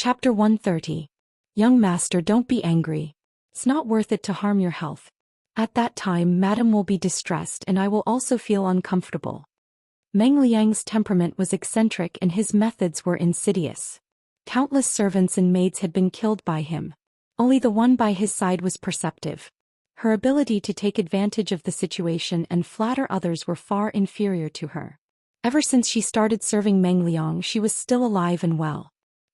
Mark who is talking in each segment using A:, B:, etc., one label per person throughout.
A: Chapter 130. Young master, don't be angry. It's not worth it to harm your health. At that time madam will be distressed and I will also feel uncomfortable. Meng Liang's temperament was eccentric and his methods were insidious. Countless servants and maids had been killed by him. Only the one by his side was perceptive. Her ability to take advantage of the situation and flatter others were far inferior to her. Ever since she started serving Meng Liang, she was still alive and well.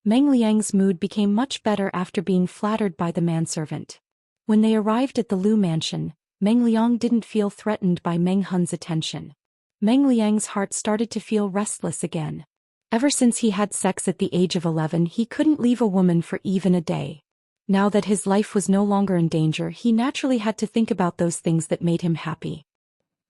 A: Meng Liang's mood became much better after being flattered by the manservant. When they arrived at the Lu mansion, Meng Liang didn't feel threatened by Meng Hun's attention. Meng Liang's heart started to feel restless again. Ever since he had sex at the age of 11, he couldn't leave a woman for even a day. Now that his life was no longer in danger, he naturally had to think about those things that made him happy.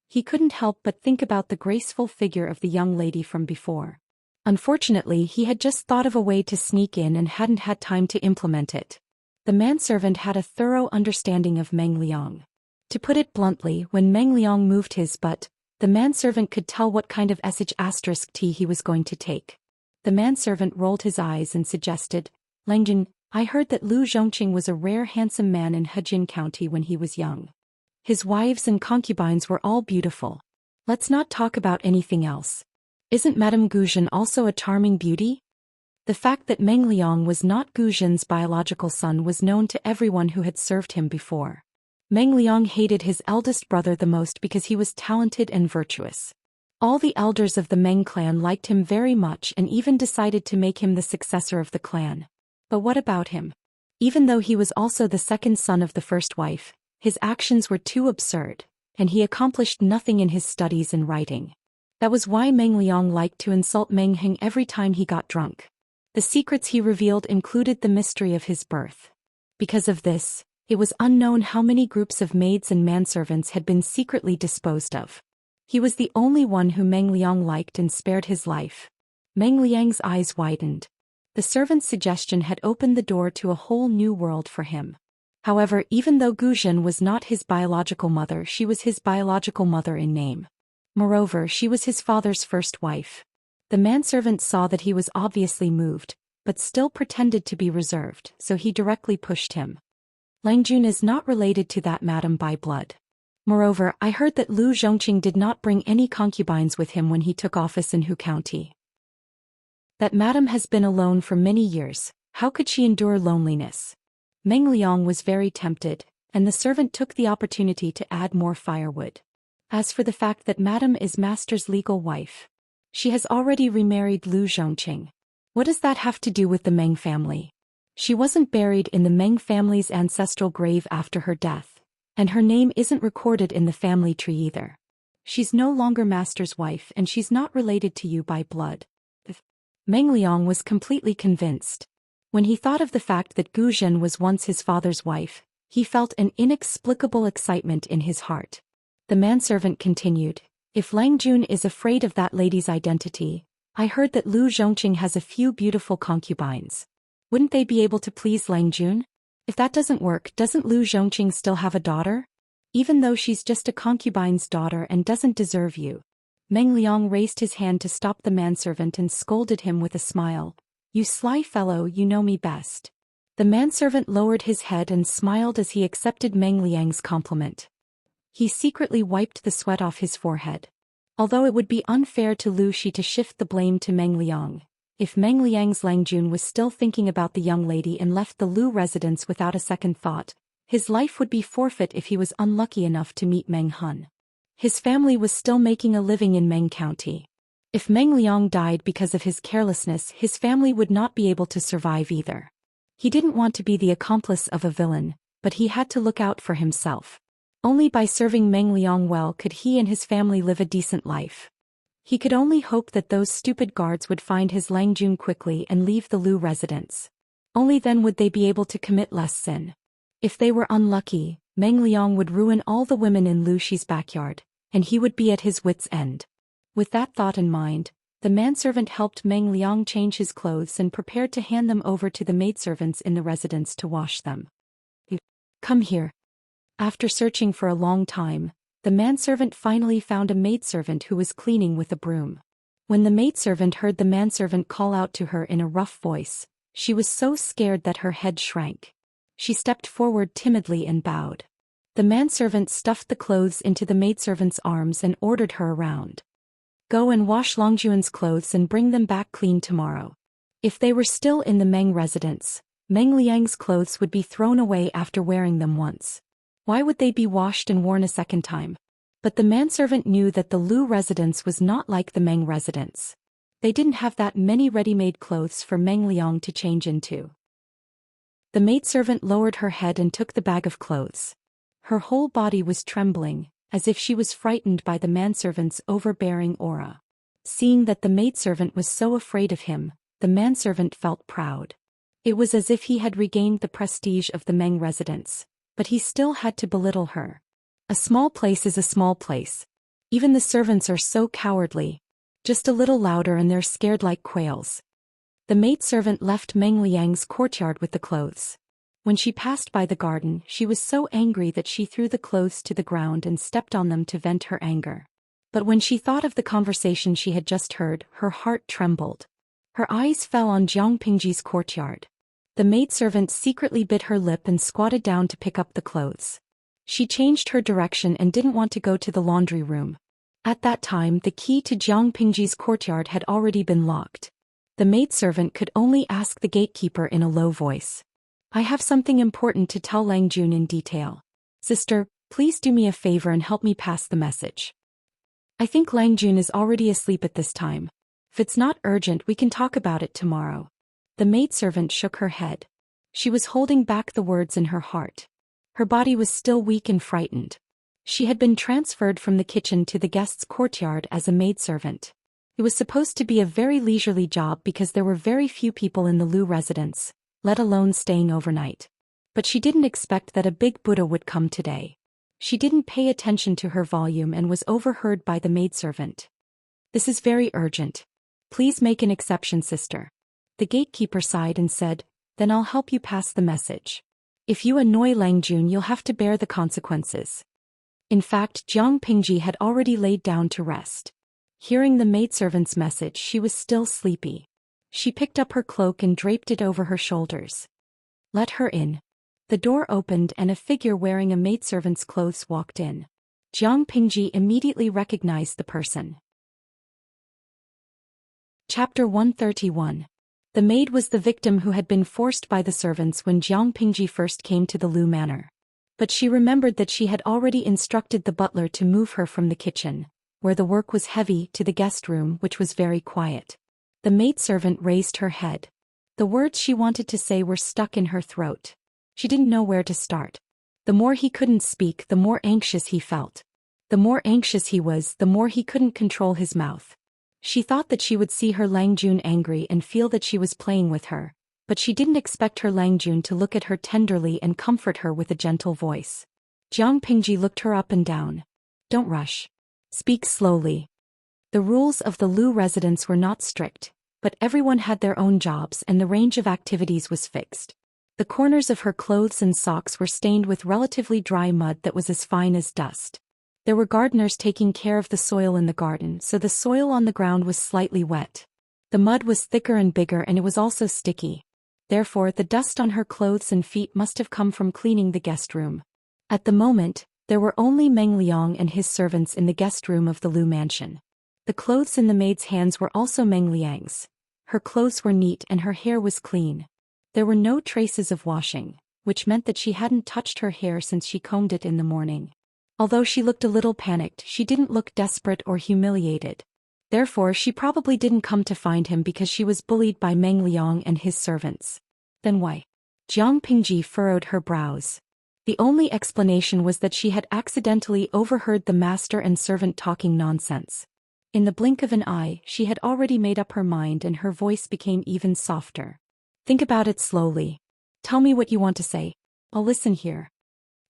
A: He couldn't help but think about the graceful figure of the young lady from before. Unfortunately, he had just thought of a way to sneak in and hadn't had time to implement it. The manservant had a thorough understanding of Meng Liang. To put it bluntly, when Meng Liang moved his butt, the manservant could tell what kind of tea he was going to take. The manservant rolled his eyes and suggested, "Langjun, I heard that Lu Zhongqing was a rare handsome man in Hejin County when he was young. His wives and concubines were all beautiful. Let's not talk about anything else. Isn't Madame Guzhen also a charming beauty?" The fact that Meng Liang was not Guzhen's biological son was known to everyone who had served him before. Meng Liang hated his eldest brother the most because he was talented and virtuous. All the elders of the Meng clan liked him very much and even decided to make him the successor of the clan. But what about him? Even though he was also the second son of the first wife, his actions were too absurd, and he accomplished nothing in his studies and writing. That was why Meng Liang liked to insult Meng Heng every time he got drunk. The secrets he revealed included the mystery of his birth. Because of this, it was unknown how many groups of maids and manservants had been secretly disposed of. He was the only one who Meng Liang liked and spared his life. Meng Liang's eyes widened. The servant's suggestion had opened the door to a whole new world for him. However, even though Guzhen was not his biological mother, she was his biological mother in name. Moreover, she was his father's first wife. The manservant saw that he was obviously moved, but still pretended to be reserved, so he directly pushed him. "Langjun is not related to that madam by blood. Moreover, I heard that Lu Zhongqing did not bring any concubines with him when he took office in Hu County. That madam has been alone for many years. How could she endure loneliness?" Meng Liang was very tempted, and the servant took the opportunity to add more firewood. As for the fact that madam is master's legal wife, she has already remarried Lu Zhongqing. What does that have to do with the Meng family? She wasn't buried in the Meng family's ancestral grave after her death, and her name isn't recorded in the family tree either. She's no longer master's wife and she's not related to you by blood. Meng Liang was completely convinced. When he thought of the fact that Guzhen was once his father's wife, he felt an inexplicable excitement in his heart. The manservant continued, "If Langjun is afraid of that lady's identity, I heard that Lu Zhongqing has a few beautiful concubines. Wouldn't they be able to please Langjun? If that doesn't work, doesn't Lu Zhongqing still have a daughter? Even though she's just a concubine's daughter and doesn't deserve you." Meng Liang raised his hand to stop the manservant and scolded him with a smile. "You sly fellow, you know me best." The manservant lowered his head and smiled as he accepted Meng Liang's compliment. He secretly wiped the sweat off his forehead. Although it would be unfair to Lu Shi to shift the blame to Meng Liang, if Meng Liang's Langjun was still thinking about the young lady and left the Lu residence without a second thought, his life would be forfeit if he was unlucky enough to meet Meng Hun. His family was still making a living in Meng County. If Meng Liang died because of his carelessness, his family would not be able to survive either. He didn't want to be the accomplice of a villain, but he had to look out for himself. Only by serving Meng Liang well could he and his family live a decent life. He could only hope that those stupid guards would find his Langjun quickly and leave the Lu residence. Only then would they be able to commit less sin. If they were unlucky, Meng Liang would ruin all the women in Lu Shi's backyard, and he would be at his wits' end. With that thought in mind, the manservant helped Meng Liang change his clothes and prepared to hand them over to the maidservants in the residence to wash them. "Come here." After searching for a long time, the manservant finally found a maidservant who was cleaning with a broom. When the maidservant heard the manservant call out to her in a rough voice, She was so scared that her head shrank. She stepped forward timidly and bowed. The manservant stuffed the clothes into the maidservant's arms and ordered her around. Go and wash Longjuan's clothes and bring them back clean tomorrow. If they were still in the Meng residence, Meng Liang's clothes would be thrown away after wearing them once. Why would they be washed and worn a second time? But the manservant knew that the Lu residence was not like the Meng residence. They didn't have that many ready-made clothes for Meng Liang to change into. The maidservant lowered her head and took the bag of clothes. Her whole body was trembling, as if she was frightened by the manservant's overbearing aura. Seeing that the maidservant was so afraid of him, the manservant felt proud. It was as if he had regained the prestige of the Meng residence, but he still had to belittle her. A small place is a small place. Even the servants are so cowardly. Just a little louder and they're scared like quails. The maidservant left Meng Liang's courtyard with the clothes. When she passed by the garden, she was so angry that she threw the clothes to the ground and stepped on them to vent her anger. But when she thought of the conversation she had just heard, her heart trembled. Her eyes fell on Jiang Pingji's courtyard. The maidservant secretly bit her lip and squatted down to pick up the clothes. She changed her direction and didn't want to go to the laundry room. At that time, the key to Jiang Pingji's courtyard had already been locked. The maidservant could only ask the gatekeeper in a low voice. I have something important to tell Lang Jun in detail. Sister, please do me a favor and help me pass the message. I think Lang Jun is already asleep at this time. If it's not urgent, we can talk about it tomorrow. The maidservant shook her head. She was holding back the words in her heart. Her body was still weak and frightened. She had been transferred from the kitchen to the guest's courtyard as a maidservant. It was supposed to be a very leisurely job because there were very few people in the Lu residence, let alone staying overnight. But she didn't expect that a big Buddha would come today. She didn't pay attention to her volume and was overheard by the maidservant. This is very urgent. Please make an exception, sister. The gatekeeper sighed and said, then I'll help you pass the message. If you annoy Lang Jun, you'll have to bear the consequences. In fact, Jiang Pingji had already laid down to rest. Hearing the maidservant's message, she was still sleepy. She picked up her cloak and draped it over her shoulders. Let her in. The door opened and a figure wearing a maidservant's clothes walked in. Jiang Pingji immediately recognized the person. Chapter 131. The maid was the victim who had been forced by the servants when Jiang Pingji first came to the Lu manor. But she remembered that she had already instructed the butler to move her from the kitchen, where the work was heavy, to the guest room, which was very quiet. The maidservant raised her head. The words she wanted to say were stuck in her throat. She didn't know where to start. The more he couldn't speak, the more anxious he felt. The more anxious he was, the more he couldn't control his mouth. She thought that she would see her Lang Jun angry and feel that she was playing with her, but she didn't expect her Lang Jun to look at her tenderly and comfort her with a gentle voice. Jiang Pingji looked her up and down. Don't rush. Speak slowly. The rules of the Lu residence were not strict, but everyone had their own jobs and the range of activities was fixed. The corners of her clothes and socks were stained with relatively dry mud that was as fine as dust. There were gardeners taking care of the soil in the garden, so the soil on the ground was slightly wet. The mud was thicker and bigger and it was also sticky. Therefore, the dust on her clothes and feet must have come from cleaning the guest room. At the moment, there were only Meng Liang and his servants in the guest room of the Lu mansion. The clothes in the maid's hands were also Meng Liang's. Her clothes were neat and her hair was clean. There were no traces of washing, which meant that she hadn't touched her hair since she combed it in the morning. Although she looked a little panicked, she didn't look desperate or humiliated. Therefore, she probably didn't come to find him because she was bullied by Meng Liang and his servants. Then why? Jiang Pingji furrowed her brows. The only explanation was that she had accidentally overheard the master and servant talking nonsense. In the blink of an eye, she had already made up her mind and her voice became even softer. Think about it slowly. Tell me what you want to say. I'll listen here.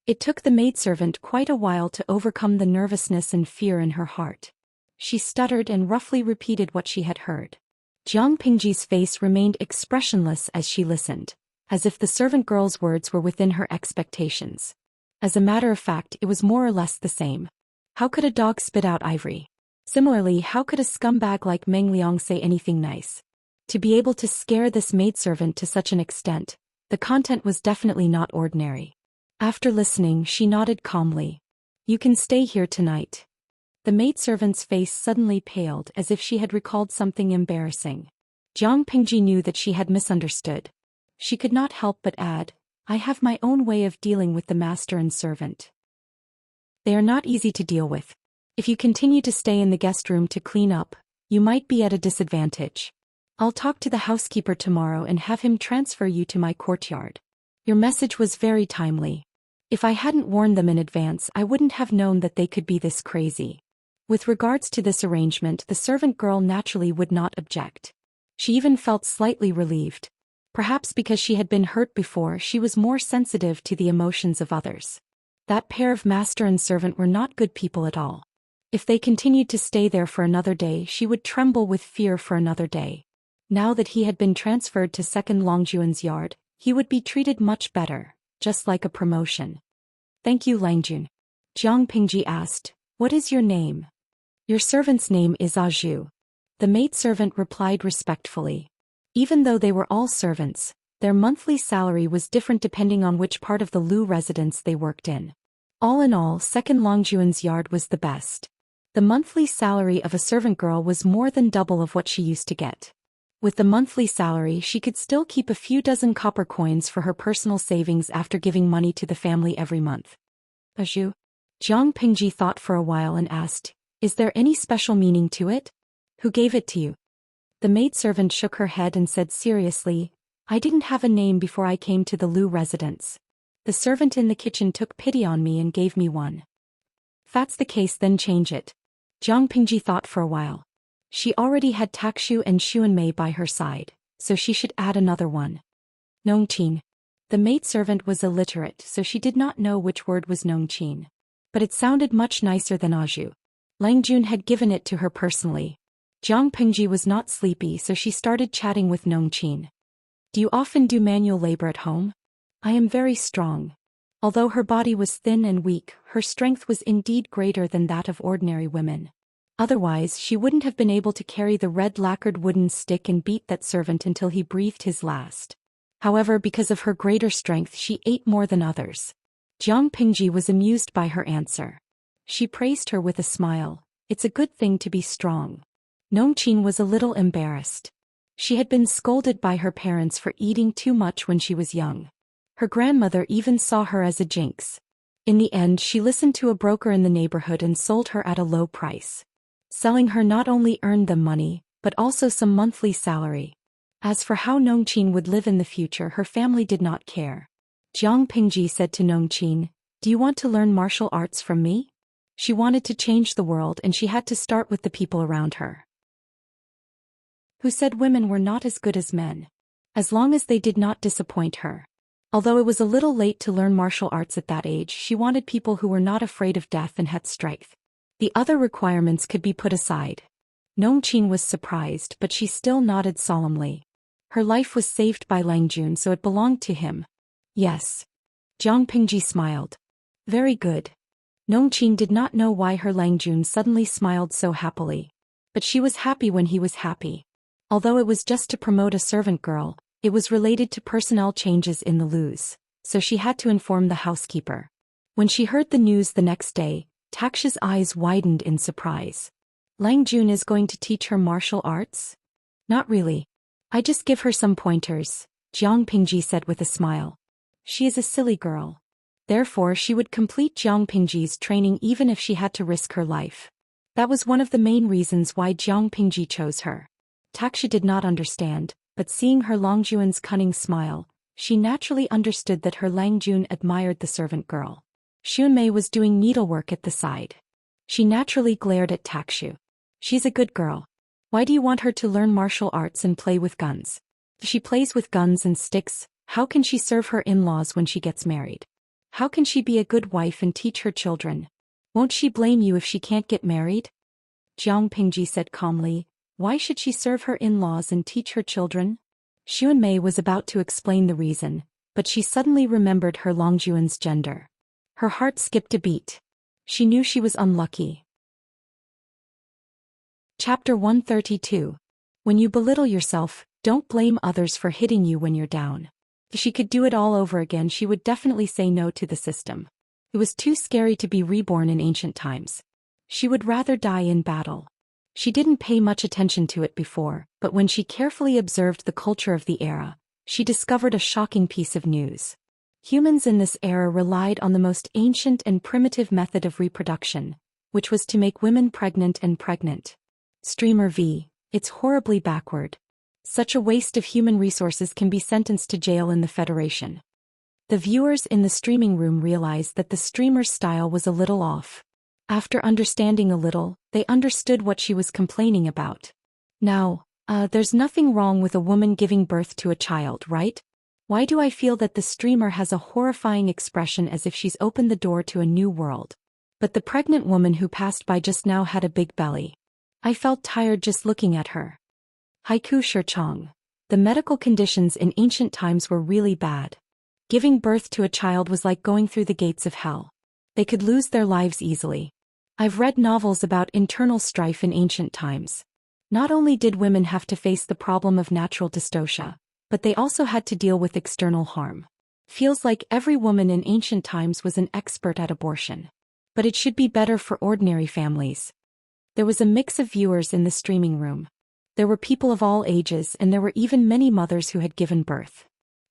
A: It took the maidservant quite a while to overcome the nervousness and fear in her heart. She stuttered and roughly repeated what she had heard. Jiang Pingji's face remained expressionless as she listened, as if the servant girl's words were within her expectations. As a matter of fact, it was more or less the same. How could a dog spit out ivory? Similarly, how could a scumbag like Meng Liang say anything nice? To be able to scare this maidservant to such an extent, the content was definitely not ordinary. After listening, she nodded calmly. You can stay here tonight. The maidservant's face suddenly paled as if she had recalled something embarrassing. Jiang Pingji knew that she had misunderstood. She could not help but add, I have my own way of dealing with the master and servant. They are not easy to deal with. If you continue to stay in the guest room to clean up, you might be at a disadvantage. I'll talk to the housekeeper tomorrow and have him transfer you to my courtyard. Your message was very timely. If I hadn't warned them in advance, I wouldn't have known that they could be this crazy. With regards to this arrangement, the servant girl naturally would not object. She even felt slightly relieved. Perhaps because she had been hurt before, she was more sensitive to the emotions of others. That pair of master and servant were not good people at all. If they continued to stay there for another day, she would tremble with fear for another day. Now that he had been transferred to second Longjuan's yard, he would be treated much better, just like a promotion. Thank you, Langjun. Jiang Pingji asked, what is your name? Your servant's name is Zhu. The maidservant replied respectfully. Even though they were all servants, their monthly salary was different depending on which part of the Lu residence they worked in. All in all, second Longjuan's yard was the best. The monthly salary of a servant girl was more than double of what she used to get. With the monthly salary, she could still keep a few dozen copper coins for her personal savings after giving money to the family every month. Zhu? Jiang Pingji thought for a while and asked, is there any special meaning to it? Who gave it to you? The maidservant shook her head and said seriously, I didn't have a name before I came to the Lu residence. The servant in the kitchen took pity on me and gave me one. If that's the case, then change it. Jiang Pingji thought for a while. She already had Takshu and Xuanmei by her side, so she should add another one. Nongqin. The maidservant was illiterate, so she did not know which word was Nongqin. But it sounded much nicer than Zhu. Langjun had given it to her personally. Jiang Pingji was not sleepy, so she started chatting with Nongqin. Do you often do manual labor at home? I am very strong. Although her body was thin and weak, her strength was indeed greater than that of ordinary women. Otherwise, she wouldn't have been able to carry the red lacquered wooden stick and beat that servant until he breathed his last. However, because of her greater strength, she ate more than others. Jiang Pingji was amused by her answer. She praised her with a smile. It's a good thing to be strong. Nongqin was a little embarrassed. She had been scolded by her parents for eating too much when she was young. Her grandmother even saw her as a jinx. In the end, she listened to a broker in the neighborhood and sold her at a low price. Selling her not only earned them money, but also some monthly salary. As for how Nongqin would live in the future, her family did not care. Jiang Pingji said to Nongqin, do you want to learn martial arts from me? She wanted to change the world and she had to start with the people around her. Who said women were not as good as men? As long as they did not disappoint her. Although it was a little late to learn martial arts at that age, she wanted people who were not afraid of death and had strength. The other requirements could be put aside. Nongqin was surprised, but she still nodded solemnly. Her life was saved by Langjun, so it belonged to him. Yes. Jiang Pingji smiled. Very good. Nongqin did not know why her Langjun suddenly smiled so happily. But she was happy when he was happy. Although it was just to promote a servant girl, it was related to personnel changes in the Lus, so she had to inform the housekeeper. When she heard the news the next day, Taksha's eyes widened in surprise. Langjun is going to teach her martial arts? Not really. I just give her some pointers, Jiang Pingji said with a smile. She is a silly girl. Therefore she would complete Jiang Pingji's training even if she had to risk her life. That was one of the main reasons why Jiang Pingji chose her. Taksha did not understand, but seeing her Longjuan's cunning smile, she naturally understood that her Langjun admired the servant girl. Xuanmei was doing needlework at the side. She naturally glared at Takshu. She's a good girl. Why do you want her to learn martial arts and play with guns? If she plays with guns and sticks, how can she serve her in-laws when she gets married? How can she be a good wife and teach her children? Won't she blame you if she can't get married? Jiang Pingji said calmly, why should she serve her in-laws and teach her children? Xuanmei was about to explain the reason, but she suddenly remembered her Longjuan's gender. Her heart skipped a beat. She knew she was unlucky. Chapter 132. When you belittle yourself, Don't blame others for hitting you when you're down. If she could do it all over again, she would definitely say no to the system. It was too scary to be reborn in ancient times. She would rather die in battle. She didn't pay much attention to it before, but when she carefully observed the culture of the era, she discovered a shocking piece of news. Humans in this era relied on the most ancient and primitive method of reproduction, which was to make women pregnant and pregnant. Streamer V, it's horribly backward. Such a waste of human resources can be sentenced to jail in the Federation. The viewers in the streaming room realized that the streamer's style was a little off. After understanding a little, they understood what she was complaining about. Now, there's nothing wrong with a woman giving birth to a child, right? Why do I feel that the streamer has a horrifying expression as if she's opened the door to a new world? But the pregnant woman who passed by just now had a big belly. I felt tired just looking at her. Haiku Shirchong. The medical conditions in ancient times were really bad. Giving birth to a child was like going through the gates of hell. They could lose their lives easily. I've read novels about internal strife in ancient times. Not only did women have to face the problem of natural dystocia, but they also had to deal with external harm. Feels like every woman in ancient times was an expert at abortion. But it should be better for ordinary families. There was a mix of viewers in the streaming room. There were people of all ages, and there were even many mothers who had given birth.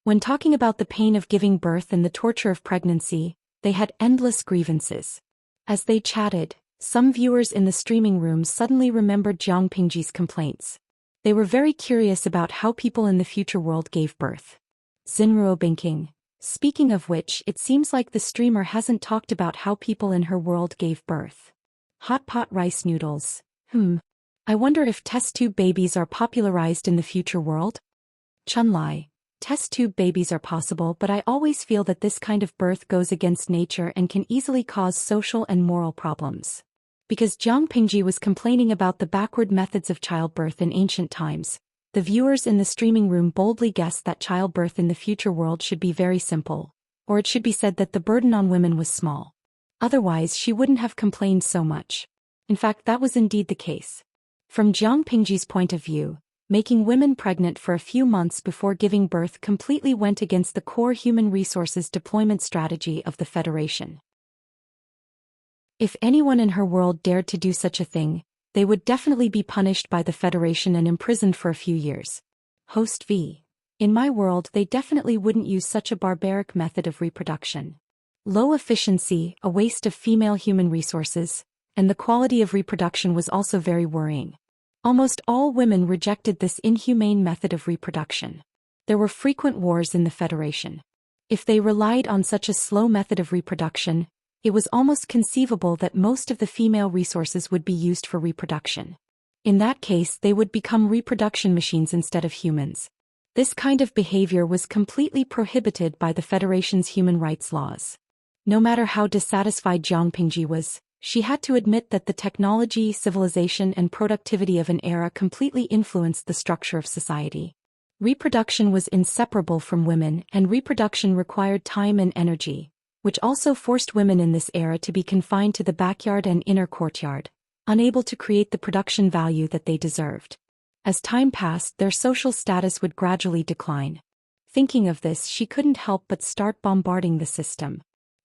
A: When talking about the pain of giving birth and the torture of pregnancy, they had endless grievances. As they chatted, some viewers in the streaming room suddenly remembered Jiang Pingji's complaints. They were very curious about how people in the future world gave birth. Xinruo Binking. Speaking of which, it seems like the streamer hasn't talked about how people in her world gave birth. Hot pot rice noodles. I wonder if test tube babies are popularized in the future world? Chunlai. Test tube babies are possible, but I always feel that this kind of birth goes against nature and can easily cause social and moral problems. Because Jiang Pingji was complaining about the backward methods of childbirth in ancient times, the viewers in the streaming room boldly guessed that childbirth in the future world should be very simple, or it should be said that the burden on women was small. Otherwise, she wouldn't have complained so much. In fact, that was indeed the case. From Jiang Pingji's point of view, making women pregnant for a few months before giving birth completely went against the core human resources deployment strategy of the Federation. If anyone in her world dared to do such a thing, they would definitely be punished by the Federation and imprisoned for a few years. Host V. In my world, they definitely wouldn't use such a barbaric method of reproduction. Low efficiency, a waste of female human resources, and the quality of reproduction was also very worrying. Almost all women rejected this inhumane method of reproduction. There were frequent wars in the Federation. If they relied on such a slow method of reproduction, it was almost conceivable that most of the female resources would be used for reproduction. In that case, they would become reproduction machines instead of humans. This kind of behavior was completely prohibited by the Federation's human rights laws. No matter how dissatisfied Jiang Pingji was, she had to admit that the technology, civilization, and productivity of an era completely influenced the structure of society. Reproduction was inseparable from women, and reproduction required time and energy, which also forced women in this era to be confined to the backyard and inner courtyard, unable to create the production value that they deserved. As time passed, their social status would gradually decline. Thinking of this, she couldn't help but start bombarding the system.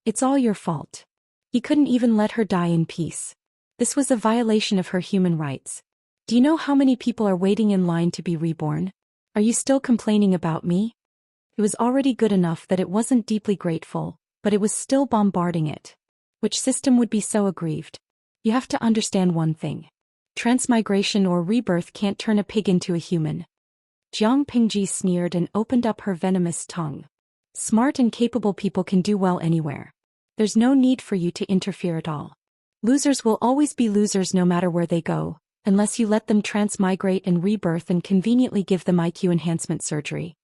A: It's all your fault. He couldn't even let her die in peace. This was a violation of her human rights. Do you know how many people are waiting in line to be reborn? Are you still complaining about me? It was already good enough that it wasn't deeply grateful, but it was still bombarding it. Which system would be so aggrieved? You have to understand one thing. Transmigration or rebirth can't turn a pig into a human. Jiang Pingji sneered and opened up her venomous tongue. Smart and capable people can do well anywhere. There's no need for you to interfere at all. Losers will always be losers no matter where they go, unless you let them transmigrate and rebirth and conveniently give them IQ enhancement surgery.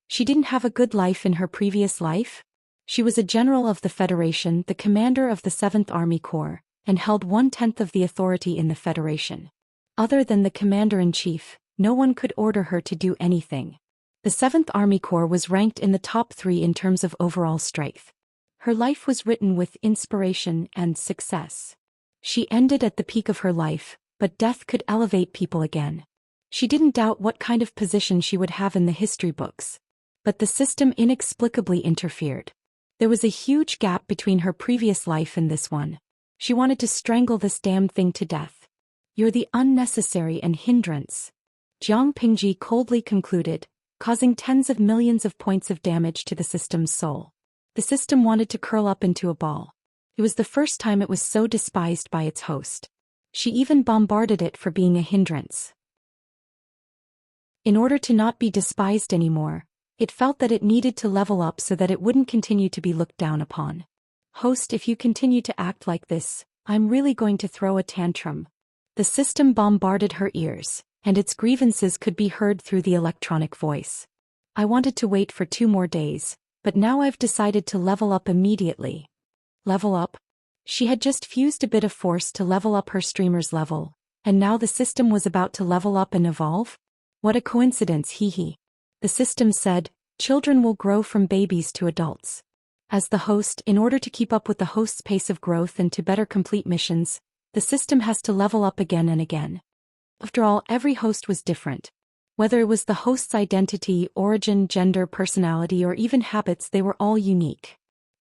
A: She didn't have a good life in her previous life? She was a general of the Federation, the commander of the 7th Army Corps, and held 1/10 of the authority in the Federation. Other than the commander-in-chief, no one could order her to do anything. The 7th Army Corps was ranked in the top 3 in terms of overall strength. Her life was written with inspiration and success. She ended at the peak of her life, but death could elevate people again. She didn't doubt what kind of position she would have in the history books. But the system inexplicably interfered. There was a huge gap between her previous life and this one. She wanted to strangle this damned thing to death. You're the unnecessary and hindrance, Jiang Pingji coldly concluded, causing tens of millions of points of damage to the system's soul. The system wanted to curl up into a ball. It was the first time it was so despised by its host. She even bombarded it for being a hindrance. In order to not be despised anymore, it felt that it needed to level up so that it wouldn't continue to be looked down upon. Host, if you continue to act like this, I'm really going to throw a tantrum. The system bombarded her ears, and its grievances could be heard through the electronic voice. I wanted to wait for 2 more days, but now I've decided to level up immediately. Level up? She had just fused a bit of force to level up her streamer's level, and now the system was about to level up and evolve? What a coincidence, hee. The system said, children will grow from babies to adults. As the host, in order to keep up with the host's pace of growth and to better complete missions, the system has to level up again and again. After all, every host was different. Whether it was the host's identity, origin, gender, personality, or even habits, they were all unique.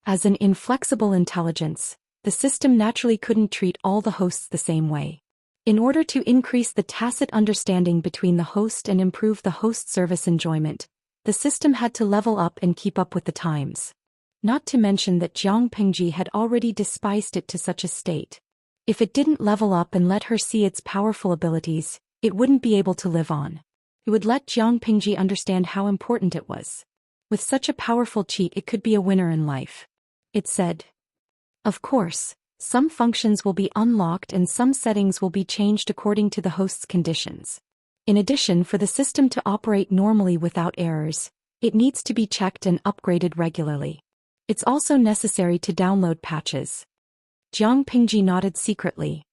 A: As an inflexible intelligence, the system naturally couldn't treat all the hosts the same way. In order to increase the tacit understanding between the host and improve the host service enjoyment, the system had to level up and keep up with the times. Not to mention that Jiang Pingji had already despised it to such a state. If it didn't level up and let her see its powerful abilities, it wouldn't be able to live on. It would let Jiang Pingji understand how important it was. With such a powerful cheat, it could be a winner in life. It said. Of course, some functions will be unlocked and some settings will be changed according to the host's conditions. In addition, for the system to operate normally without errors, it needs to be checked and upgraded regularly. It's also necessary to download patches. Jiang Pingji nodded secretly.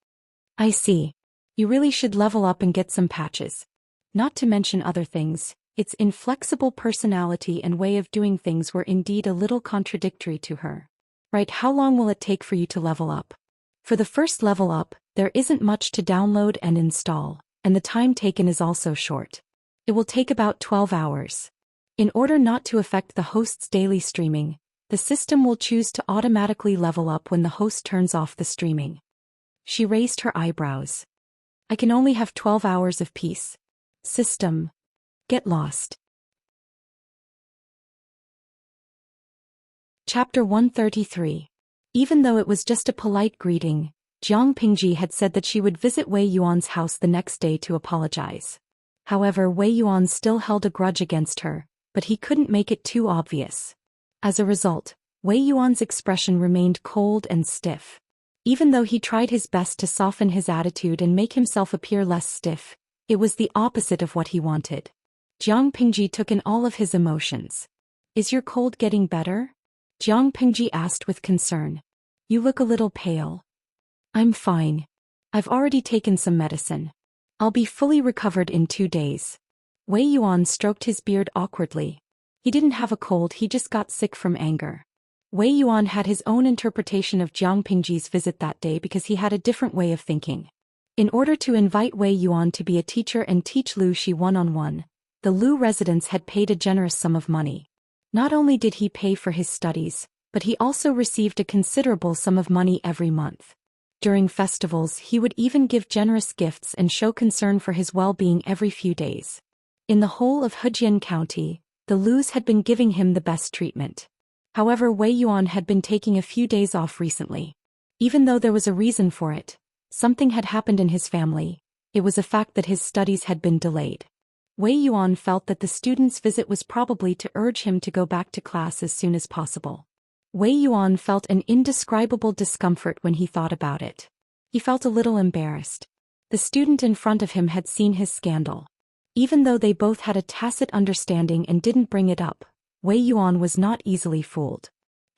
A: I see. You really should level up and get some patches. Not to mention other things, its inflexible personality and way of doing things were indeed a little contradictory to her. Right, how long will it take for you to level up? For the first level up, there isn't much to download and install, and the time taken is also short. It will take about 12 hours. In order not to affect the host's daily streaming, the system will choose to automatically level up when the host turns off the streaming. She raised her eyebrows. I can only have 12 hours of peace. System. Get lost. Chapter 133. Even though it was just a polite greeting, Jiang Pingji had said that she would visit Wei Yuan's house the next day to apologize. However, Wei Yuan still held a grudge against her, but he couldn't make it too obvious. As a result, Wei Yuan's expression remained cold and stiff. Even though he tried his best to soften his attitude and make himself appear less stiff, it was the opposite of what he wanted. Jiang Pingji took in all of his emotions. Is your cold getting better? Jiang Pingji asked with concern. You look a little pale. I'm fine. I've already taken some medicine. I'll be fully recovered in 2 days. Wei Yuan stroked his beard awkwardly. He didn't have a cold, he just got sick from anger. Wei Yuan had his own interpretation of Jiang Pingji's visit that day because he had a different way of thinking. In order to invite Wei Yuan to be a teacher and teach Lu Shi one-on-one, the Lu residents had paid a generous sum of money. Not only did he pay for his studies, but he also received a considerable sum of money every month. During festivals, he would even give generous gifts and show concern for his well-being every few days. In the whole of Hejian County, the Lus had been giving him the best treatment. However, Wei Yuan had been taking a few days off recently. Even though there was a reason for it, something had happened in his family. It was a fact that his studies had been delayed. Wei Yuan felt that the student's visit was probably to urge him to go back to class as soon as possible. Wei Yuan felt an indescribable discomfort when he thought about it. He felt a little embarrassed. The student in front of him had seen his scandal. Even though they both had a tacit understanding and didn't bring it up, Wei Yuan was not easily fooled.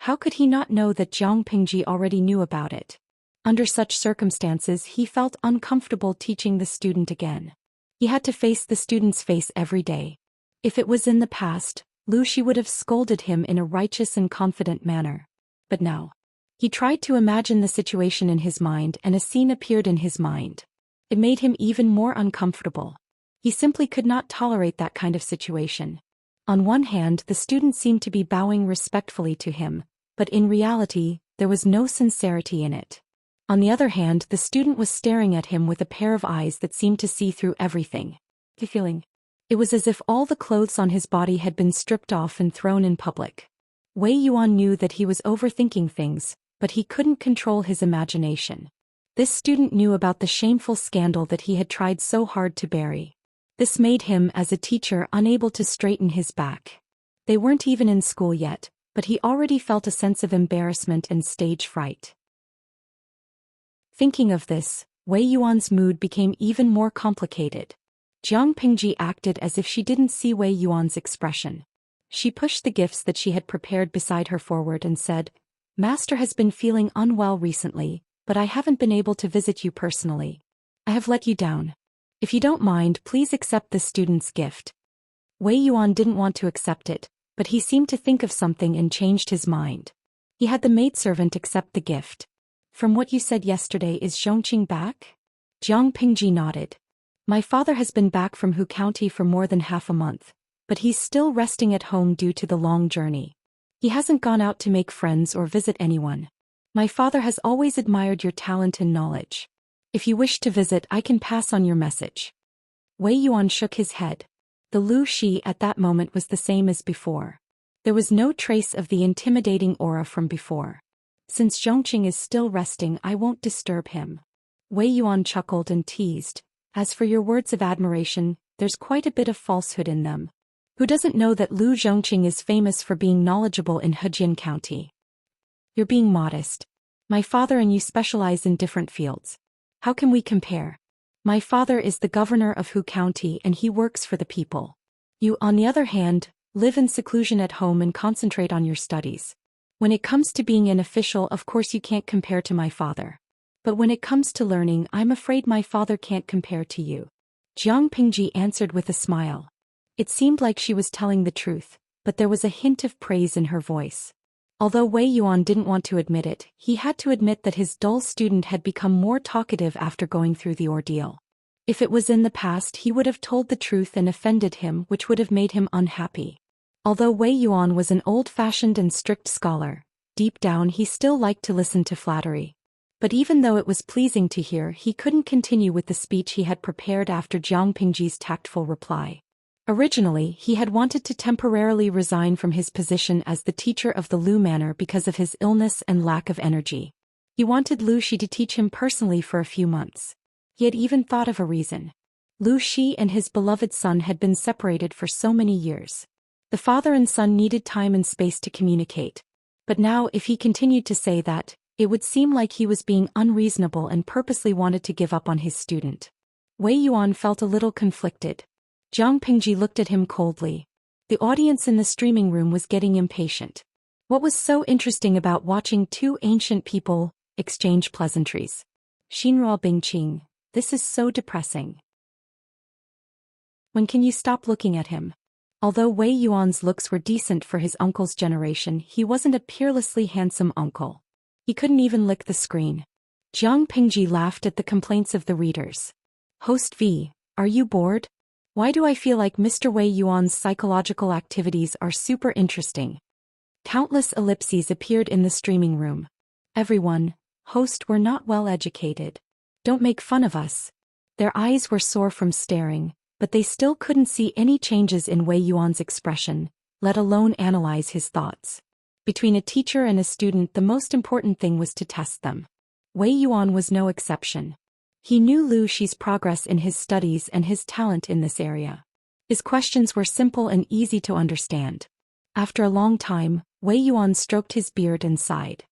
A: How could he not know that Jiang Pingji already knew about it? Under such circumstances, he felt uncomfortable teaching the student again. He had to face the student's face every day. If it was in the past, Lu Shi would have scolded him in a righteous and confident manner. But now, he tried to imagine the situation in his mind and a scene appeared in his mind. It made him even more uncomfortable. He simply could not tolerate that kind of situation. On one hand, the student seemed to be bowing respectfully to him, but in reality, there was no sincerity in it. On the other hand, the student was staring at him with a pair of eyes that seemed to see through everything. The feeling. It was as if all the clothes on his body had been stripped off and thrown in public. Wei Yuan knew that he was overthinking things, but he couldn't control his imagination. This student knew about the shameful scandal that he had tried so hard to bury. This made him, as a teacher, unable to straighten his back. They weren't even in school yet, but he already felt a sense of embarrassment and stage fright. Thinking of this, Wei Yuan's mood became even more complicated. Jiang Pingji acted as if she didn't see Wei Yuan's expression. She pushed the gifts that she had prepared beside her forward and said, "Master has been feeling unwell recently, but I haven't been able to visit you personally. I have let you down. If you don't mind, please accept this student's gift." Wei Yuan didn't want to accept it, but he seemed to think of something and changed his mind. He had the maidservant accept the gift. "From what you said yesterday, is Xianxia back?" Jiang Pingji nodded. "My father has been back from Hu County for more than half a month, but he's still resting at home due to the long journey. He hasn't gone out to make friends or visit anyone. My father has always admired your talent and knowledge. If you wish to visit, I can pass on your message." Wei Yuan shook his head. The Lu Shi at that moment was the same as before. There was no trace of the intimidating aura from before. "Since Zhongqing is still resting, I won't disturb him." Wei Yuan chuckled and teased, "As for your words of admiration, there's quite a bit of falsehood in them. Who doesn't know that Lu Zhongqing is famous for being knowledgeable in Hejian County? You're being modest. My father and you specialize in different fields. How can we compare? My father is the governor of Hu County and he works for the people. You, on the other hand, live in seclusion at home and concentrate on your studies. When it comes to being an official, of course you can't compare to my father. But when it comes to learning, I'm afraid my father can't compare to you." Jiang Pingji answered with a smile. It seemed like she was telling the truth, but there was a hint of praise in her voice. Although Wei Yuan didn't want to admit it, he had to admit that his dull student had become more talkative after going through the ordeal. If it was in the past, he would have told the truth and offended him, which would have made him unhappy. Although Wei Yuan was an old-fashioned and strict scholar, deep down he still liked to listen to flattery. But even though it was pleasing to hear, he couldn't continue with the speech he had prepared after Jiang Pingji's tactful reply. Originally, he had wanted to temporarily resign from his position as the teacher of the Lu Manor because of his illness and lack of energy. He wanted Lu Shi to teach him personally for a few months. He had even thought of a reason. Lu Shi and his beloved son had been separated for so many years. The father and son needed time and space to communicate. But now, if he continued to say that, it would seem like he was being unreasonable and purposely wanted to give up on his student. Wei Yuan felt a little conflicted. Jiang Pingji looked at him coldly. The audience in the streaming room was getting impatient. What was so interesting about watching two ancient people exchange pleasantries? Xinruo Bingqing, this is so depressing. When can you stop looking at him? Although Wei Yuan's looks were decent for his uncle's generation, he wasn't a peerlessly handsome uncle. He couldn't even lick the screen. Jiang Pingji laughed at the complaints of the readers. Host V, are you bored? Why do I feel like Mr. Wei Yuan's psychological activities are super interesting? Countless ellipses appeared in the streaming room. Everyone, host, were not well educated. Don't make fun of us. Their eyes were sore from staring, but they still couldn't see any changes in Wei Yuan's expression, let alone analyze his thoughts. Between a teacher and a student, the most important thing was to test them. Wei Yuan was no exception. He knew Lu Shi's progress in his studies and his talent in this area. His questions were simple and easy to understand. After a long time, Wei Yuan stroked his beard and sighed.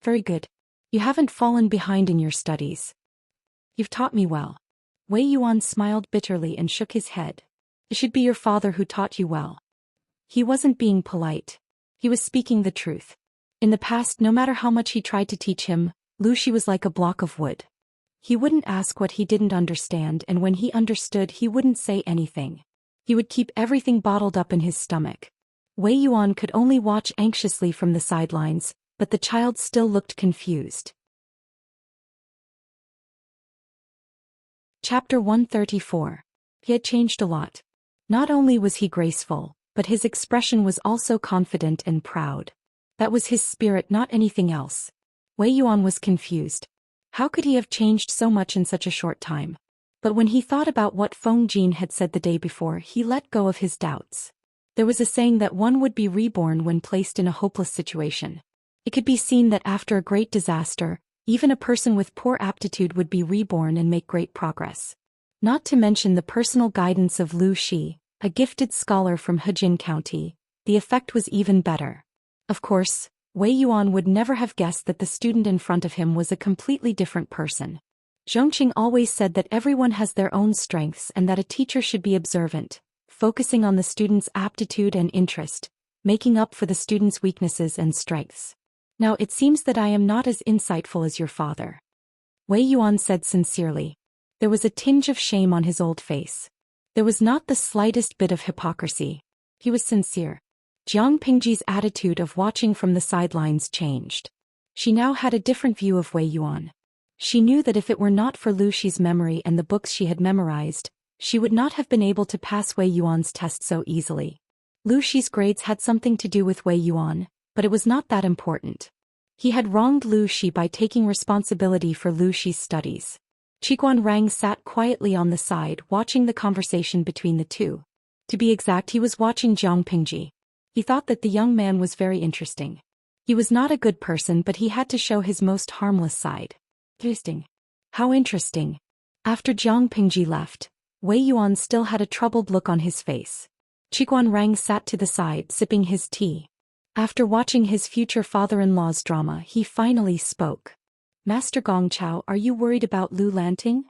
A: Very good. You haven't fallen behind in your studies. You've taught me well. Wei Yuan smiled bitterly and shook his head. It should be your father who taught you well. He wasn't being polite. He was speaking the truth. In the past, no matter how much he tried to teach him, Lu Shi was like a block of wood. He wouldn't ask what he didn't understand, and when he understood, he wouldn't say anything. He would keep everything bottled up in his stomach. Wei Yuan could only watch anxiously from the sidelines, but the child still looked confused. Chapter 134. He had changed a lot. Not only was he graceful, but his expression was also confident and proud. That was his spirit, not anything else. Wei Yuan was confused. How could he have changed so much in such a short time? But when he thought about what Feng Jin had said the day before, he let go of his doubts. There was a saying that one would be reborn when placed in a hopeless situation. It could be seen that after a great disaster, even a person with poor aptitude would be reborn and make great progress. Not to mention the personal guidance of Lu Shi, a gifted scholar from Hejin County, the effect was even better. Of course, Wei Yuan would never have guessed that the student in front of him was a completely different person. Zhongqing always said that everyone has their own strengths and that a teacher should be observant, focusing on the student's aptitude and interest, making up for the student's weaknesses and strengths. Now it seems that I am not as insightful as your father. Wei Yuan said sincerely. There was a tinge of shame on his old face. There was not the slightest bit of hypocrisy. He was sincere. Jiang Pingji's attitude of watching from the sidelines changed. She now had a different view of Wei Yuan. She knew that if it were not for Lu Shi's memory and the books she had memorized, she would not have been able to pass Wei Yuan's test so easily. Lu Shi's grades had something to do with Wei Yuan, but it was not that important. He had wronged Lu Shi by taking responsibility for Lu Shi's studies. Qiguan Rang sat quietly on the side watching the conversation between the two. To be exact, he was watching Jiang Pingji. He thought that the young man was very interesting. He was not a good person, but he had to show his most harmless side. Interesting. How interesting. After Jiang Pingji left, Wei Yuan still had a troubled look on his face. Qiguan Rang sat to the side sipping his tea. After watching his future father-in-law's drama, he finally spoke. Master Gongchao, are you worried about Lu Lanting?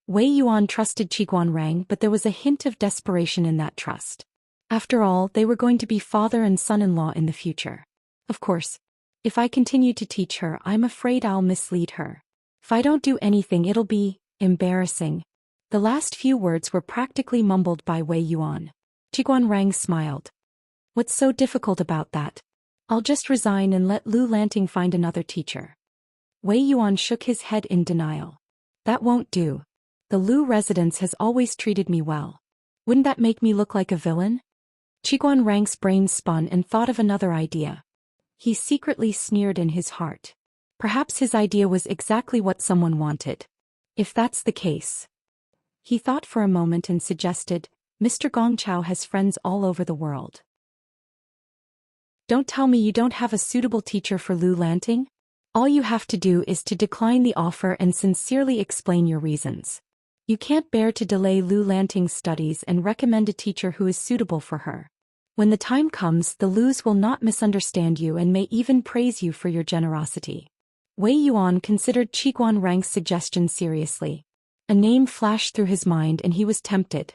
A: Wei Yuan trusted Qiguan Rang, but there was a hint of desperation in that trust. After all, they were going to be father and son-in-law in the future. Of course, if I continue to teach her, I'm afraid I'll mislead her. If I don't do anything, it'll be embarrassing. The last few words were practically mumbled by Wei Yuan. Qiguan Rang smiled. What's so difficult about that? I'll just resign and let Lu Lanting find another teacher. Wei Yuan shook his head in denial. That won't do. The Lu residence has always treated me well. Wouldn't that make me look like a villain? Qiguan Rang's brain spun and thought of another idea. He secretly sneered in his heart. Perhaps his idea was exactly what someone wanted. If that's the case. He thought for a moment and suggested, Mr. Gongchao has friends all over the world. Don't tell me you don't have a suitable teacher for Lu Lanting? All you have to do is to decline the offer and sincerely explain your reasons. You can't bear to delay Lu Lanting's studies and recommend a teacher who is suitable for her. When the time comes, the Lus will not misunderstand you and may even praise you for your generosity. Wei Yuan considered Qiguan Rang's suggestion seriously. A name flashed through his mind and he was tempted.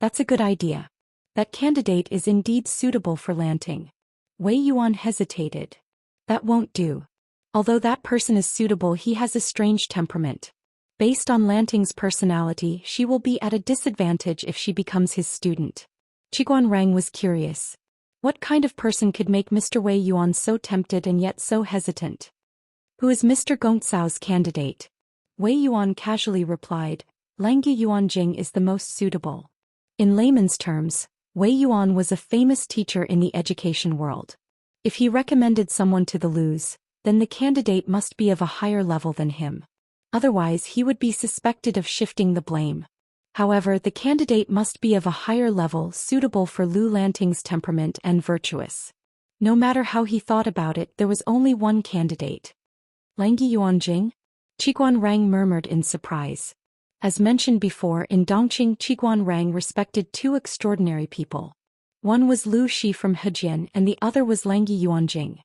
A: That's a good idea. That candidate is indeed suitable for Lanting. Wei Yuan hesitated. That won't do. Although that person is suitable, he has a strange temperament. Based on Lanting's personality, she will be at a disadvantage if she becomes his student. Qiguan Rang was curious. What kind of person could make Mr. Wei Yuan so tempted and yet so hesitant? Who is Mr. Gongcao's candidate? Wei Yuan casually replied, Langyi Yuanjing is the most suitable. In layman's terms, Wei Yuan was a famous teacher in the education world. If he recommended someone to the Lus, then the candidate must be of a higher level than him. Otherwise, he would be suspected of shifting the blame. However, the candidate must be of a higher level, suitable for Lu Lanting's temperament and virtuous. No matter how he thought about it, there was only one candidate. Langyi Yuanjing? Qiguan Rang murmured in surprise. As mentioned before, in Dongqing, Qiguan Rang respected two extraordinary people. One was Lu Shi from Hejian and the other was Langyi Yuanjing.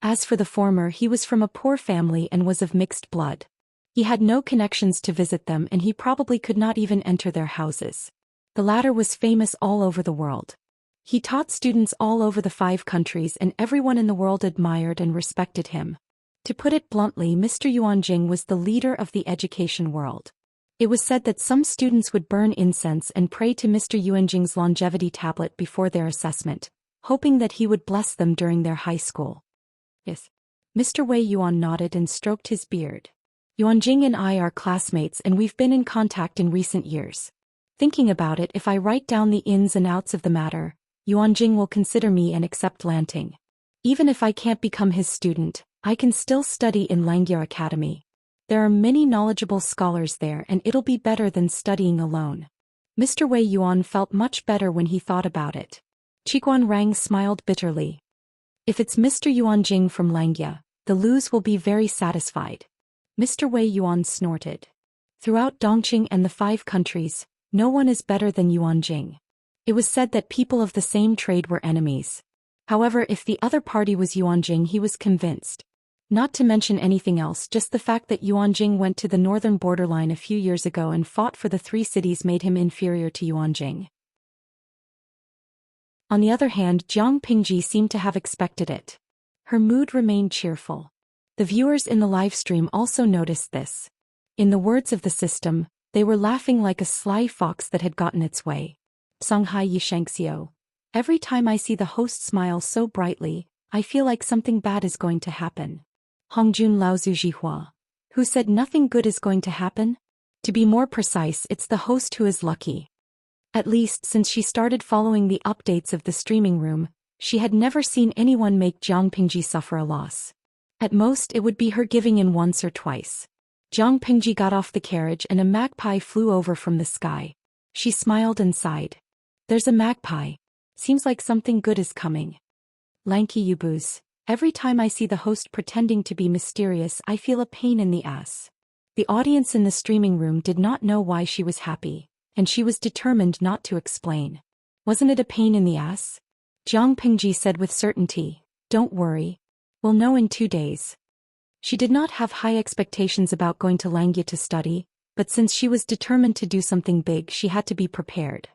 A: As for the former, he was from a poor family and was of mixed blood. He had no connections to visit them and he probably could not even enter their houses. The latter was famous all over the world. He taught students all over the 5 countries and everyone in the world admired and respected him. To put it bluntly, Mr. Yuanjing was the leader of the education world. It was said that some students would burn incense and pray to Mr. Yuanjing's longevity tablet before their assessment, hoping that he would bless them during their high school. Yes. Mr. Wei Yuan nodded and stroked his beard. Yuanjing and I are classmates and we've been in contact in recent years. Thinking about it, if I write down the ins and outs of the matter, Yuanjing will consider me and accept Lanting. Even if I can't become his student, I can still study in Langya Academy. There are many knowledgeable scholars there and it'll be better than studying alone. Mr. Wei Yuan felt much better when he thought about it. Qiguan Rang smiled bitterly. If it's Mr. Yuanjing from Langya, the Lus will be very satisfied. Mr. Wei Yuan snorted. Throughout Dongqing and the 5 countries, no one is better than Yuanjing. It was said that people of the same trade were enemies. However, if the other party was Yuanjing, he was convinced. Not to mention anything else, just the fact that Yuanjing went to the northern borderline a few years ago and fought for the 3 cities made him inferior to Yuanjing. On the other hand, Jiang Pingji seemed to have expected it. Her mood remained cheerful. The viewers in the live stream also noticed this. In the words of the system, they were laughing like a sly fox that had gotten its way. Songhai Xianxia. Every time I see the host smile so brightly, I feel like something bad is going to happen. Hongjun Laozu Jihua. Who said nothing good is going to happen? To be more precise, it's the host who is lucky. At least since she started following the updates of the streaming room, she had never seen anyone make Jiang Pingji suffer a loss. At most it would be her giving in once or twice. Jiang Pingji got off the carriage and a magpie flew over from the sky. She smiled and sighed. There's a magpie. Seems like something good is coming. Lanky Yubuz. Every time I see the host pretending to be mysterious, I feel a pain in the ass. The audience in the streaming room did not know why she was happy, and she was determined not to explain. Wasn't it a pain in the ass? Jiang Pingji said with certainty, "Don't worry. We'll know in 2 days." She did not have high expectations about going to Langya to study, but since she was determined to do something big, she had to be prepared.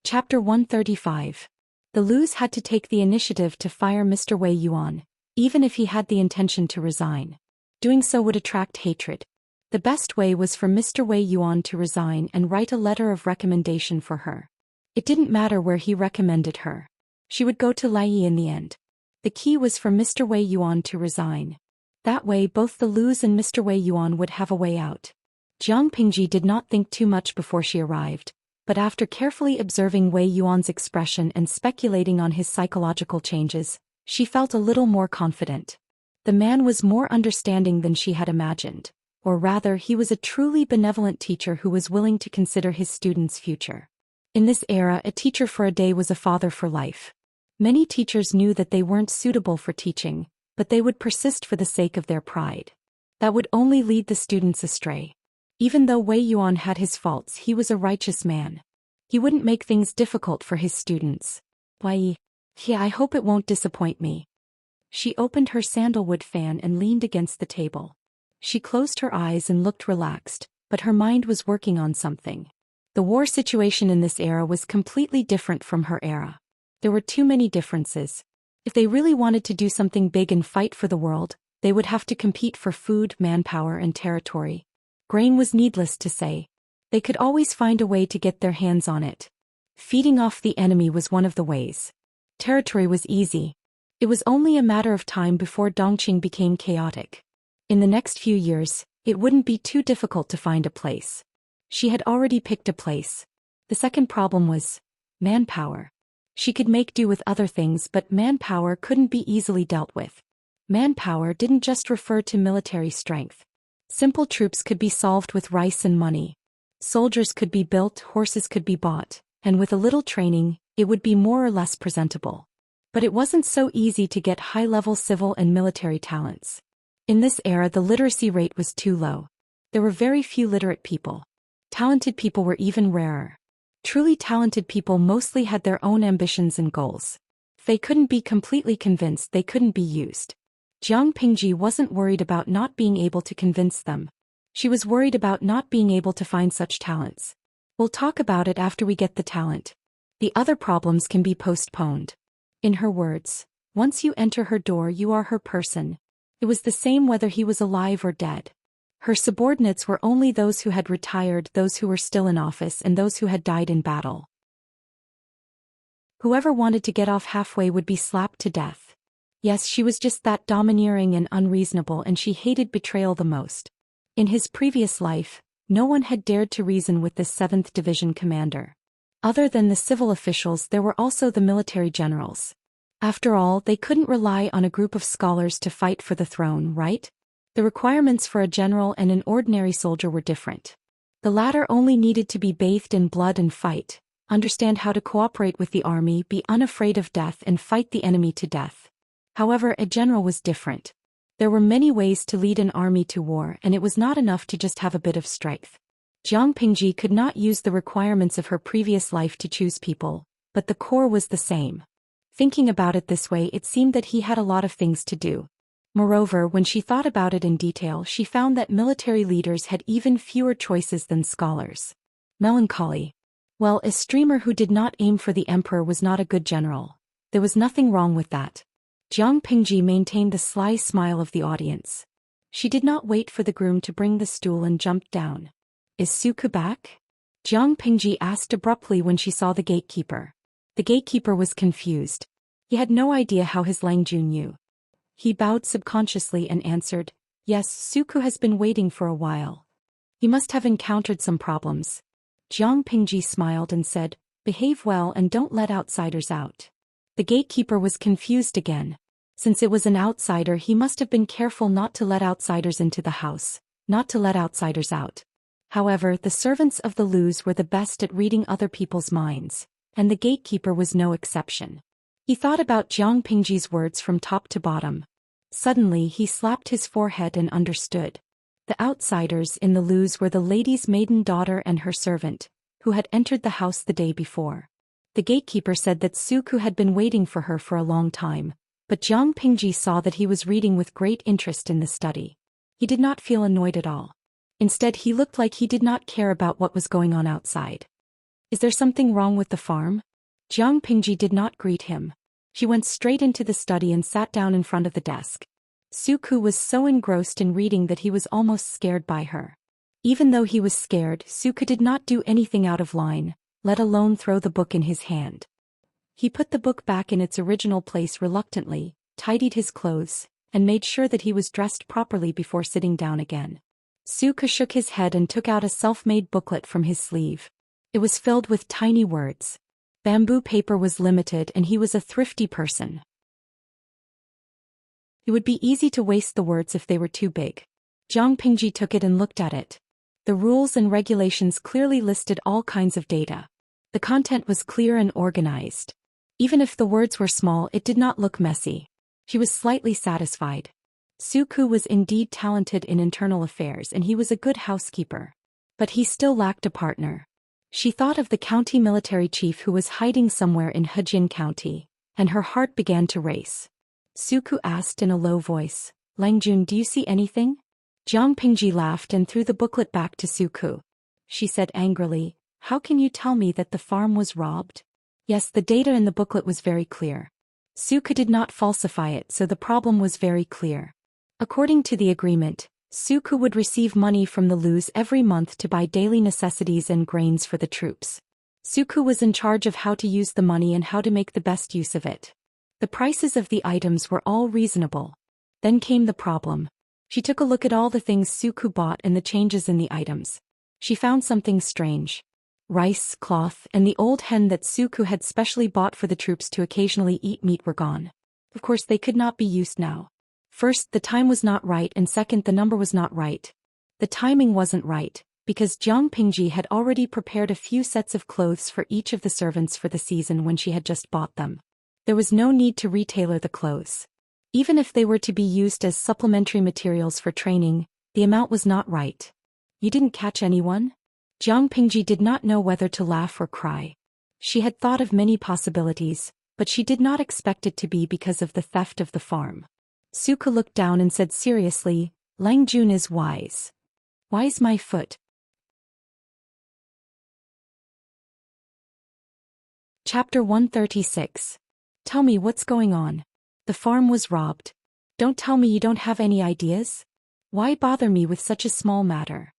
A: Chapter 135. The Lus had to take the initiative to fire Mr. Wei Yuan, even if he had the intention to resign. Doing so would attract hatred. The best way was for Mr. Wei Yuan to resign and write a letter of recommendation for her. It didn't matter where he recommended her. She would go to Laiyi in the end. The key was for Mr. Wei Yuan to resign. That way both the Lus and Mr. Wei Yuan would have a way out. Jiang Pingji did not think too much before she arrived, but after carefully observing Wei Yuan's expression and speculating on his psychological changes, she felt a little more confident. The man was more understanding than she had imagined, or rather he was a truly benevolent teacher who was willing to consider his students' future. In this era, a teacher for a day was a father for life. Many teachers knew that they weren't suitable for teaching, but they would persist for the sake of their pride. That would only lead the students astray. Even though Wei Yuan had his faults, he was a righteous man. He wouldn't make things difficult for his students. Why? Yeah, I hope it won't disappoint me. She opened her sandalwood fan and leaned against the table. She closed her eyes and looked relaxed, but her mind was working on something. The war situation in this era was completely different from her era. There were too many differences. If they really wanted to do something big and fight for the world, they would have to compete for food, manpower, and territory. Grain was needless to say. They could always find a way to get their hands on it. Feeding off the enemy was one of the ways. Territory was easy. It was only a matter of time before Dongqing became chaotic. In the next few years, it wouldn't be too difficult to find a place. She had already picked a place. The second problem was manpower. She could make do with other things, but manpower couldn't be easily dealt with. Manpower didn't just refer to military strength. Simple troops could be solved with rice and money. Soldiers could be built, horses could be bought, and with a little training, it would be more or less presentable. But it wasn't so easy to get high-level civil and military talents. In this era, the literacy rate was too low. There were very few literate people. Talented people were even rarer. Truly talented people mostly had their own ambitions and goals. If they couldn't be completely convinced, they couldn't be used. Jiang Pingji wasn't worried about not being able to convince them. She was worried about not being able to find such talents. We'll talk about it after we get the talent. The other problems can be postponed. In her words, once you enter her door, you are her person. It was the same whether he was alive or dead. Her subordinates were only those who had retired, those who were still in office, and those who had died in battle. Whoever wanted to get off halfway would be slapped to death. Yes, she was just that domineering and unreasonable, and she hated betrayal the most. In his previous life, no one had dared to reason with this 7th Division commander. Other than the civil officials, there were also the military generals. After all, they couldn't rely on a group of scholars to fight for the throne, right? The requirements for a general and an ordinary soldier were different. The latter only needed to be bathed in blood and fight, understand how to cooperate with the army, be unafraid of death, and fight the enemy to death. However, a general was different. There were many ways to lead an army to war, and it was not enough to just have a bit of strength. Jiang Pingji could not use the requirements of her previous life to choose people, but the core was the same. Thinking about it this way, it seemed that he had a lot of things to do. Moreover, when she thought about it in detail, she found that military leaders had even fewer choices than scholars. Melancholy. Well, a streamer who did not aim for the emperor was not a good general. There was nothing wrong with that. Jiang Pingji maintained the sly smile of the audience. She did not wait for the groom to bring the stool and jumped down. Is Suku back? Jiang Pingji asked abruptly when she saw the gatekeeper. The gatekeeper was confused. He had no idea how his Langjun knew. He bowed subconsciously and answered, "Yes, Suku has been waiting for a while. He must have encountered some problems." Jiang Pingji smiled and said, "Behave well and don't let outsiders out." The gatekeeper was confused again. Since it was an outsider, he must have been careful not to let outsiders into the house, not to let outsiders out. However, the servants of the Lus were the best at reading other people's minds, and the gatekeeper was no exception. He thought about Jiang Pingji's words from top to bottom. Suddenly, he slapped his forehead and understood. The outsiders in the Lus were the lady's maiden daughter and her servant, who had entered the house the day before. The gatekeeper said that Suku had been waiting for her for a long time, but Jiang Pingji saw that he was reading with great interest in the study. He did not feel annoyed at all. Instead, he looked like he did not care about what was going on outside. Is there something wrong with the farm? Jiang Pingji did not greet him. She went straight into the study and sat down in front of the desk. Suku was so engrossed in reading that he was almost scared by her. Even though he was scared, Suku did not do anything out of line, let alone throw the book in his hand. He put the book back in its original place reluctantly, tidied his clothes, and made sure that he was dressed properly before sitting down again. Suku shook his head and took out a self-made booklet from his sleeve. It was filled with tiny words. Bamboo paper was limited and he was a thrifty person. It would be easy to waste the words if they were too big. Jiang Pingji took it and looked at it. The rules and regulations clearly listed all kinds of data. The content was clear and organized. Even if the words were small, it did not look messy. She was slightly satisfied. Suku was indeed talented in internal affairs and he was a good housekeeper. But he still lacked a partner. She thought of the county military chief who was hiding somewhere in Hejin County, and her heart began to race. Suku asked in a low voice, "Langjun, do you see anything?" Jiang Pingji laughed and threw the booklet back to Suku. She said angrily, "How can you tell me that the farm was robbed?" Yes, the data in the booklet was very clear. Suku did not falsify it, so the problem was very clear. According to the agreement, Suku would receive money from the Lus every month to buy daily necessities and grains for the troops. Suku was in charge of how to use the money and how to make the best use of it. The prices of the items were all reasonable. Then came the problem. She took a look at all the things Suku bought and the changes in the items. She found something strange. Rice, cloth, and the old hen that Suku had specially bought for the troops to occasionally eat meat were gone. Of course, they could not be used now. First, the time was not right, and second, the number was not right. The timing wasn't right, because Jiang Pingji had already prepared a few sets of clothes for each of the servants for the season when she had just bought them. There was no need to retailer the clothes. Even if they were to be used as supplementary materials for training, the amount was not right. You didn't catch anyone? Jiang Pingji did not know whether to laugh or cry. She had thought of many possibilities, but she did not expect it to be because of the theft of the farm. Suku looked down and said seriously, "Langjun is wise." Wise my foot. Chapter 136. Tell me what's going on. The farm was robbed. Don't tell me you don't have any ideas? Why bother me with such a small matter?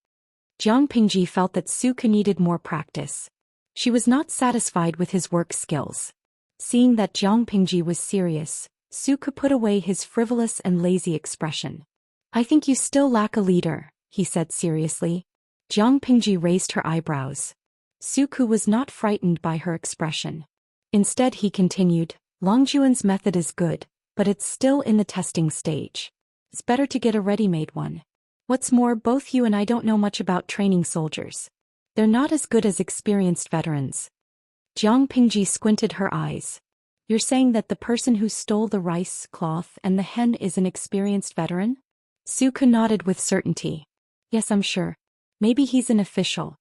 A: Jiang Pingji felt that Suku needed more practice. She was not satisfied with his work skills. Seeing that Jiang Pingji was serious, Suku put away his frivolous and lazy expression. "I think you still lack a leader," he said seriously. Jiang Pingji raised her eyebrows. Suku was not frightened by her expression. Instead he continued, Longjuan's method is good, but it's still in the testing stage. It's better to get a ready-made one. What's more, both you and I don't know much about training soldiers. They're not as good as experienced veterans. Jiang Pingji squinted her eyes. You're saying that the person who stole the rice cloth and the hen is an experienced veteran? Suku nodded with certainty. Yes, I'm sure. Maybe he's an official.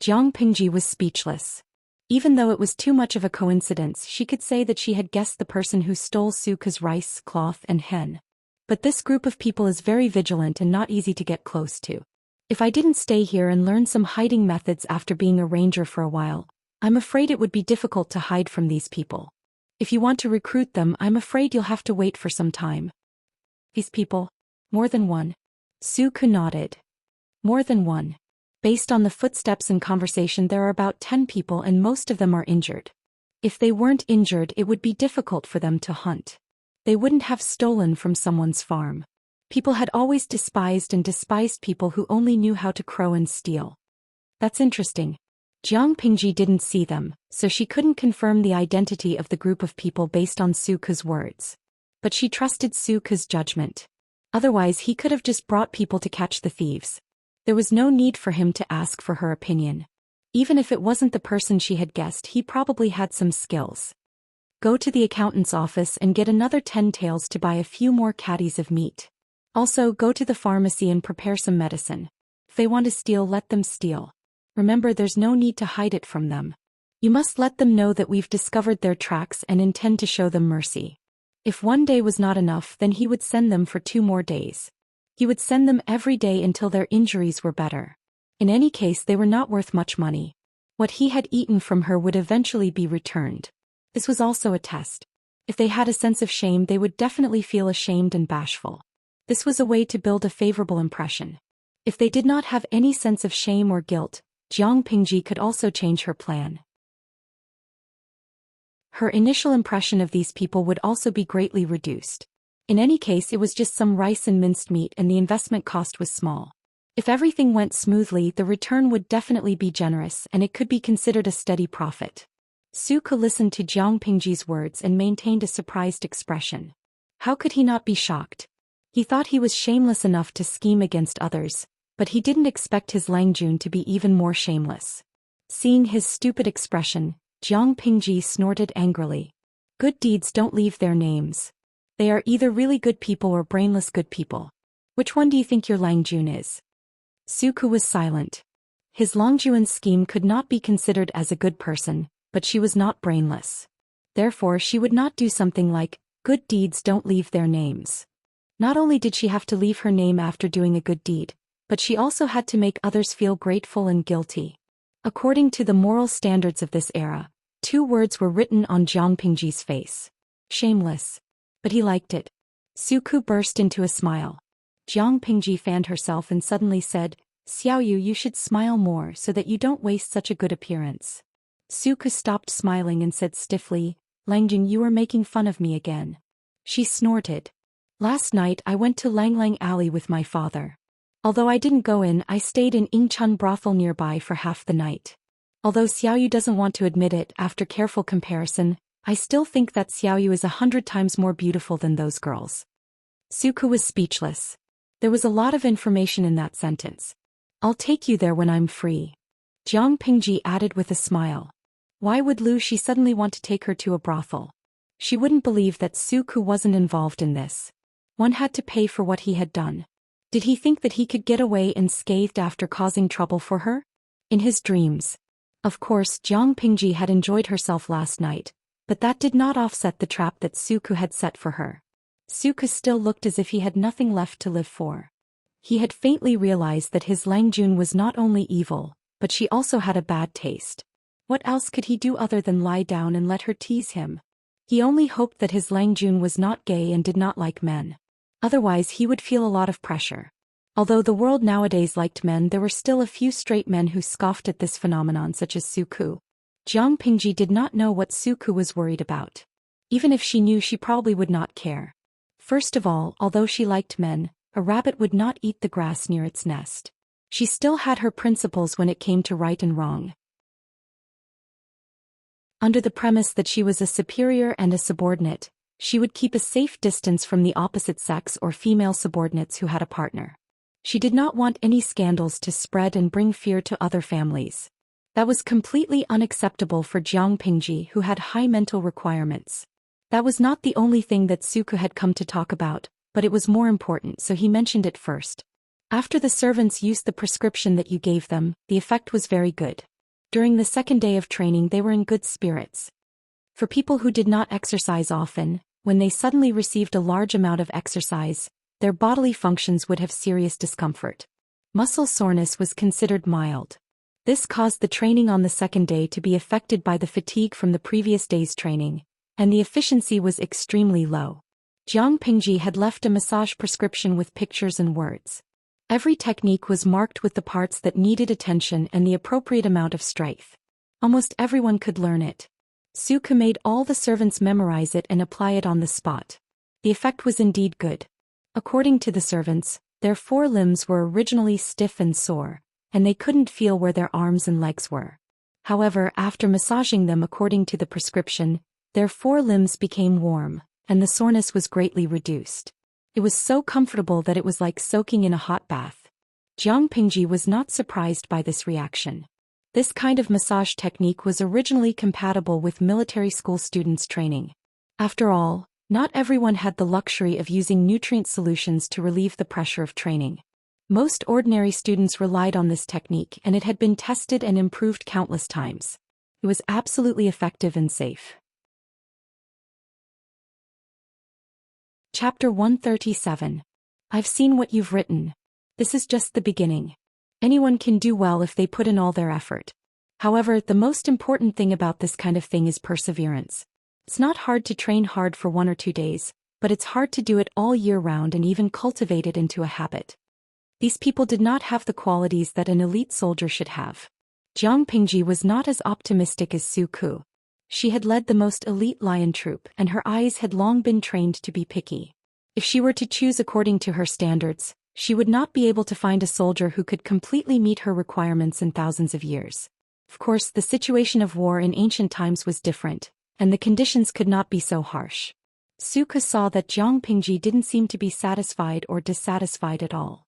A: Jiang Pingji was speechless. Even though it was too much of a coincidence, she could say that she had guessed the person who stole Suku's rice cloth and hen. But this group of people is very vigilant and not easy to get close to. If I didn't stay here and learn some hiding methods after being a ranger for a while, I'm afraid it would be difficult to hide from these people. If you want to recruit them, I'm afraid you'll have to wait for some time. These people? More than one? Suku nodded. More than one. Based on the footsteps and conversation, there are about 10 people and most of them are injured. If they weren't injured, it would be difficult for them to hunt. They wouldn't have stolen from someone's farm. People had always despised people who only knew how to crow and steal. That's interesting. Jiang Pingji didn't see them, so she couldn't confirm the identity of the group of people based on Suku's words. But she trusted Suku's judgment. Otherwise he could have just brought people to catch the thieves. There was no need for him to ask for her opinion. Even if it wasn't the person she had guessed, he probably had some skills. Go to the accountant's office and get another 10 taels to buy a few more caddies of meat. Also, go to the pharmacy and prepare some medicine. If they want to steal, let them steal. Remember, there's no need to hide it from them. You must let them know that we've discovered their tracks and intend to show them mercy. If one day was not enough, then he would send them for 2 more days. He would send them every day until their injuries were better. In any case, they were not worth much money. What he had eaten from her would eventually be returned. This was also a test. If they had a sense of shame, they would definitely feel ashamed and bashful. This was a way to build a favorable impression. If they did not have any sense of shame or guilt, Jiang Pingji could also change her plan. Her initial impression of these people would also be greatly reduced. In any case, it was just some rice and minced meat and the investment cost was small. If everything went smoothly, the return would definitely be generous and it could be considered a steady profit. Suku listened to Jiang Pingji's words and maintained a surprised expression. How could he not be shocked? He thought he was shameless enough to scheme against others, but he didn't expect his Langjun to be even more shameless. Seeing his stupid expression, Jiang Pingji snorted angrily. Good deeds don't leave their names. They are either really good people or brainless good people. Which one do you think your Langjun is? Suku was silent. His Longjuan's scheme could not be considered as a good person, but she was not brainless. Therefore she would not do something like, good deeds don't leave their names. Not only did she have to leave her name after doing a good deed, but she also had to make others feel grateful and guilty. According to the moral standards of this era, 2 words were written on Jiang Pingji's face. Shameless. But he liked it. Suku burst into a smile. Jiang Pingji fanned herself and suddenly said, Xiaoyu, you should smile more so that you don't waste such a good appearance. Suku stopped smiling and said stiffly, Langjun, you are making fun of me again. She snorted. Last night I went to Langlang Alley with my father. Although I didn't go in, I stayed in Ingchun brothel nearby for half the night. Although Xiaoyu doesn't want to admit it, after careful comparison, I still think that Xiaoyu is 100 times more beautiful than those girls. Suku was speechless. There was a lot of information in that sentence. I'll take you there when I'm free. Jiang Pingji added with a smile. Why would Lu Shi suddenly want to take her to a brothel? She wouldn't believe that Suku wasn't involved in this. One had to pay for what he had done. Did he think that he could get away unscathed after causing trouble for her? In his dreams. Of course, Jiang Pingji had enjoyed herself last night, but that did not offset the trap that Suku had set for her. Suku still looked as if he had nothing left to live for. He had faintly realized that his Langjun was not only evil, but she also had a bad taste. What else could he do other than lie down and let her tease him? He only hoped that his Langjun was not gay and did not like men. Otherwise he would feel a lot of pressure. Although the world nowadays liked men, there were still a few straight men who scoffed at this phenomenon, such as Suku. Jiang Pingji did not know what Suku was worried about. Even if she knew, she probably would not care. First of all, although she liked men, a rabbit would not eat the grass near its nest. She still had her principles when it came to right and wrong. Under the premise that she was a superior and a subordinate, she would keep a safe distance from the opposite sex or female subordinates who had a partner. She did not want any scandals to spread and bring fear to other families. That was completely unacceptable for Jiang Pingji, who had high mental requirements. That was not the only thing that Suku had come to talk about, but it was more important, so he mentioned it first. After the servants used the prescription that you gave them, the effect was very good. During the second day of training they were in good spirits. For people who did not exercise often, when they suddenly received a large amount of exercise, their bodily functions would have serious discomfort. Muscle soreness was considered mild. This caused the training on the second day to be affected by the fatigue from the previous day's training, and the efficiency was extremely low. Jiang Pingji had left a massage prescription with pictures and words. Every technique was marked with the parts that needed attention and the appropriate amount of strength. Almost everyone could learn it. Suku made all the servants memorize it and apply it on the spot. The effect was indeed good. According to the servants, their forelimbs were originally stiff and sore, and they couldn't feel where their arms and legs were. However, after massaging them according to the prescription, their forelimbs became warm, and the soreness was greatly reduced. It was so comfortable that it was like soaking in a hot bath. Jiang Pingji was not surprised by this reaction. This kind of massage technique was originally compatible with military school students' training. After all, not everyone had the luxury of using nutrient solutions to relieve the pressure of training. Most ordinary students relied on this technique, and it had been tested and improved countless times. It was absolutely effective and safe. Chapter 137. I've seen what you've written. This is just the beginning. Anyone can do well if they put in all their effort. However, the most important thing about this kind of thing is perseverance. It's not hard to train hard for 1 or 2 days, but it's hard to do it all year round and even cultivate it into a habit. These people did not have the qualities that an elite soldier should have. Jiang Pingji was not as optimistic as Su Ku. She had led the most elite lion troop, and her eyes had long been trained to be picky. If she were to choose according to her standards, she would not be able to find a soldier who could completely meet her requirements in thousands of years. Of course, the situation of war in ancient times was different, and the conditions could not be so harsh. Suka saw that Jiang Pingji didn't seem to be satisfied or dissatisfied at all.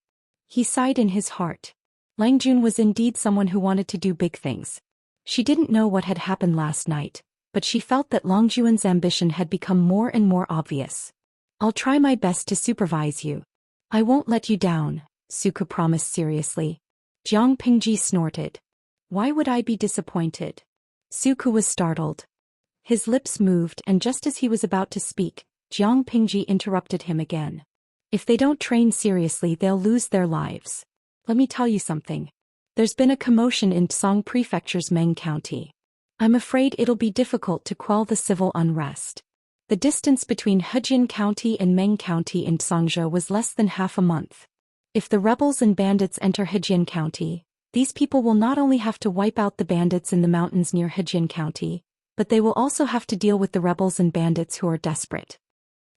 A: He sighed in his heart. Lang Jun was indeed someone who wanted to do big things. She didn't know what had happened last night, but she felt that Lang Jun's ambition had become more and more obvious. I'll try my best to supervise you. I won't let you down, Suka promised seriously. Jiang Pingji snorted. Why would I be disappointed? Suku was startled. His lips moved, and just as he was about to speak, Jiang Pingji interrupted him again. If they don't train seriously, they'll lose their lives. Let me tell you something. There's been a commotion in Tsong Prefecture's Meng County. I'm afraid it'll be difficult to quell the civil unrest. The distance between Hejian County and Meng County in Tsongzhou was less than half a month. If the rebels and bandits enter Hejian County, these people will not only have to wipe out the bandits in the mountains near Hejian County, but they will also have to deal with the rebels and bandits who are desperate.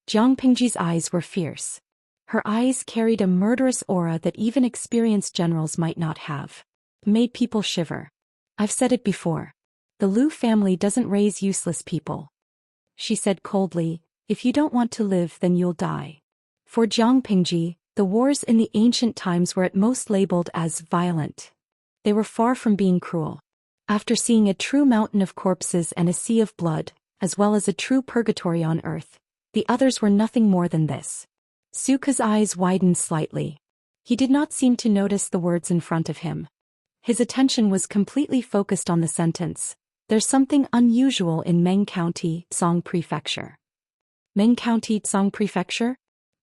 A: Jiang Pingji's eyes were fierce. Her eyes carried a murderous aura that even experienced generals might not have. It made people shiver. I've said it before. The Liu family doesn't raise useless people. She said coldly, if you don't want to live, then you'll die. For Jiang Pingji, the wars in the ancient times were at most labeled as violent. They were far from being cruel. After seeing a true mountain of corpses and a sea of blood, as well as a true purgatory on earth, the others were nothing more than this. Suka's eyes widened slightly. He did not seem to notice the words in front of him. His attention was completely focused on the sentence. There's something unusual in Meng County, Tsong Prefecture. Meng County, Tsong Prefecture?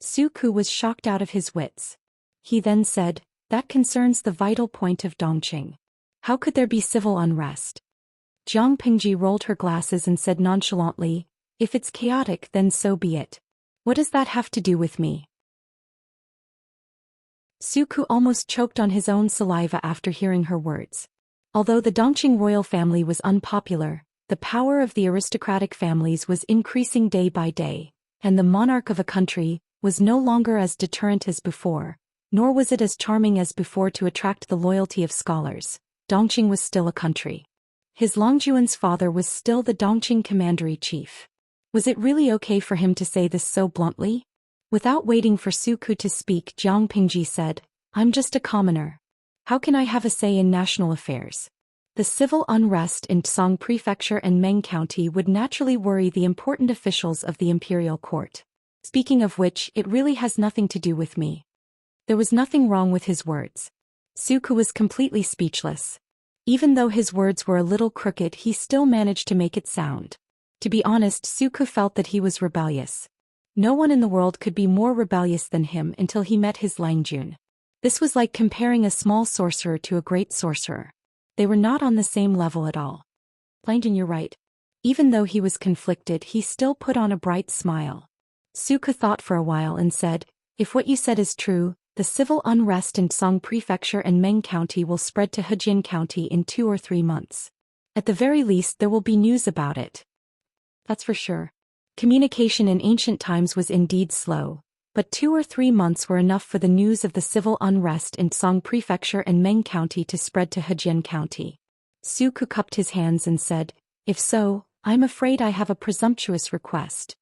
A: Suku was shocked out of his wits. He then said, that concerns the vital point of Dongqing. How could there be civil unrest? Jiang Pingji rolled her glasses and said nonchalantly, if it's chaotic, then so be it. What does that have to do with me? Suku almost choked on his own saliva after hearing her words. Although the Dongqing royal family was unpopular, the power of the aristocratic families was increasing day by day, and the monarch of a country, was no longer as deterrent as before, nor was it as charming as before to attract the loyalty of scholars. Dongqing was still a country. His Longjuan's father was still the Dongqing commander-in-chief. Was it really okay for him to say this so bluntly? Without waiting for Suku to speak, Jiang Pingji said, "I'm just a commoner. How can I have a say in national affairs?" The civil unrest in Song Prefecture and Meng County would naturally worry the important officials of the imperial court. Speaking of which, it really has nothing to do with me. There was nothing wrong with his words. Suku was completely speechless. Even though his words were a little crooked, he still managed to make it sound. To be honest, Suku felt that he was rebellious. No one in the world could be more rebellious than him until he met his Langjun. This was like comparing a small sorcerer to a great sorcerer. They were not on the same level at all. Langjun, you're right. Even though he was conflicted, he still put on a bright smile. Suku thought for a while and said, "If what you said is true, the civil unrest in Song Prefecture and Meng County will spread to Hejian County in 2 or 3 months. At the very least, there will be news about it." That's for sure. Communication in ancient times was indeed slow, but 2 or 3 months were enough for the news of the civil unrest in Song Prefecture and Meng County to spread to Hejian County. Suku cupped his hands and said, "If so, I'm afraid I have a presumptuous request."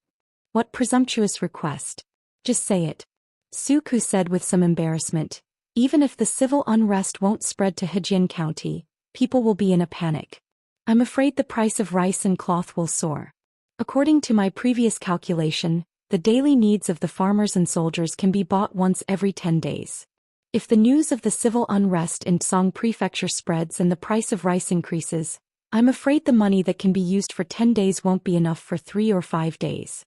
A: "What presumptuous request? Just say it." Suku said with some embarrassment, "Even if the civil unrest won't spread to Hejian County, people will be in a panic. I'm afraid the price of rice and cloth will soar. According to my previous calculation, the daily needs of the farmers and soldiers can be bought once every 10 days. If the news of the civil unrest in Song Prefecture spreads and the price of rice increases, I'm afraid the money that can be used for 10 days won't be enough for 3 or 5 days.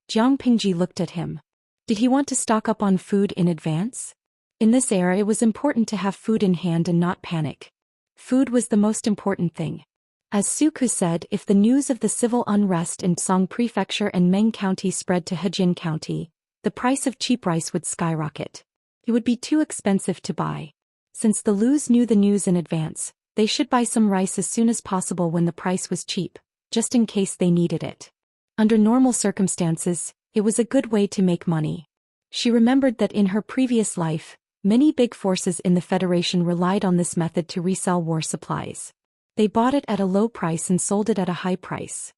A: Jiang Pingji looked at him. Did he want to stock up on food in advance? In this era, it was important to have food in hand and not panic. Food was the most important thing. As Suku said, if the news of the civil unrest in Song Prefecture and Meng County spread to Hejian County, the price of cheap rice would skyrocket. It would be too expensive to buy. Since the Lus knew the news in advance, they should buy some rice as soon as possible when the price was cheap, just in case they needed it. Under normal circumstances, it was a good way to make money. She remembered that in her previous life, many big forces in the Federation relied on this method to resell war supplies. They bought it at a low price and sold it at a high price.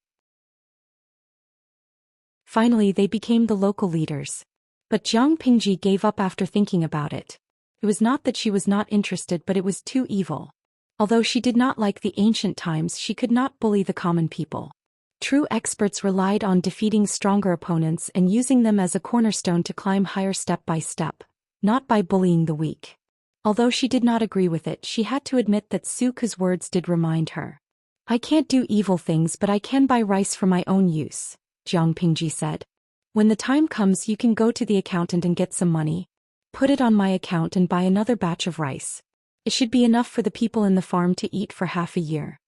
A: Finally, they became the local leaders. But Jiang Pingji gave up after thinking about it. It was not that she was not interested, but it was too evil. Although she did not like the ancient times, she could not bully the common people. True experts relied on defeating stronger opponents and using them as a cornerstone to climb higher step by step, not by bullying the weak. Although she did not agree with it, she had to admit that Suku's words did remind her. "I can't do evil things, but I can buy rice for my own use," Jiang Pingji said. "When the time comes, you can go to the accountant and get some money. Put it on my account and buy another batch of rice. It should be enough for the people in the farm to eat for half a year."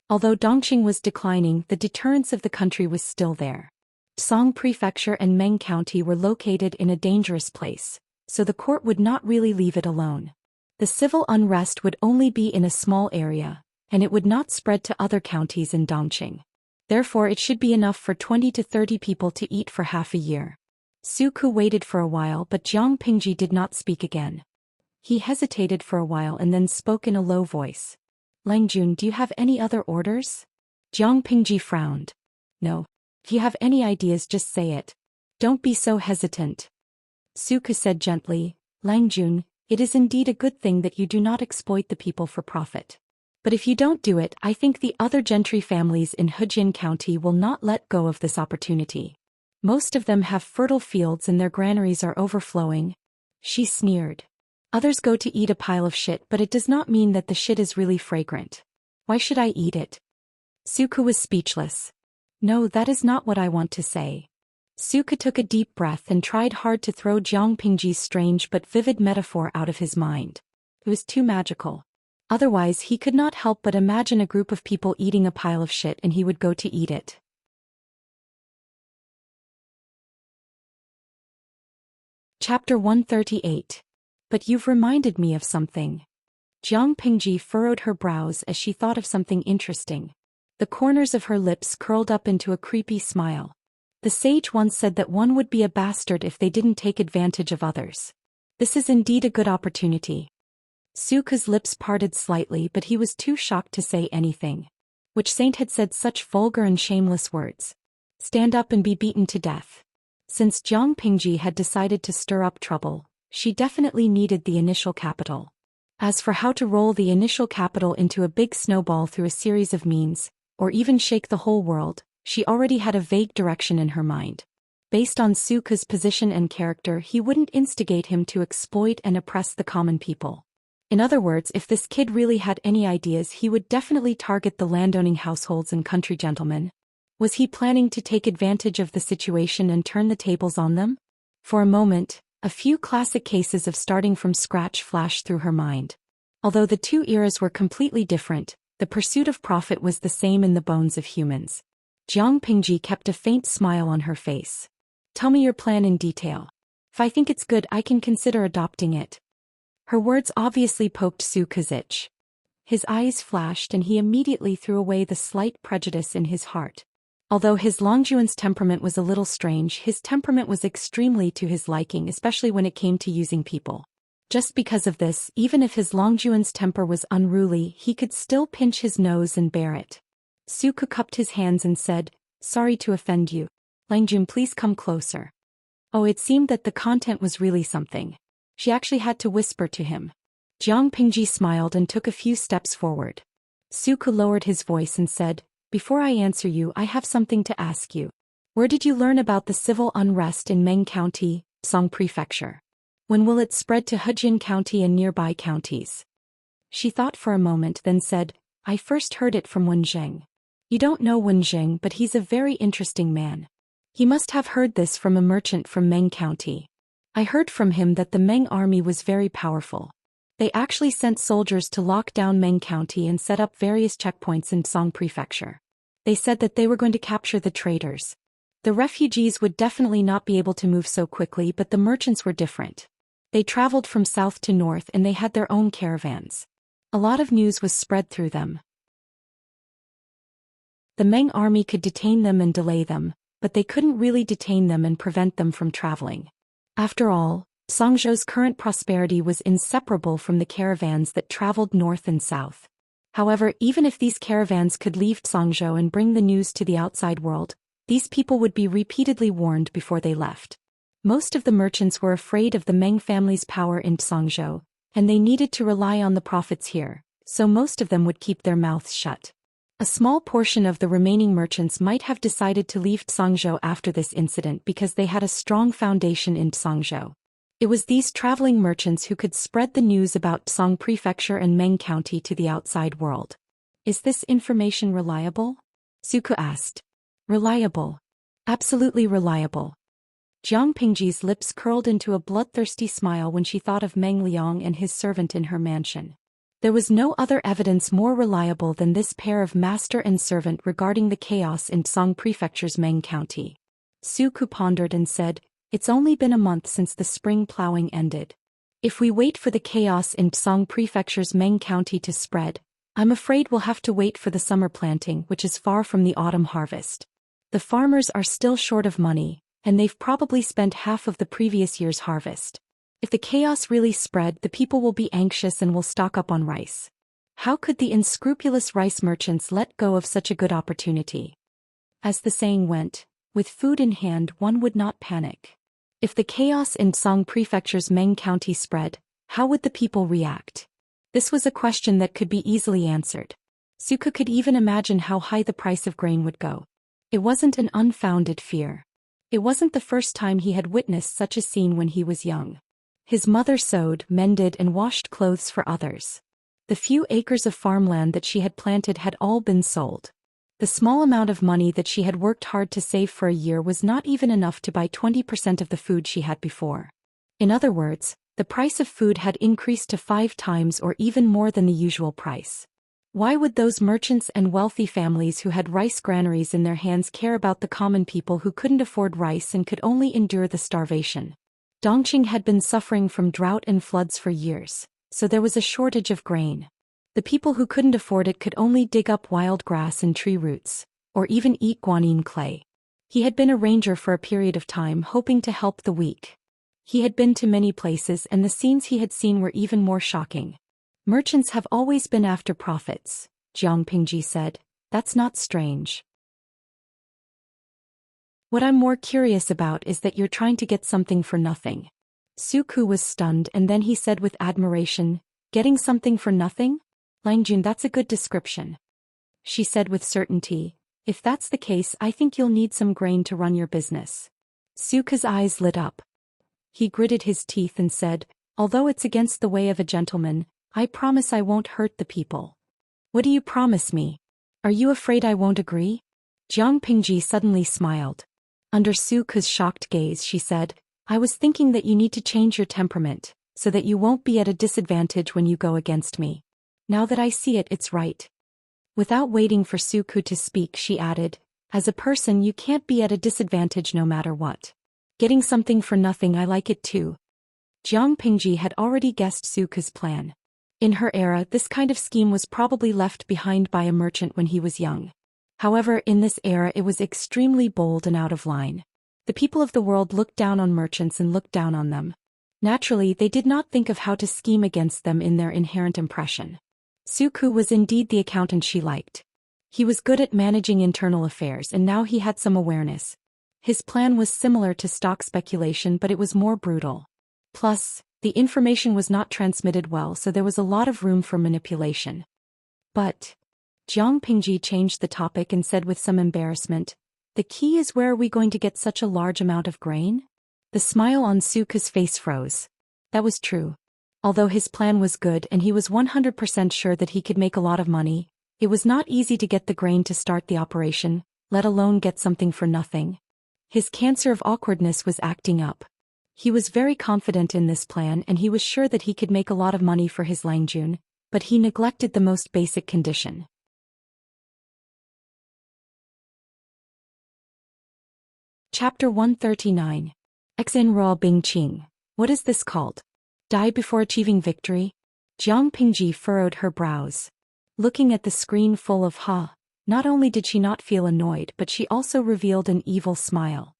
A: Although Dongqing was declining, the deterrence of the country was still there. Song Prefecture and Meng County were located in a dangerous place, so the court would not really leave it alone. The civil unrest would only be in a small area, and it would not spread to other counties in Dongqing. Therefore, it should be enough for 20 to 30 people to eat for half a year. Suku waited for a while, but Jiang Pingji did not speak again. He hesitated for a while and then spoke in a low voice. "Langjun, do you have any other orders?" Jiang Pingji frowned. "No. If you have any ideas, just say it. Don't be so hesitant." Suku said gently, "Langjun, it is indeed a good thing that you do not exploit the people for profit. But if you don't do it, I think the other gentry families in Hejian County will not let go of this opportunity. Most of them have fertile fields and their granaries are overflowing." She sneered. "Others go to eat a pile of shit, but it does not mean that the shit is really fragrant. Why should I eat it?" Suku was speechless. "No, that is not what I want to say." Suku took a deep breath and tried hard to throw Jiang Pingji's strange but vivid metaphor out of his mind. It was too magical. Otherwise, he could not help but imagine a group of people eating a pile of shit and he would go to eat it. Chapter 138. But you've reminded me of something. Jiang Pingji furrowed her brows as she thought of something interesting. The corners of her lips curled up into a creepy smile. The sage once said that one would be a bastard if they didn't take advantage of others. This is indeed a good opportunity. Suka's lips parted slightly, but he was too shocked to say anything. Which saint had said such vulgar and shameless words? Stand up and be beaten to death. Since Jiang Pingji had decided to stir up trouble, she definitely needed the initial capital. As for how to roll the initial capital into a big snowball through a series of means, or even shake the whole world, she already had a vague direction in her mind. Based on Suka's position and character, he wouldn't instigate him to exploit and oppress the common people. In other words, if this kid really had any ideas, he would definitely target the landowning households and country gentlemen. Was he planning to take advantage of the situation and turn the tables on them? For a moment, a few classic cases of starting from scratch flashed through her mind. Although the two eras were completely different, the pursuit of profit was the same in the bones of humans. Jiang Pingji kept a faint smile on her face. Tell me your plan in detail. If I think it's good, I can consider adopting it. Her words obviously poked Suka's itch. His eyes flashed and he immediately threw away the slight prejudice in his heart. Although his Longjuan's temperament was a little strange, his temperament was extremely to his liking, especially when it came to using people. Just because of this, even if his Longjuan's temper was unruly, he could still pinch his nose and bear it. Suka cupped his hands and said, "Sorry to offend you. Langjun, please come closer." Oh, it seemed that the content was really something. She actually had to whisper to him. Jiang Pingji smiled and took a few steps forward. Suka lowered his voice and said, "Before I answer you, I have something to ask you. Where did you learn about the civil unrest in Meng County, Song Prefecture? When will it spread to Hejin County and nearby counties?" She thought for a moment, then said, "I first heard it from Wen Zheng." You don't know Wen Zheng, but he's a very interesting man. He must have heard this from a merchant from Meng County. I heard from him that the Meng army was very powerful. They actually sent soldiers to lock down Meng County and set up various checkpoints in Song Prefecture. They said that they were going to capture the traders. The refugees would definitely not be able to move so quickly, but the merchants were different. They traveled from south to north and they had their own caravans. A lot of news was spread through them. The Meng army could detain them and delay them, but they couldn't really detain them and prevent them from traveling. After all, Songzhou's current prosperity was inseparable from the caravans that traveled north and south. However, even if these caravans could leave Songzhou and bring the news to the outside world, these people would be repeatedly warned before they left. Most of the merchants were afraid of the Meng family's power in Songzhou, and they needed to rely on the profits here, so most of them would keep their mouths shut. A small portion of the remaining merchants might have decided to leave Songzhou after this incident because they had a strong foundation in Songzhou. It was these traveling merchants who could spread the news about Song Prefecture and Meng County to the outside world. Is this information reliable? Suka asked. Reliable. Absolutely reliable. Jiang Pingji's lips curled into a bloodthirsty smile when she thought of Meng Liang and his servant in her mansion. There was no other evidence more reliable than this pair of master and servant regarding the chaos in Song Prefecture's Meng County. Suku pondered and said, "It's only been a month since the spring plowing ended. If we wait for the chaos in Song Prefecture's Meng County to spread, I'm afraid we'll have to wait for the summer planting, which is far from the autumn harvest. The farmers are still short of money, and they've probably spent half of the previous year's harvest. If the chaos really spread, the people will be anxious and will stock up on rice. How could the unscrupulous rice merchants let go of such a good opportunity?" As the saying went, with food in hand one would not panic. If the chaos in Song Prefecture's Meng County spread, how would the people react? This was a question that could be easily answered. Suka could even imagine how high the price of grain would go. It wasn't an unfounded fear. It wasn't the first time he had witnessed such a scene when he was young. His mother sewed, mended, and washed clothes for others. The few acres of farmland that she had planted had all been sold. The small amount of money that she had worked hard to save for a year was not even enough to buy 20% of the food she had before. In other words, the price of food had increased to 5 times or even more than the usual price. Why would those merchants and wealthy families who had rice granaries in their hands care about the common people who couldn't afford rice and could only endure the starvation? Dongqing had been suffering from drought and floods for years, so there was a shortage of grain. The people who couldn't afford it could only dig up wild grass and tree roots, or even eat guanine clay. He had been a ranger for a period of time, hoping to help the weak. He had been to many places, and the scenes he had seen were even more shocking. Merchants have always been after profits, Jiang Pingji said. That's not strange. What I'm more curious about is that you're trying to get something for nothing. Su Ku was stunned, and then he said with admiration, getting something for nothing? Langjun, that's a good description. She said with certainty, if that's the case, I think you'll need some grain to run your business. Su Ku's eyes lit up. He gritted his teeth and said, although it's against the way of a gentleman, I promise I won't hurt the people. What do you promise me? Are you afraid I won't agree? Jiang Pingji suddenly smiled. Under Su Ku's shocked gaze, she said, I was thinking that you need to change your temperament, so that you won't be at a disadvantage when you go against me. Now that I see it, it's right. Without waiting for Su Ku to speak, she added, as a person you can't be at a disadvantage no matter what. Getting something for nothing, I like it too. Jiang Pingji had already guessed Su Ku's plan. In her era, this kind of scheme was probably left behind by a merchant when he was young. However, in this era it was extremely bold and out of line. The people of the world looked down on merchants and looked down on them. Naturally, they did not think of how to scheme against them in their inherent impression. Su Ku was indeed the accountant she liked. He was good at managing internal affairs, and now he had some awareness. His plan was similar to stock speculation, but it was more brutal. Plus, the information was not transmitted well, so there was a lot of room for manipulation. But Jiang Pingji changed the topic and said with some embarrassment, the key is, where are we going to get such a large amount of grain? The smile on Su Ku's face froze. That was true. Although his plan was good and he was 100% sure that he could make a lot of money, it was not easy to get the grain to start the operation, let alone get something for nothing. His cancer of awkwardness was acting up. He was very confident in this plan, and he was sure that he could make a lot of money for his Langjun, but he neglected the most basic condition. Chapter 139. Xinruo Bingqing. What is this called? Die before achieving victory? Jiang Pingji furrowed her brows. Looking at the screen full of not only did she not feel annoyed, but she also revealed an evil smile.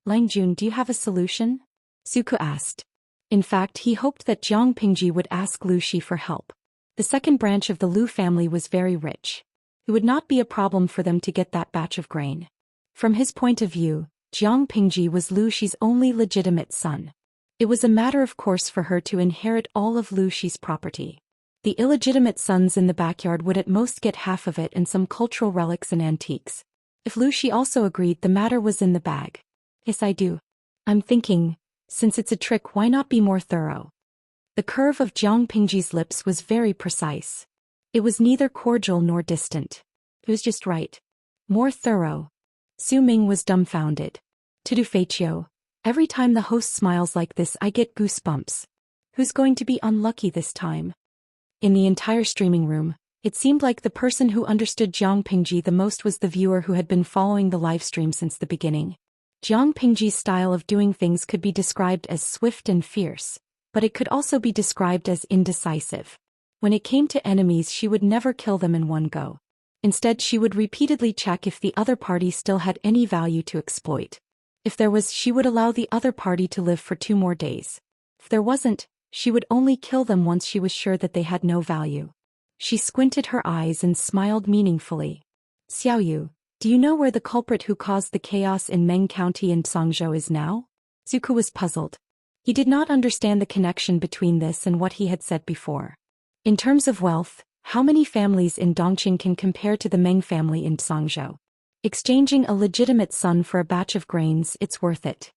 A: Langjun, do you have a solution? Su Ku asked. In fact, he hoped that Jiang Pingji would ask Lu Shi for help. The second branch of the Lu family was very rich. It would not be a problem for them to get that batch of grain. From his point of view, Jiang Pingji was Lu Shi's only legitimate son. It was a matter of course for her to inherit all of Lu Shi's property. The illegitimate sons in the backyard would at most get half of it and some cultural relics and antiques. If Lu Shi also agreed, the matter was in the bag. Yes, I do. I'm thinking, since it's a trick, why not be more thorough? The curve of Jiang Pingji's lips was very precise. It was neither cordial nor distant. It was just right. More thorough. Su Ming was dumbfounded. To do Feiqiu, every time the host smiles like this I get goosebumps. Who's going to be unlucky this time? In the entire streaming room, it seemed like the person who understood Jiang Pingji the most was the viewer who had been following the livestream since the beginning. Jiang Pingji's style of doing things could be described as swift and fierce, but it could also be described as indecisive. When it came to enemies, she would never kill them in one go. Instead, she would repeatedly check if the other party still had any value to exploit. If there was, she would allow the other party to live for 2 more days. If there wasn't, she would only kill them once she was sure that they had no value. She squinted her eyes and smiled meaningfully. Xiaoyu, do you know where the culprit who caused the chaos in Meng County and Songzhou is now? Su Ku was puzzled. He did not understand the connection between this and what he had said before. In terms of wealth, how many families in Dongqing can compare to the Meng family in Songzhou? Exchanging a legitimate son for a batch of grains, it's worth it.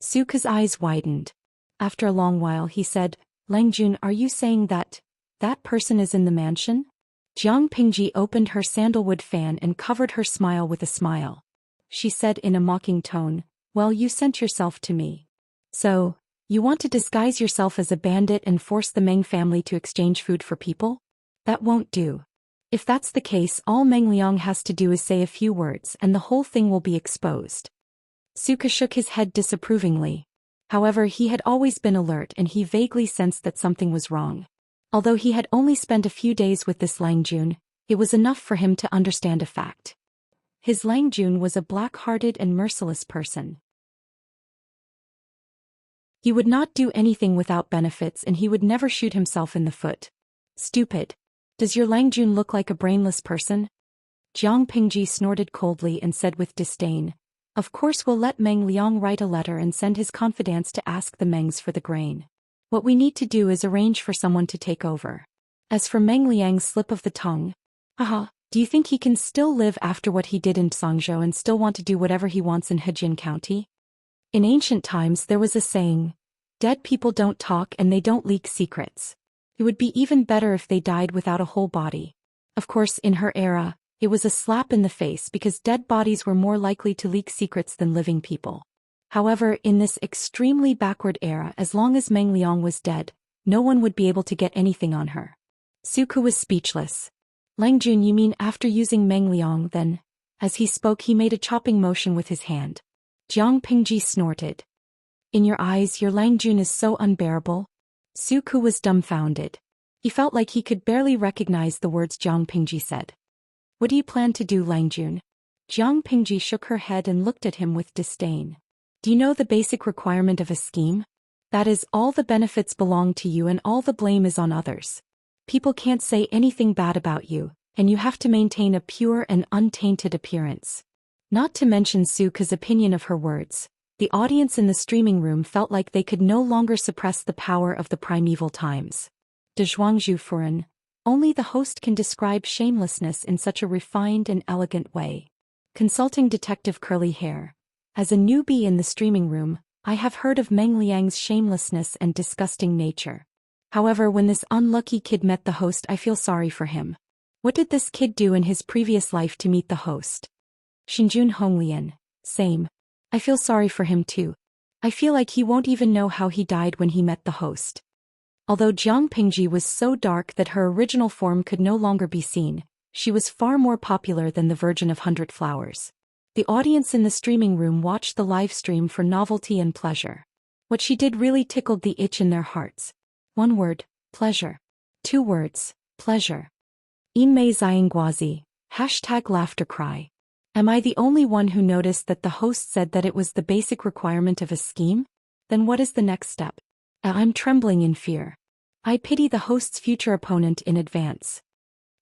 A: Su Ku's eyes widened. After a long while he said, Langjun, are you saying that person is in the mansion? Jiang Pingji opened her sandalwood fan and covered her smile with a smile. She said in a mocking tone, well, you sent yourself to me. So, you want to disguise yourself as a bandit and force the Meng family to exchange food for people? That won't do. If that's the case, all Meng Liang has to do is say a few words and the whole thing will be exposed. Su Ku shook his head disapprovingly. However, he had always been alert and he vaguely sensed that something was wrong. Although he had only spent a few days with this Langjun, it was enough for him to understand a fact. His Langjun was a black-hearted and merciless person. He would not do anything without benefits and he would never shoot himself in the foot. Stupid. Does your Langjun look like a brainless person? Jiang Pingji snorted coldly and said with disdain, "Of course we'll let Meng Liang write a letter and send his confidants to ask the Mengs for the grain. What we need to do is arrange for someone to take over. As for Meng Liang's slip of the tongue, do you think he can still live after what he did in Sangzhou and still want to do whatever he wants in Hejian County? In ancient times there was a saying, dead people don't talk and they don't leak secrets. It would be even better if they died without a whole body." Of course, in her era, it was a slap in the face because dead bodies were more likely to leak secrets than living people. However, in this extremely backward era, as long as Meng Liang was dead, no one would be able to get anything on her. Suku was speechless. "Langjun, you mean after using Meng Liang then?" As he spoke he made a chopping motion with his hand. Jiang Pingji snorted. "In your eyes your Langjun is so unbearable?" Suku was dumbfounded. He felt like he could barely recognize the words Jiang Pingji said. "What do you plan to do, Langjun?" Jiang Pingji shook her head and looked at him with disdain. "Do you know the basic requirement of a scheme? That is, all the benefits belong to you and all the blame is on others. People can't say anything bad about you, and you have to maintain a pure and untainted appearance." Not to mention Suku's opinion of her words, the audience in the streaming room felt like they could no longer suppress the power of the primeval times. De Zhuangzhu Furen, only the host can describe shamelessness in such a refined and elegant way. Consulting Detective Curly Hair. As a newbie in the streaming room, I have heard of Meng Liang's shamelessness and disgusting nature. However, when this unlucky kid met the host, I feel sorry for him. What did this kid do in his previous life to meet the host? Xinjun Honglian. Same. I feel sorry for him too. I feel like he won't even know how he died when he met the host. Although Jiang Pingji was so dark that her original form could no longer be seen, she was far more popular than the Virgin of 100 Flowers. The audience in the streaming room watched the live stream for novelty and pleasure. What she did really tickled the itch in their hearts. One word, pleasure. Two words, pleasure. Inmei Xiangguazi, #laughter cry. Am I the only one who noticed that the host said that it was the basic requirement of a scheme? Then what is the next step? I'm trembling in fear. I pity the host's future opponent in advance.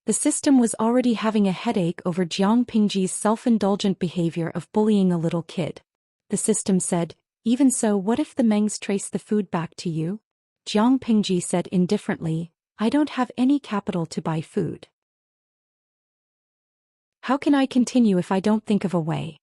A: The system was already having a headache over Jiang Pingji's self-indulgent behavior of bullying a little kid. The system said, "Even so, what if the Mengs trace the food back to you?" Jiang Pingji said indifferently, "I don't have any capital to buy food. How can I continue if I don't think of a way?"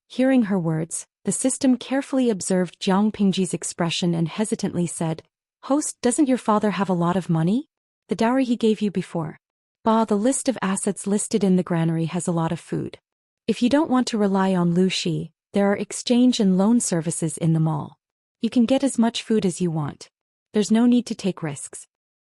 A: Hearing her words, the system carefully observed Jiang Pingji's expression and hesitantly said, "Host, doesn't your father have a lot of money? The dowry he gave you before. Bah, the list of assets listed in the granary has a lot of food. If you don't want to rely on Lu Shi, there are exchange and loan services in the mall. You can get as much food as you want. There's no need to take risks."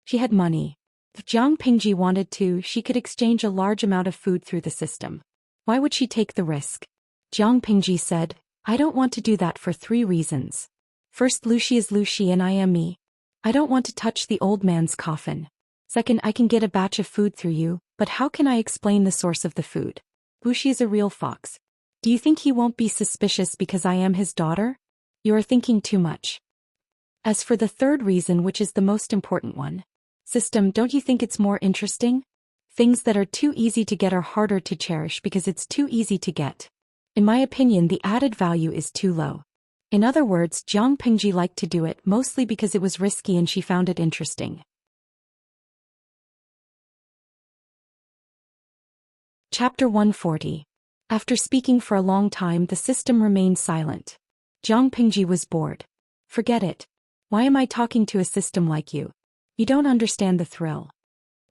A: She had money. If Jiang Pingji wanted to, she could exchange a large amount of food through the system. Why would she take the risk? Jiang Pingji said, "I don't want to do that for 3 reasons. First, Lu Shi is Lu Shi and I am me. I don't want to touch the old man's coffin. Second, I can get a batch of food through you, but how can I explain the source of the food? Lu Shi is a real fox. Do you think he won't be suspicious because I am his daughter? You are thinking too much. As for the third reason, which is the most important one, system, don't you think it's more interesting? Things that are too easy to get are harder to cherish because it's too easy to get. In my opinion, the added value is too low." In other words, Jiang Pingji liked to do it mostly because it was risky and she found it interesting. Chapter 140. After speaking for a long time, the system remained silent. Jiang Pingji was bored. "Forget it. Why am I talking to a system like you? You don't understand the thrill."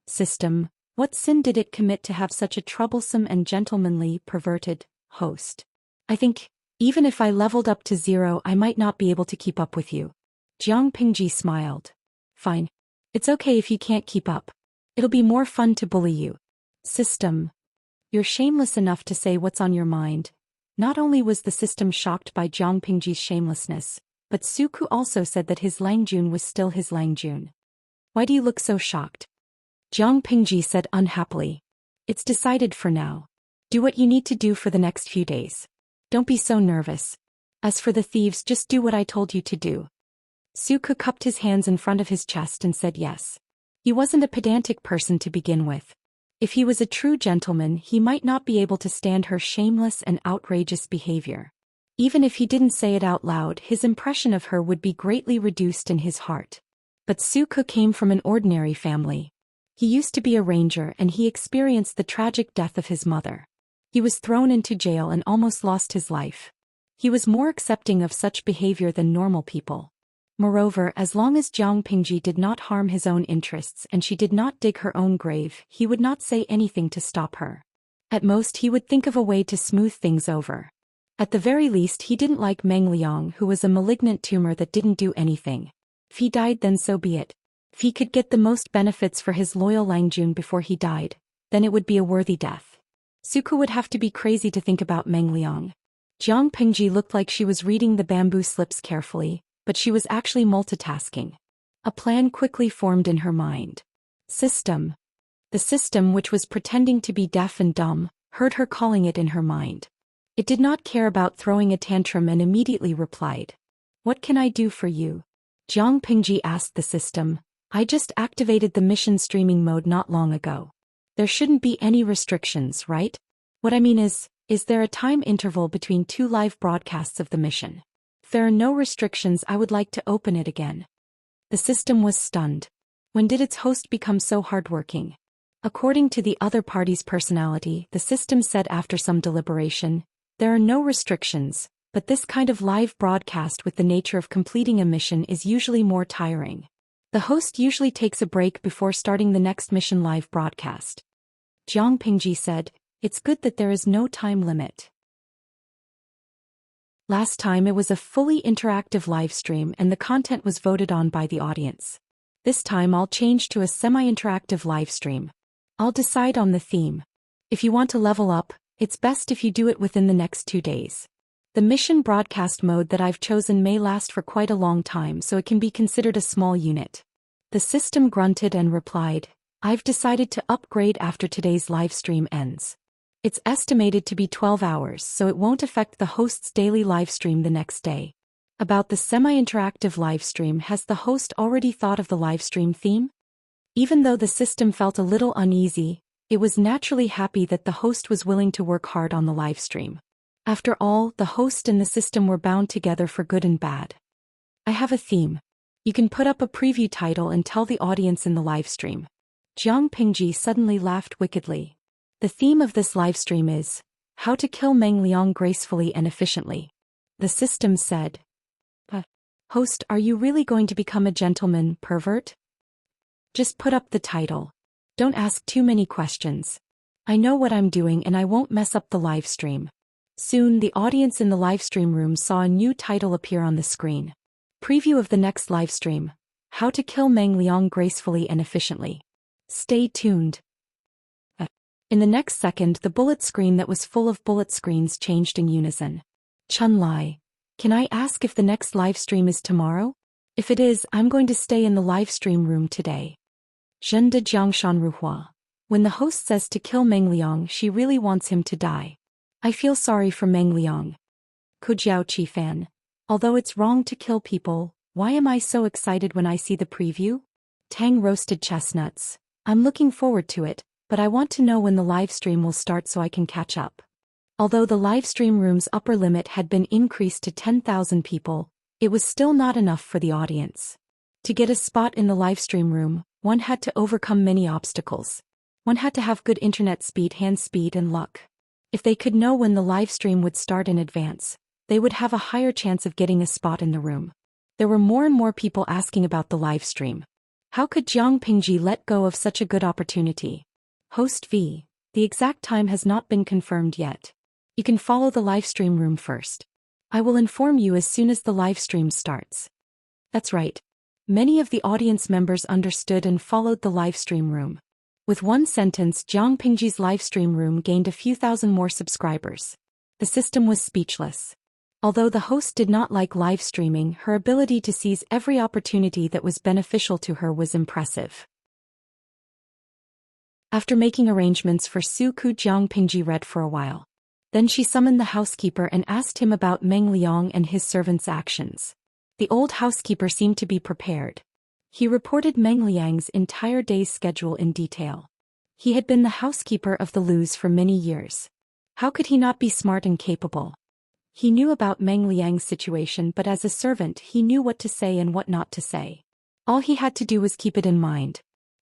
A: System, what sin did it commit to have such a troublesome and gentlemanly, perverted host? I think, even if I leveled up to 0, I might not be able to keep up with you. Jiang Pingji smiled. "Fine. It's okay if you can't keep up. It'll be more fun to bully you." System, you're shameless enough to say what's on your mind. Not only was the system shocked by Jiang Pingji's shamelessness, but Suku also said that his Langjun was still his Langjun. "Why do you look so shocked?" Jiang Pingji said unhappily. "It's decided for now. Do what you need to do for the next few days. Don't be so nervous. As for the thieves, just do what I told you to do. Suku cupped his hands in front of his chest and said yes. He wasn't a pedantic person to begin with. If he was a true gentleman, he might not be able to stand her shameless and outrageous behavior. Even if he didn't say it out loud, his impression of her would be greatly reduced in his heart. But Suku came from an ordinary family. He used to be a ranger and he experienced the tragic death of his mother. He was thrown into jail and almost lost his life. He was more accepting of such behavior than normal people. Moreover, as long as Jiang Pingji did not harm his own interests and she did not dig her own grave, he would not say anything to stop her. At most he would think of a way to smooth things over. At the very least he didn't like Meng Liang, who was a malignant tumor that didn't do anything. If he died, then so be it. If he could get the most benefits for his loyal Langjun before he died, then it would be a worthy death. Suku would have to be crazy to think about Meng Liang. Jiang Pingji looked like she was reading the bamboo slips carefully, but she was actually multitasking. A plan quickly formed in her mind. System. The system, which was pretending to be deaf and dumb, heard her calling it in her mind. It did not care about throwing a tantrum and immediately replied. What can I do for you? Jiang Pingji asked the system. I just activated the mission streaming mode not long ago. There shouldn't be any restrictions, right? What I mean is there a time interval between 2 live broadcasts of the mission? If there are no restrictions, I would like to open it again. The system was stunned. When did its host become so hardworking? According to the other party's personality, the system said after some deliberation, there are no restrictions, but this kind of live broadcast with the nature of completing a mission is usually more tiring. The host usually takes a break before starting the next mission live broadcast. Jiang Pingji said, it's good that there is no time limit. Last time it was a fully interactive live stream and the content was voted on by the audience. This time I'll change to a semi-interactive live stream. I'll decide on the theme. If you want to level up, it's best if you do it within the next 2 days. The mission broadcast mode that I've chosen may last for quite a long time, so it can be considered a small unit. The system grunted and replied, I've decided to upgrade after today's live stream ends. It's estimated to be 12 hours, so it won't affect the host's daily live stream the next day. About the semi-interactive live stream, has the host already thought of the live stream theme? Even though the system felt a little uneasy, it was naturally happy that the host was willing to work hard on the live stream. After all, the host and the system were bound together for good and bad. I have a theme. You can put up a preview title and tell the audience in the live stream. Jiang Pingji suddenly laughed wickedly. The theme of this live stream is, How to Kill Meng Liang Gracefully and Efficiently. The system said, Host, are you really going to become a gentleman, pervert? Just put up the title. Don't ask too many questions. I know what I'm doing and I won't mess up the live stream. Soon the audience in the live stream room saw a new title appear on the screen. Preview of the next live stream. How to Kill Meng Liang Gracefully and Efficiently. Stay tuned. In the next second, the bullet screen that was full of bullet screens changed in unison. Chun Lai, can I ask if the next live stream is tomorrow? If it is, I'm going to stay in the live stream room today. Zhen de Jiangshan Ruhua. When the host says to kill Meng Liang, she really wants him to die. I feel sorry for Meng Liang. Kujiao Qi Fan. Although it's wrong to kill people, why am I so excited when I see the preview? Tang Roasted Chestnuts. I'm looking forward to it, but I want to know when the live stream will start so I can catch up. Although the live stream room's upper limit had been increased to 10,000 people, it was still not enough for the audience. To get a spot in the live stream room, one had to overcome many obstacles. One had to have good internet speed, hand speed, and luck. If they could know when the live stream would start in advance, they would have a higher chance of getting a spot in the room. There were more and more people asking about the live stream. How could Jiang Pingji let go of such a good opportunity? Host V. The exact time has not been confirmed yet. You can follow the live stream room first. I will inform you as soon as the live stream starts. That's right. Many of the audience members understood and followed the live stream room. With one sentence, Jiang Pingji's live stream room gained a few thousand more subscribers. The system was speechless. Although the host did not like live streaming, her ability to seize every opportunity that was beneficial to her was impressive. After making arrangements for Su Ku, Jiang Pingji read for a while. Then she summoned the housekeeper and asked him about Meng Liang and his servant's actions. The old housekeeper seemed to be prepared. He reported Meng Liang's entire day's schedule in detail. He had been the housekeeper of the Lus for many years. How could he not be smart and capable? He knew about Meng Liang's situation, but as a servant he knew what to say and what not to say. All he had to do was keep it in mind.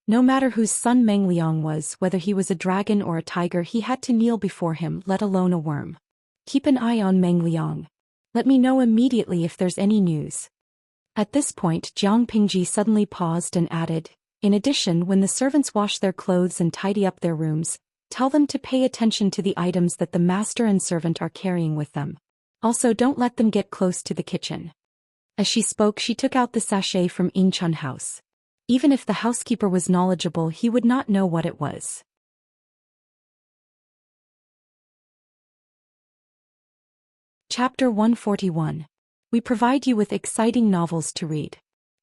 A: No matter whose son Meng Liang was, whether he was a dragon or a tiger, he had to kneel before him, let alone a worm. Keep an eye on Meng Liang. Let me know immediately if there's any news. At this point, Jiang Pingji suddenly paused and added, in addition, when the servants wash their clothes and tidy up their rooms, tell them to pay attention to the items that the master and servant are carrying with them. Also, don't let them get close to the kitchen. As she spoke, she took out the sachet from Yingchun house. Even if the housekeeper was knowledgeable, he would not know what it was. Chapter 141. We provide you with exciting novels to read.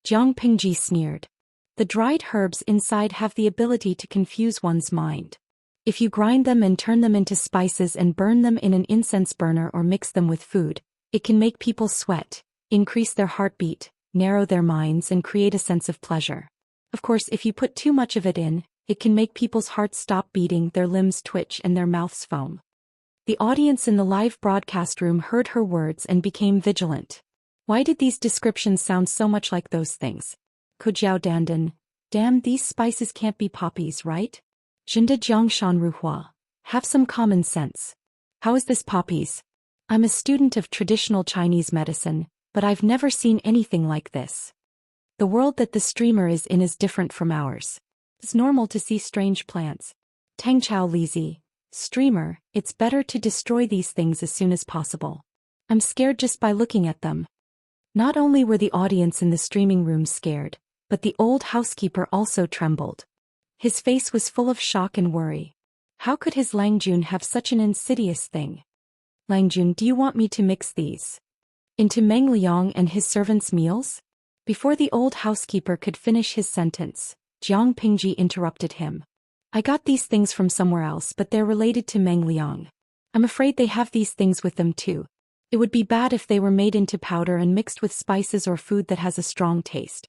A: Jiang Pingji sneered. The dried herbs inside have the ability to confuse one's mind. If you grind them and turn them into spices and burn them in an incense burner or mix them with food, it can make people sweat, increase their heartbeat, narrow their minds, and create a sense of pleasure. Of course, if you put too much of it in, it can make people's hearts stop beating, their limbs twitch, and their mouths foam. The audience in the live broadcast room heard her words and became vigilant. Why did these descriptions sound so much like those things? Kujiao Dandan, damn, these spices can't be poppies, right? Jinda Jiangshan Ruhua, have some common sense. How is this poppies? I'm a student of traditional Chinese medicine, but I've never seen anything like this. The world that the streamer is in is different from ours. It's normal to see strange plants. Tang Chao Lizi, streamer, it's better to destroy these things as soon as possible. I'm scared just by looking at them. Not only were the audience in the streaming room scared, but the old housekeeper also trembled. His face was full of shock and worry. How could his Langjun have such an insidious thing? Langjun, do you want me to mix these into Meng Liang and his servants' meals? Before the old housekeeper could finish his sentence, Jiang Pingji interrupted him. I got these things from somewhere else, but they're related to Meng Liang. I'm afraid they have these things with them too. It would be bad if they were made into powder and mixed with spices or food that has a strong taste.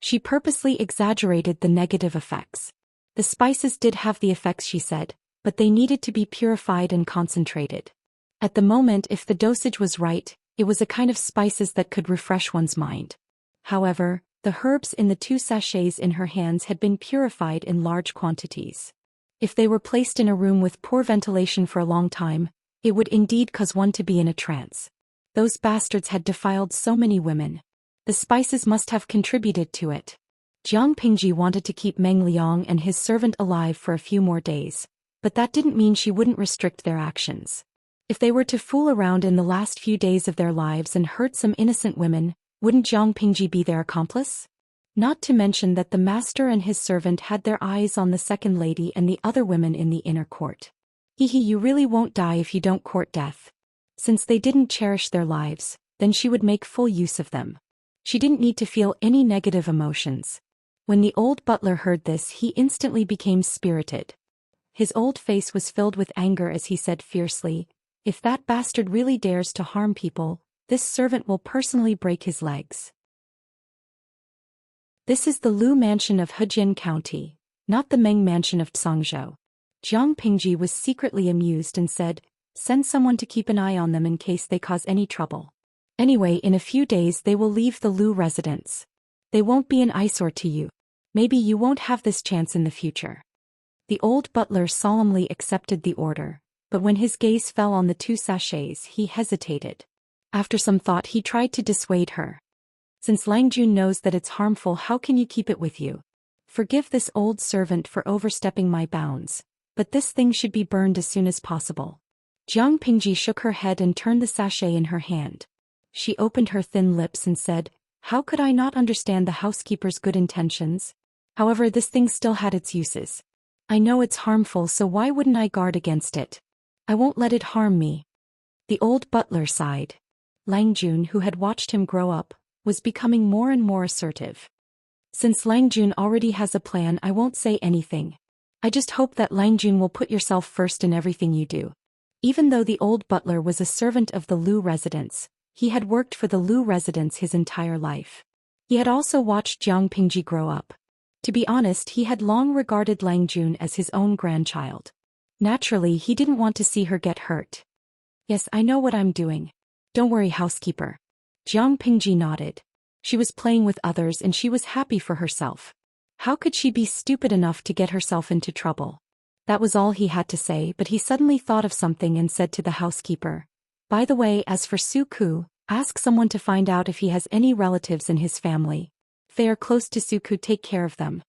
A: She purposely exaggerated the negative effects. The spices did have the effects, she said, but they needed to be purified and concentrated. At the moment, if the dosage was right, it was a kind of spices that could refresh one's mind. However, the herbs in the 2 sachets in her hands had been purified in large quantities. If they were placed in a room with poor ventilation for a long time, it would indeed cause one to be in a trance. Those bastards had defiled so many women. The spices must have contributed to it. Jiang Pingji wanted to keep Meng Liang and his servant alive for a few more days, but that didn't mean she wouldn't restrict their actions. If they were to fool around in the last few days of their lives and hurt some innocent women, wouldn't Jiang Pingji be their accomplice? Not to mention that the master and his servant had their eyes on the second lady and the other women in the inner court. You really won't die if you don't court death. Since they didn't cherish their lives, then she would make full use of them. She didn't need to feel any negative emotions. When the old butler heard this, he instantly became spirited. His old face was filled with anger as he said fiercely, "If that bastard really dares to harm people, this servant will personally break his legs." This is the Lu mansion of Hejian County, not the Meng mansion of Tsangzhou. Jiang Pingji was secretly amused and said, "Send someone to keep an eye on them in case they cause any trouble. Anyway, in a few days they will leave the Lu residence. They won't be an eyesore to you. Maybe you won't have this chance in the future." The old butler solemnly accepted the order, but when his gaze fell on the 2 sachets, he hesitated. After some thought, he tried to dissuade her. "Since Langjun knows that it's harmful, how can you keep it with you? Forgive this old servant for overstepping my bounds, but this thing should be burned as soon as possible." Jiang Pingji shook her head and turned the sachet in her hand. She opened her thin lips and said, "How could I not understand the housekeeper's good intentions? However, this thing still had its uses. I know it's harmful, so why wouldn't I guard against it? I won't let it harm me." The old butler sighed. Langjun, who had watched him grow up, was becoming more and more assertive. "Since Langjun already has a plan, I won't say anything. I just hope that Langjun will put yourself first in everything you do. Even though the old butler was a servant of the Lu residence, he had worked for the Lu residence his entire life. He had also watched Jiang Pingji grow up. To be honest, he had long regarded Langjun as his own grandchild. Naturally, he didn't want to see her get hurt. Yes, I know what I'm doing. Don't worry, housekeeper. Jiang Pingji nodded. She was playing with others and she was happy for herself. How could she be stupid enough to get herself into trouble? That was all he had to say, but he suddenly thought of something and said to the housekeeper, "By the way, as for Suku, ask someone to find out if he has any relatives in his family. If they are close to Suku, take care of them."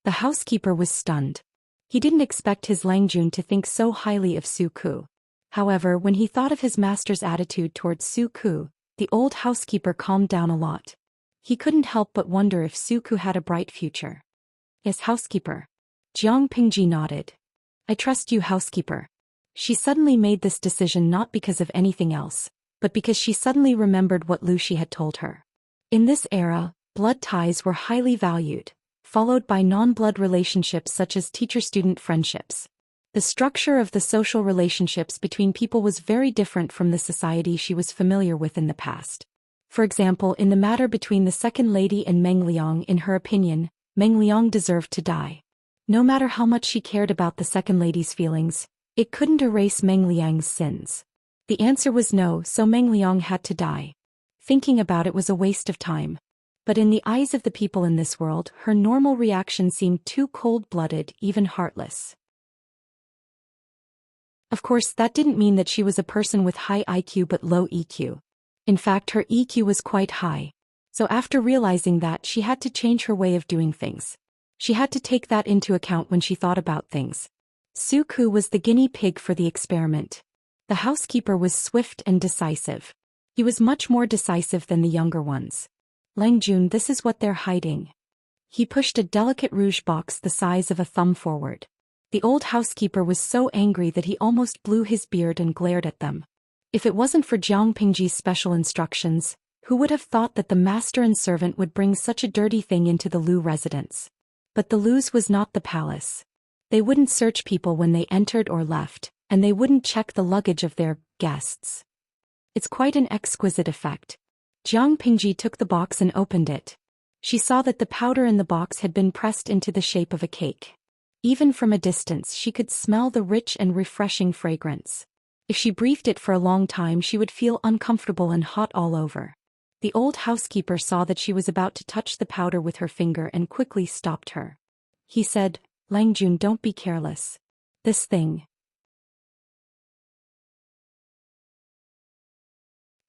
A: The housekeeper was stunned. He didn't expect his Langjun to think so highly of Suku. However, when he thought of his master's attitude towards Suku, the old housekeeper calmed down a lot. He couldn't help but wonder if Suku had a bright future. "Yes, housekeeper." Jiang Pingji nodded. "I trust you, housekeeper." She suddenly made this decision not because of anything else, but because she suddenly remembered what Lu Shi had told her. In this era, blood ties were highly valued, followed by non-blood relationships such as teacher-student friendships. The structure of the social relationships between people was very different from the society she was familiar with in the past. For example, in the matter between the second lady and Meng Liang, in her opinion, Meng Liang deserved to die. No matter how much she cared about the second lady's feelings, it couldn't erase Meng Liang's sins. The answer was no, so Meng Liang had to die. Thinking about it was a waste of time. But in the eyes of the people in this world, her normal reaction seemed too cold-blooded, even heartless. Of course, that didn't mean that she was a person with high IQ but low EQ. In fact, her EQ was quite high. So after realizing that, she had to change her way of doing things. She had to take that into account when she thought about things. Suku was the guinea pig for the experiment. The housekeeper was swift and decisive. He was much more decisive than the younger ones. "Langjun, this is what they're hiding." He pushed a delicate rouge box the size of a thumb forward. The old housekeeper was so angry that he almost blew his beard and glared at them. If it wasn't for Jiang Pingji's special instructions, who would have thought that the master and servant would bring such a dirty thing into the Lu residence? But the Lu's was not the palace. They wouldn't search people when they entered or left, and they wouldn't check the luggage of their guests. It's quite an exquisite effect. Jiang Pingji took the box and opened it. She saw that the powder in the box had been pressed into the shape of a cake. Even from a distance, she could smell the rich and refreshing fragrance. If she breathed it for a long time, she would feel uncomfortable and hot all over. The old housekeeper saw that she was about to touch the powder with her finger and quickly stopped her. He said, "Langjun, don't be careless. This thing."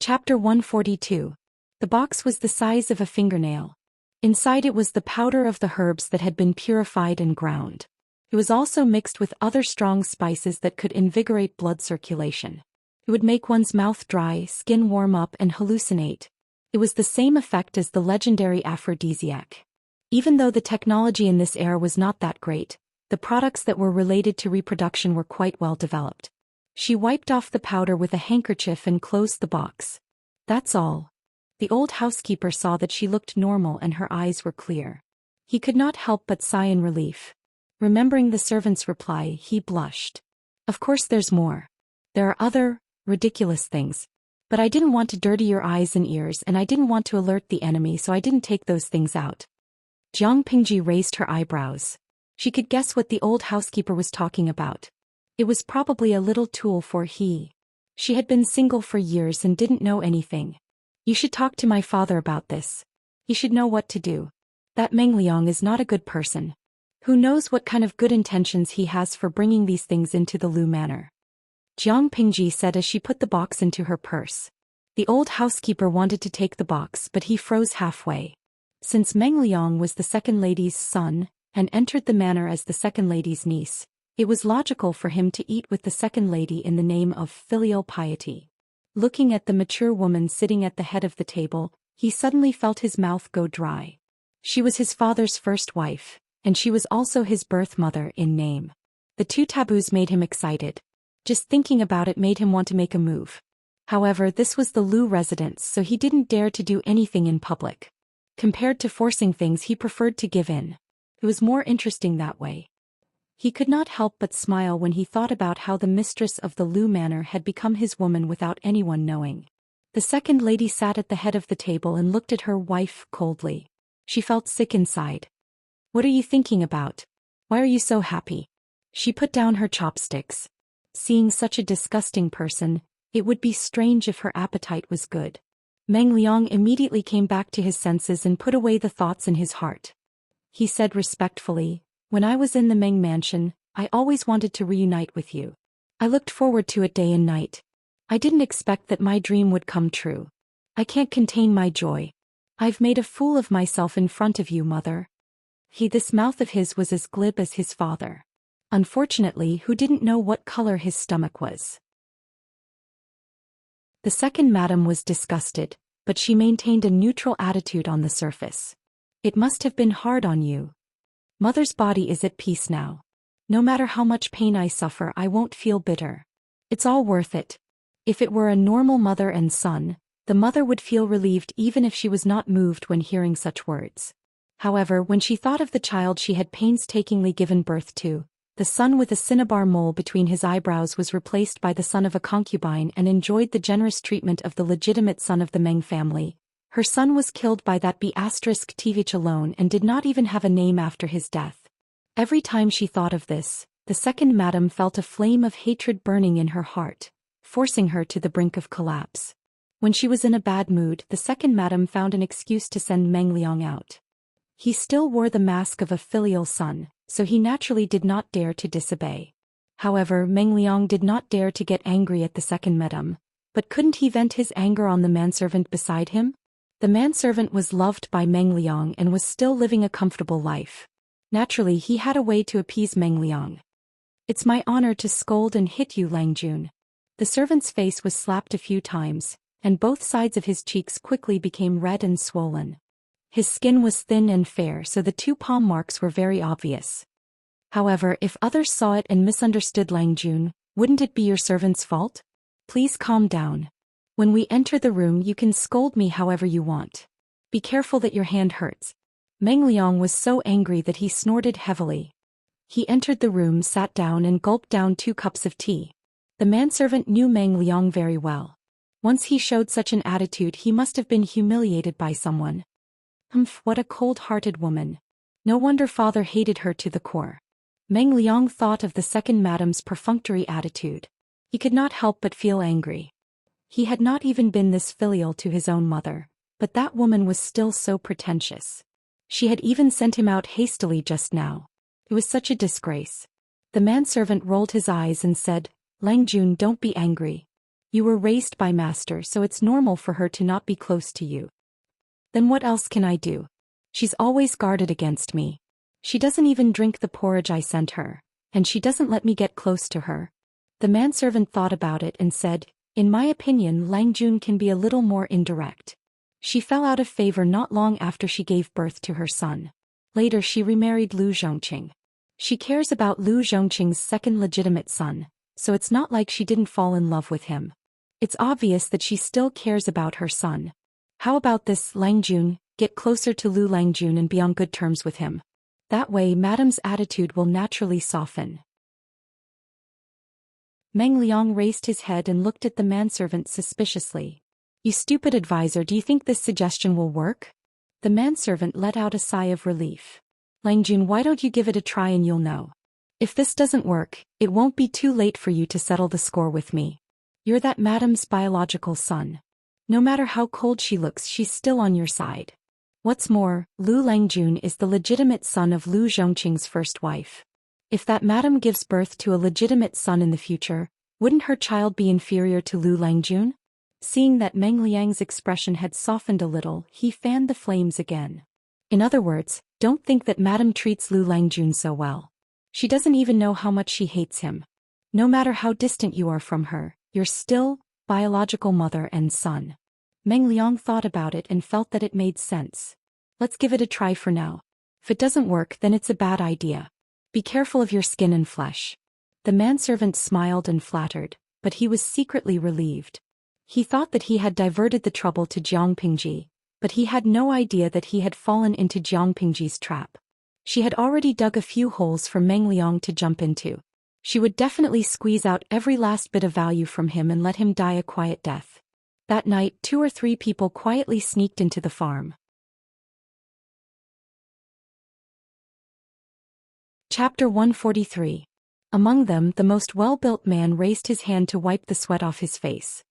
A: Chapter 142. The box was the size of a fingernail. Inside it was the powder of the herbs that had been purified and ground. It was also mixed with other strong spices that could invigorate blood circulation. It would make one's mouth dry, skin warm up, and hallucinate. It was the same effect as the legendary aphrodisiac. Even though the technology in this era was not that great, the products that were related to reproduction were quite well developed. She wiped off the powder with a handkerchief and closed the box. "That's all." The old housekeeper saw that she looked normal and her eyes were clear. He could not help but sigh in relief. Remembering the servant's reply, he blushed. "Of course there's more. There are other, ridiculous things. But I didn't want to dirty your eyes and ears, and I didn't want to alert the enemy, so I didn't take those things out." Jiang Pingji raised her eyebrows. She could guess what the old housekeeper was talking about. It was probably a little tool for he. She had been single for years and didn't know anything. "You should talk to my father about this. He should know what to do. That Meng Liang is not a good person. Who knows what kind of good intentions he has for bringing these things into the Lu manor." Jiang Pingji said as she put the box into her purse. The old housekeeper wanted to take the box, but he froze halfway. Since Meng Liang was the second lady's son, and entered the manor as the second lady's niece, it was logical for him to eat with the second lady in the name of filial piety. Looking at the mature woman sitting at the head of the table, he suddenly felt his mouth go dry. She was his father's first wife, and she was also his birth mother in name. The two taboos made him excited. Just thinking about it made him want to make a move. However, this was the Lu residence, so he didn't dare to do anything in public. Compared to forcing things, he preferred to give in. It was more interesting that way. He could not help but smile when he thought about how the mistress of the Lu Manor had become his woman without anyone knowing. The second lady sat at the head of the table and looked at her wife coldly. She felt sick inside. "What are you thinking about? Why are you so happy?" She put down her chopsticks. Seeing such a disgusting person, it would be strange if her appetite was good. Meng Liang immediately came back to his senses and put away the thoughts in his heart. He said respectfully, "When I was in the Meng mansion, I always wanted to reunite with you. I looked forward to it day and night. I didn't expect that my dream would come true. I can't contain my joy. I've made a fool of myself in front of you, mother." This mouth of his was as glib as his father. Unfortunately, who didn't know what color his stomach was. The second madam was disgusted, but she maintained a neutral attitude on the surface. "It must have been hard on you. Mother's body is at peace now. No matter how much pain I suffer, I won't feel bitter. It's all worth it." If it were a normal mother and son, the mother would feel relieved even if she was not moved when hearing such words. However, when she thought of the child she had painstakingly given birth to, the son with a cinnabar mole between his eyebrows was replaced by the son of a concubine and enjoyed the generous treatment of the legitimate son of the Meng family. Her son was killed by that B*Tvich alone and did not even have a name after his death. Every time she thought of this, the second madam felt a flame of hatred burning in her heart, forcing her to the brink of collapse. When she was in a bad mood, the second madam found an excuse to send Meng Liang out. He still wore the mask of a filial son, so he naturally did not dare to disobey. However, Meng Liang did not dare to get angry at the second madam, but couldn't he vent his anger on the manservant beside him? The manservant was loved by Meng Liang and was still living a comfortable life. Naturally, he had a way to appease Meng Liang. "It's my honor to scold and hit you, Lang Jun." The servant's face was slapped a few times, and both sides of his cheeks quickly became red and swollen. His skin was thin and fair, so the two palm marks were very obvious. However, if others saw it and misunderstood Lang Jun, wouldn't it be your servant's fault? "Please calm down. When we enter the room, you can scold me however you want. Be careful that your hand hurts." Meng Liang was so angry that he snorted heavily. He entered the room, sat down and gulped down 2 cups of tea. The manservant knew Meng Liang very well. Once he showed such an attitude, he must have been humiliated by someone. What a cold-hearted woman. No wonder father hated her to the core. Meng Liang thought of the second madam's perfunctory attitude. He could not help but feel angry. He had not even been this filial to his own mother, but that woman was still so pretentious. She had even sent him out hastily just now. It was such a disgrace. The manservant rolled his eyes and said, "Lang Jun, don't be angry. You were raised by master, so it's normal for her to not be close to you. Then what else can I do? She's always guarded against me. She doesn't even drink the porridge I sent her, and she doesn't let me get close to her." The manservant thought about it and said, "In my opinion, Lang Jun can be a little more indirect. She fell out of favor not long after she gave birth to her son. Later she remarried Lu Zhongqing. She cares about Lu Zhongqing's second legitimate son, so it's not like she didn't fall in love with him. It's obvious that she still cares about her son. How about this, Lang Jun, get closer to Lu Lang Jun and be on good terms with him. That way Madam's attitude will naturally soften." Meng Liang raised his head and looked at the manservant suspiciously. "You stupid advisor, do you think this suggestion will work?" The manservant let out a sigh of relief. "Lang Jun, why don't you give it a try and you'll know. If this doesn't work, it won't be too late for you to settle the score with me. You're that madam's biological son. No matter how cold she looks, she's still on your side. What's more, Lu Lang Jun is the legitimate son of Lu Zhongqing's first wife. If that madam gives birth to a legitimate son in the future, wouldn't her child be inferior to Lu Lang Jun?" Seeing that Meng Liang's expression had softened a little, he fanned the flames again. "In other words, don't think that madam treats Lu Lang Jun so well. She doesn't even know how much she hates him. No matter how distant you are from her, you're still biological mother and son." Meng Liang thought about it and felt that it made sense. "Let's give it a try for now. If it doesn't work, then it's a bad idea. Be careful of your skin and flesh." The manservant smiled and flattered, but he was secretly relieved. He thought that he had diverted the trouble to Jiang Pingji, but he had no idea that he had fallen into Jiang Pingji's trap. She had already dug a few holes for Meng Liang to jump into. She would definitely squeeze out every last bit of value from him and let him die a quiet death. That night, 2 or 3 people quietly sneaked into the farm. Chapter 143. Among them, the most well-built man raised his hand to wipe the sweat off his face.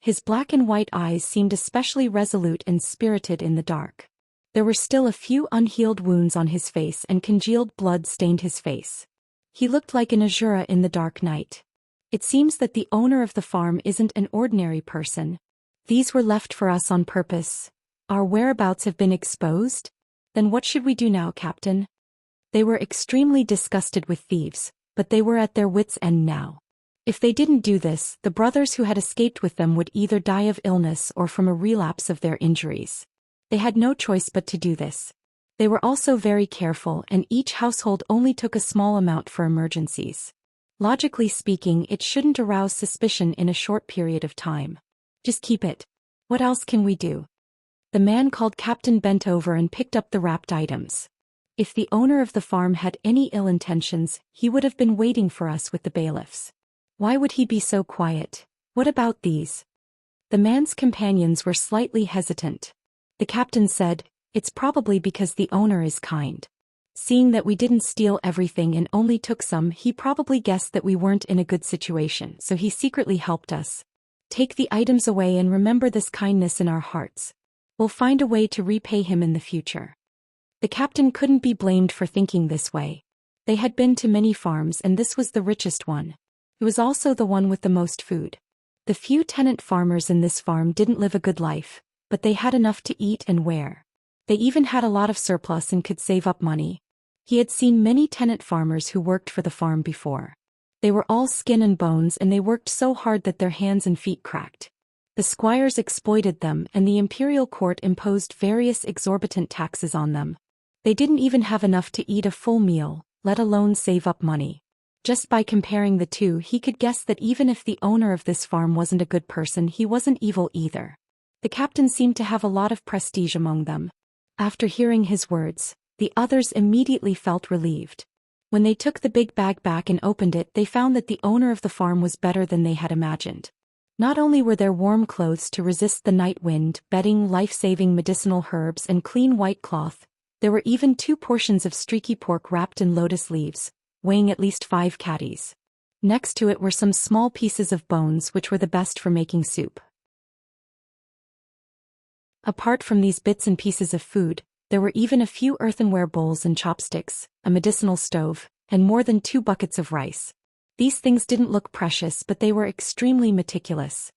A: His black and white eyes seemed especially resolute and spirited in the dark. There were still a few unhealed wounds on his face and congealed blood stained his face. He looked like an Azura in the dark night. It seems that the owner of the farm isn't an ordinary person. These were left for us on purpose. Our whereabouts have been exposed? Then what should we do now, Captain? They were extremely disgusted with thieves, but they were at their wits' end now. If they didn't do this, the brothers who had escaped with them would either die of illness or from a relapse of their injuries. They had no choice but to do this. They were also very careful, and each household only took a small amount for emergencies. Logically speaking, it shouldn't arouse suspicion in a short period of time. Just keep it. What else can we do? The man called Captain bent over and picked up the wrapped items. If the owner of the farm had any ill intentions, he would have been waiting for us with the bailiffs. Why would he be so quiet? What about these? The man's companions were slightly hesitant. The captain said, "It's probably because the owner is kind. Seeing that we didn't steal everything and only took some, he probably guessed that we weren't in a good situation, so he secretly helped us. Take the items away and remember this kindness in our hearts. We'll find a way to repay him in the future." The captain couldn't be blamed for thinking this way. They had been to many farms and this was the richest one. It was also the one with the most food. The few tenant farmers in this farm didn't live a good life, but they had enough to eat and wear. They even had a lot of surplus and could save up money. He had seen many tenant farmers who worked for the farm before. They were all skin and bones and they worked so hard that their hands and feet cracked. The squires exploited them and the imperial court imposed various exorbitant taxes on them. They didn't even have enough to eat a full meal, let alone save up money. Just by comparing the two, he could guess that even if the owner of this farm wasn't a good person, he wasn't evil either. The captain seemed to have a lot of prestige among them. After hearing his words, the others immediately felt relieved. When they took the big bag back and opened it, they found that the owner of the farm was better than they had imagined. Not only were there warm clothes to resist the night wind, bedding, life-saving medicinal herbs, and clean white cloth, there were even 2 portions of streaky pork wrapped in lotus leaves, weighing at least 5 catties. Next to it were some small pieces of bones which were the best for making soup. Apart from these bits and pieces of food, there were even a few earthenware bowls and chopsticks, a medicinal stove, and more than 2 buckets of rice. These things didn't look precious, but they were extremely meticulous.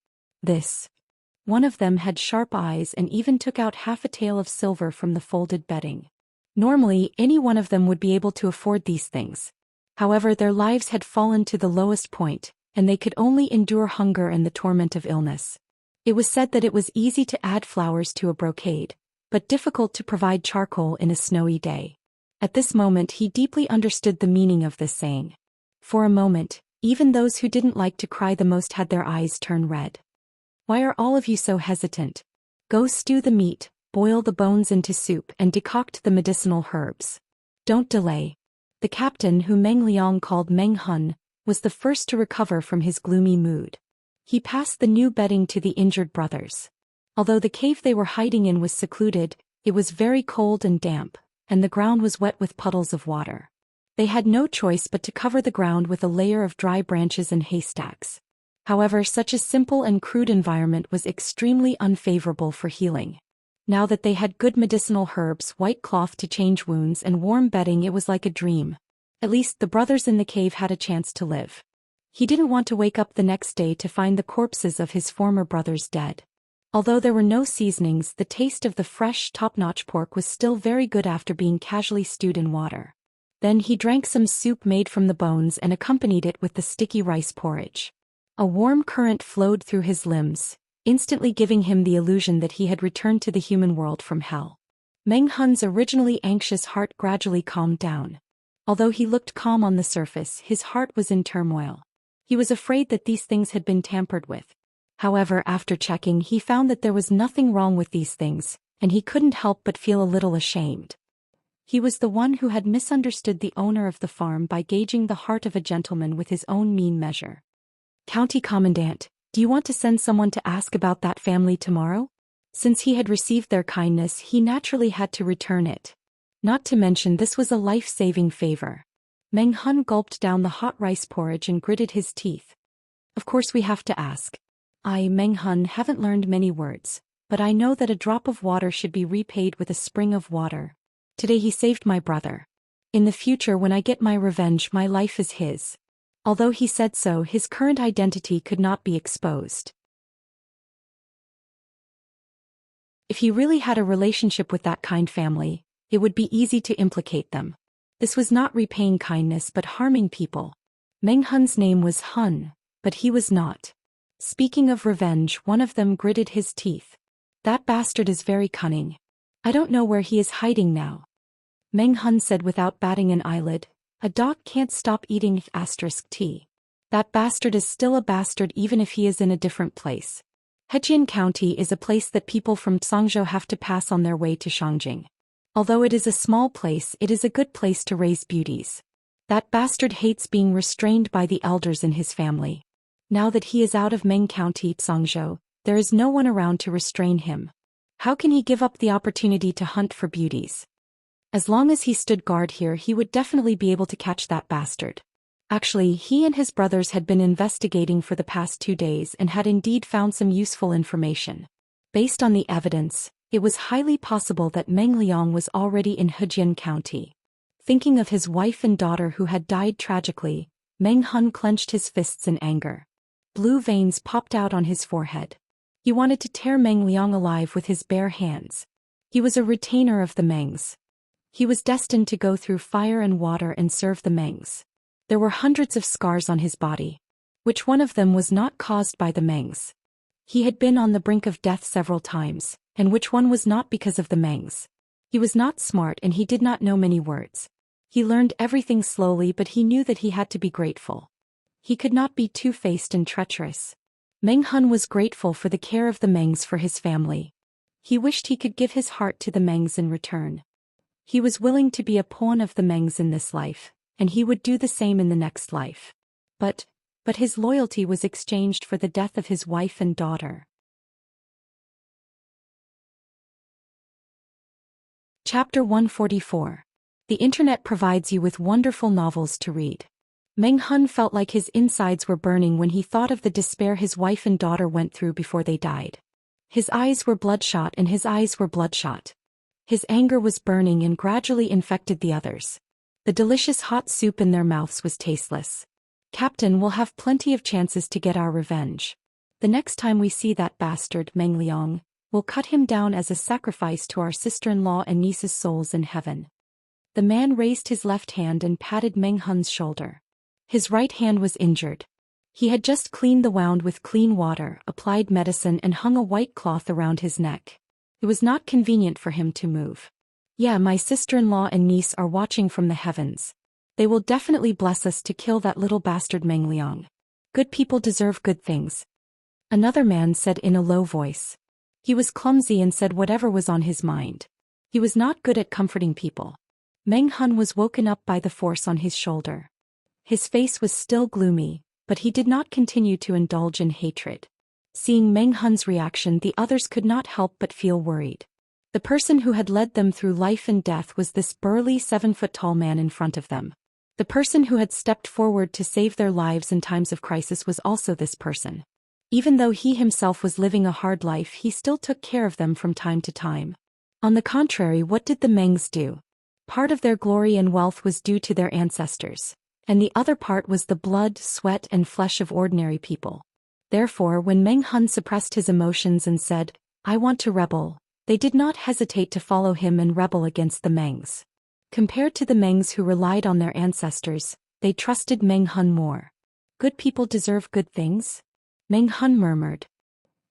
A: One of them had sharp eyes and even took out half a tael of silver from the folded bedding. Normally, any one of them would be able to afford these things. However, their lives had fallen to the lowest point, and they could only endure hunger and the torment of illness. It was said that it was easy to add flowers to a brocade, but difficult to provide charcoal in a snowy day. At this moment he deeply understood the meaning of this saying. For a moment, even those who didn't like to cry the most had their eyes turn red. "Why are all of you so hesitant? Go stew the meat, boil the bones into soup and decoct the medicinal herbs. Don't delay." The captain, who Meng Liang called Meng Hun, was the first to recover from his gloomy mood. He passed the new bedding to the injured brothers. Although the cave they were hiding in was secluded, it was very cold and damp, and the ground was wet with puddles of water. They had no choice but to cover the ground with a layer of dry branches and haystacks. However, such a simple and crude environment was extremely unfavorable for healing. Now that they had good medicinal herbs, white cloth to change wounds, and warm bedding, it was like a dream. At least the brothers in the cave had a chance to live. He didn't want to wake up the next day to find the corpses of his former brothers dead. Although there were no seasonings, the taste of the fresh, top-notch pork was still very good after being casually stewed in water. Then he drank some soup made from the bones and accompanied it with the sticky rice porridge. A warm current flowed through his limbs, instantly giving him the illusion that he had returned to the human world from hell. Meng Hun's originally anxious heart gradually calmed down. Although he looked calm on the surface, his heart was in turmoil. He was afraid that these things had been tampered with. However, after checking, he found that there was nothing wrong with these things, and he couldn't help but feel a little ashamed. He was the one who had misunderstood the owner of the farm by gauging the heart of a gentleman with his own mean measure. "County Commandant, do you want to send someone to ask about that family tomorrow?" Since he had received their kindness, he naturally had to return it. Not to mention this was a life-saving favor. Meng Hun gulped down the hot rice porridge and gritted his teeth. "Of course we have to ask. I, Meng Hun, haven't learned many words, but I know that a drop of water should be repaid with a spring of water. Today he saved my brother. In the future when I get my revenge, my life is his." Although he said so, his current identity could not be exposed. If he really had a relationship with that kind family, it would be easy to implicate them. This was not repaying kindness but harming people. Meng Hun's name was Hun, but he was not. Speaking of revenge, one of them gritted his teeth. "That bastard is very cunning. I don't know where he is hiding now." Meng Hun said without batting an eyelid, "A dog can't stop eating *t. That bastard is still a bastard even if he is in a different place. Hejian County is a place that people from Zhangzhou have to pass on their way to Shangjing. Although it is a small place, it is a good place to raise beauties. That bastard hates being restrained by the elders in his family. Now that he is out of Meng County, Zhangzhou, there is no one around to restrain him. How can he give up the opportunity to hunt for beauties? As long as he stood guard here, he would definitely be able to catch that bastard." Actually, he and his brothers had been investigating for the past 2 days and had indeed found some useful information. Based on the evidence, it was highly possible that Meng Liang was already in Hejian County. Thinking of his wife and daughter who had died tragically, Meng Hun clenched his fists in anger. Blue veins popped out on his forehead. He wanted to tear Meng Liang alive with his bare hands. He was a retainer of the Mengs. He was destined to go through fire and water and serve the Mengs. There were hundreds of scars on his body. Which one of them was not caused by the Mengs? He had been on the brink of death several times, and which one was not because of the Mengs? He was not smart and he did not know many words. He learned everything slowly, but he knew that he had to be grateful. He could not be two-faced and treacherous. Meng Hun was grateful for the care of the Mengs for his family. He wished he could give his heart to the Mengs in return. He was willing to be a pawn of the Mengs in this life, and he would do the same in the next life. But his loyalty was exchanged for the death of his wife and daughter. Chapter 144. The Internet provides you with wonderful novels to read. Meng Hun felt like his insides were burning when he thought of the despair his wife and daughter went through before they died. His eyes were bloodshot and his eyes were bloodshot. His anger was burning and gradually infected the others. The delicious hot soup in their mouths was tasteless. "Captain, we'll have plenty of chances to get our revenge. The next time we see that bastard, Meng Liang, we'll cut him down as a sacrifice to our sister-in-law and niece's souls in heaven." The man raised his left hand and patted Meng Hun's shoulder. His right hand was injured. He had just cleaned the wound with clean water, applied medicine and hung a white cloth around his neck. It was not convenient for him to move. "Yeah, my sister-in-law and niece are watching from the heavens. They will definitely bless us to kill that little bastard Meng Liang. Good people deserve good things," another man said in a low voice. He was clumsy and said whatever was on his mind. He was not good at comforting people. Meng Hun was woken up by the force on his shoulder. His face was still gloomy, but he did not continue to indulge in hatred. Seeing Meng Hun's reaction, the others could not help but feel worried. The person who had led them through life and death was this burly 7-foot-tall man in front of them. The person who had stepped forward to save their lives in times of crisis was also this person. Even though he himself was living a hard life, he still took care of them from time to time. On the contrary, what did the Mengs do? Part of their glory and wealth was due to their ancestors, and the other part was the blood, sweat and flesh of ordinary people. Therefore, when Meng Hun suppressed his emotions and said, "I want to rebel," they did not hesitate to follow him and rebel against the Mengs. Compared to the Mengs who relied on their ancestors, they trusted Meng Hun more. "Good people deserve good things?" Meng Hun murmured.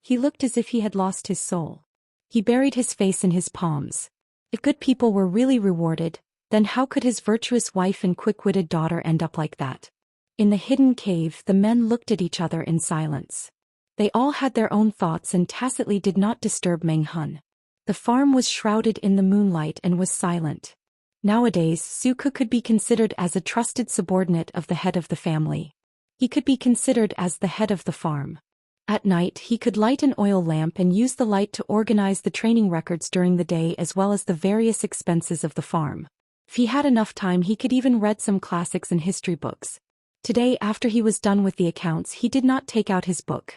A: He looked as if he had lost his soul. He buried his face in his palms. If good people were really rewarded, then how could his virtuous wife and quick-witted daughter end up like that? In the hidden cave, the men looked at each other in silence. They all had their own thoughts and tacitly did not disturb Meng Hun. The farm was shrouded in the moonlight and was silent. Nowadays, Suku could be considered as a trusted subordinate of the head of the family. He could be considered as the head of the farm. At night, he could light an oil lamp and use the light to organize the training records during the day as well as the various expenses of the farm. If he had enough time, he could even read some classics and history books. Today, after he was done with the accounts, he did not take out his book.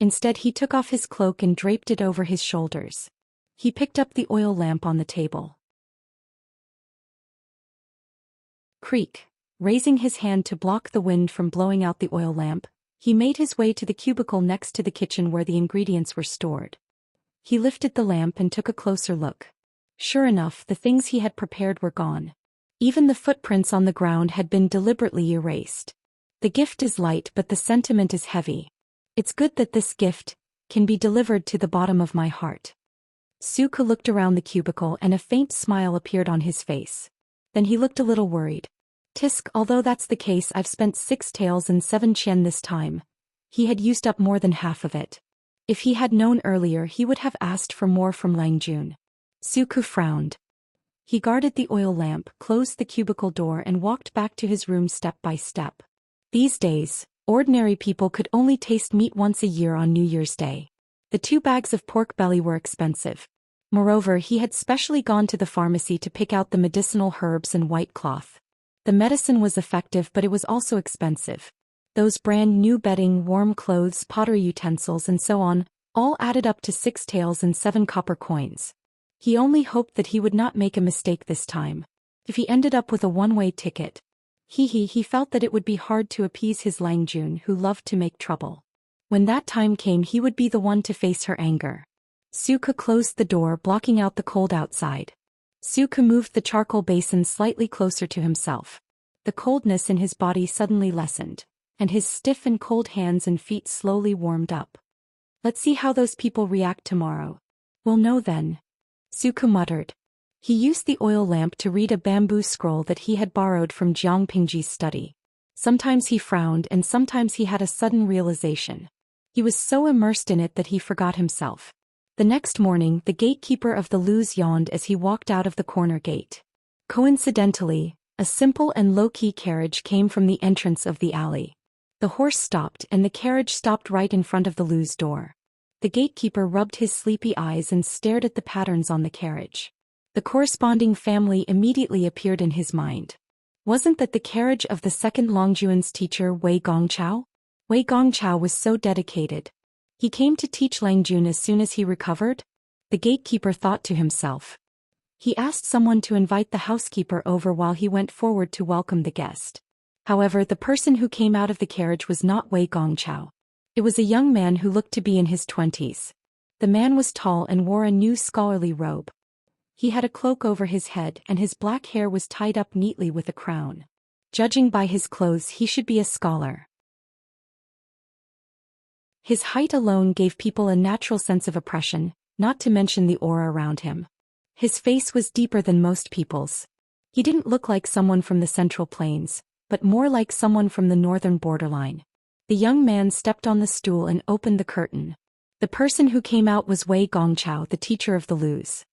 A: Instead, he took off his cloak and draped it over his shoulders. He picked up the oil lamp on the table. Creak. Raising his hand to block the wind from blowing out the oil lamp, he made his way to the cubicle next to the kitchen where the ingredients were stored. He lifted the lamp and took a closer look. Sure enough, the things he had prepared were gone. Even the footprints on the ground had been deliberately erased. The gift is light, but the sentiment is heavy. It's good that this gift can be delivered to the bottom of my heart. Suku looked around the cubicle and a faint smile appeared on his face. Then he looked a little worried. Tisk, although that's the case, I've spent 6 taels and 7 chen this time. He had used up more than half of it. If he had known earlier, he would have asked for more from Lang Jun. Suku frowned. He guarded the oil lamp, closed the cubicle door and walked back to his room step by step. These days, ordinary people could only taste meat once a year on New Year's Day. The 2 bags of pork belly were expensive. Moreover, he had specially gone to the pharmacy to pick out the medicinal herbs and white cloth. The medicine was effective, but it was also expensive. Those brand new bedding, warm clothes, pottery utensils and so on, all added up to 6 taels and 7 copper coins. He only hoped that he would not make a mistake this time. If he ended up with a one-way ticket, he felt that it would be hard to appease his Lang Jun, who loved to make trouble. When that time came, he would be the one to face her anger. Suku closed the door, blocking out the cold outside. Suku moved the charcoal basin slightly closer to himself. The coldness in his body suddenly lessened, and his stiff and cold hands and feet slowly warmed up. Let's see how those people react tomorrow. We'll know then. Suku muttered. He used the oil lamp to read a bamboo scroll that he had borrowed from Jiang Pingji's study. Sometimes he frowned and sometimes he had a sudden realization. He was so immersed in it that he forgot himself. The next morning, the gatekeeper of the Luz yawned as he walked out of the corner gate. Coincidentally, a simple and low-key carriage came from the entrance of the alley. The horse stopped and the carriage stopped right in front of the Luz door. The gatekeeper rubbed his sleepy eyes and stared at the patterns on the carriage. The corresponding family immediately appeared in his mind. Wasn't that the carriage of the second Longjuan's teacher Wei Gongchao? Wei Gongchao was so dedicated. He came to teach Lang Jun as soon as he recovered? The gatekeeper thought to himself. He asked someone to invite the housekeeper over while he went forward to welcome the guest. However, the person who came out of the carriage was not Wei Gongchao. It was a young man who looked to be in his 20s. The man was tall and wore a new scholarly robe. He had a cloak over his head and his black hair was tied up neatly with a crown. Judging by his clothes, he should be a scholar. His height alone gave people a natural sense of oppression, not to mention the aura around him. His face was deeper than most people's. He didn't look like someone from the Central Plains, but more like someone from the northern borderline. The young man stepped on the stool and opened the curtain. The person who came out was Wei Gongchao, the teacher of the Luz.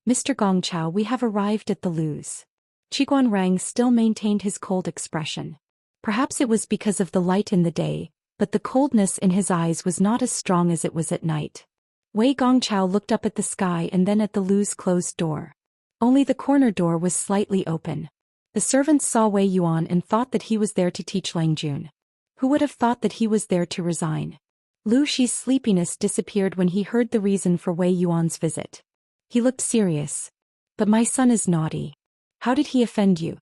A: Mr. Gongchao, we have arrived at the Luz. Qiguan Rang still maintained his cold expression. Perhaps it was because of the light in the day, but the coldness in his eyes was not as strong as it was at night. Wei Gongchao looked up at the sky and then at the Luz closed door. Only the corner door was slightly open. The servants saw Wei Yuan and thought that he was there to teach Lang Jun. Who would have thought that he was there to resign? Lu Shi's sleepiness disappeared when he heard the reason for Wei Yuan's visit. He looked serious. But my son is naughty. How did he offend you?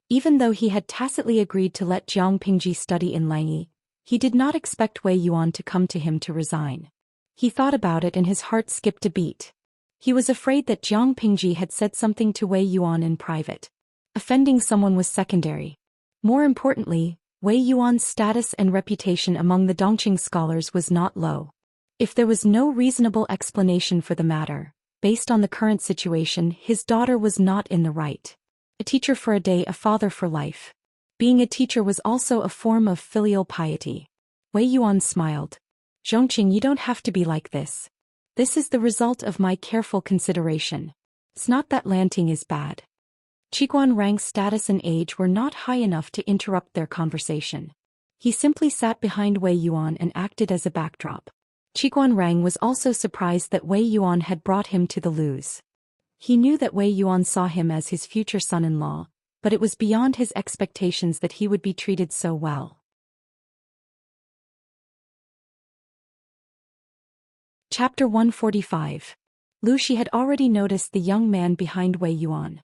A: Even though he had tacitly agreed to let Jiang Pingji study in Langyi, he did not expect Wei Yuan to come to him to resign. He thought about it and his heart skipped a beat. He was afraid that Jiang Pingji had said something to Wei Yuan in private. Offending someone was secondary. More importantly, Wei Yuan's status and reputation among the Dongqing scholars was not low. If there was no reasonable explanation for the matter, based on the current situation, his daughter was not in the right. A teacher for a day, a father for life. Being a teacher was also a form of filial piety. Wei Yuan smiled. Zhongqing, you don't have to be like this. This is the result of my careful consideration. It's not that Lanting is bad. Qiguan Rang's status and age were not high enough to interrupt their conversation. He simply sat behind Wei Yuan and acted as a backdrop. Qiguan Rang was also surprised that Wei Yuan had brought him to the luz. He knew that Wei Yuan saw him as his future son-in-law, but it was beyond his expectations that he would be treated so well. Chapter 145. Lu Shi had already noticed the young man behind Wei Yuan.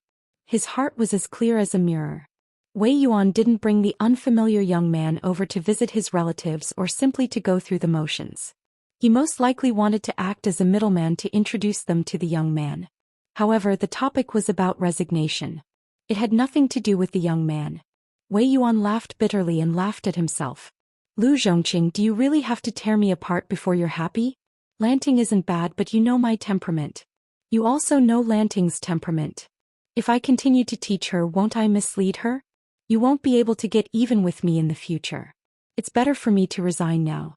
A: His heart was as clear as a mirror. Wei Yuan didn't bring the unfamiliar young man over to visit his relatives or simply to go through the motions. He most likely wanted to act as a middleman to introduce them to the young man. However, the topic was about resignation. It had nothing to do with the young man. Wei Yuan laughed bitterly and laughed at himself. Lu Zhongqing, do you really have to tear me apart before you're happy? Lanting isn't bad, but you know my temperament. You also know Lanting's temperament. If I continue to teach her, won't I mislead her? You won't be able to get even with me in the future. It's better for me to resign now.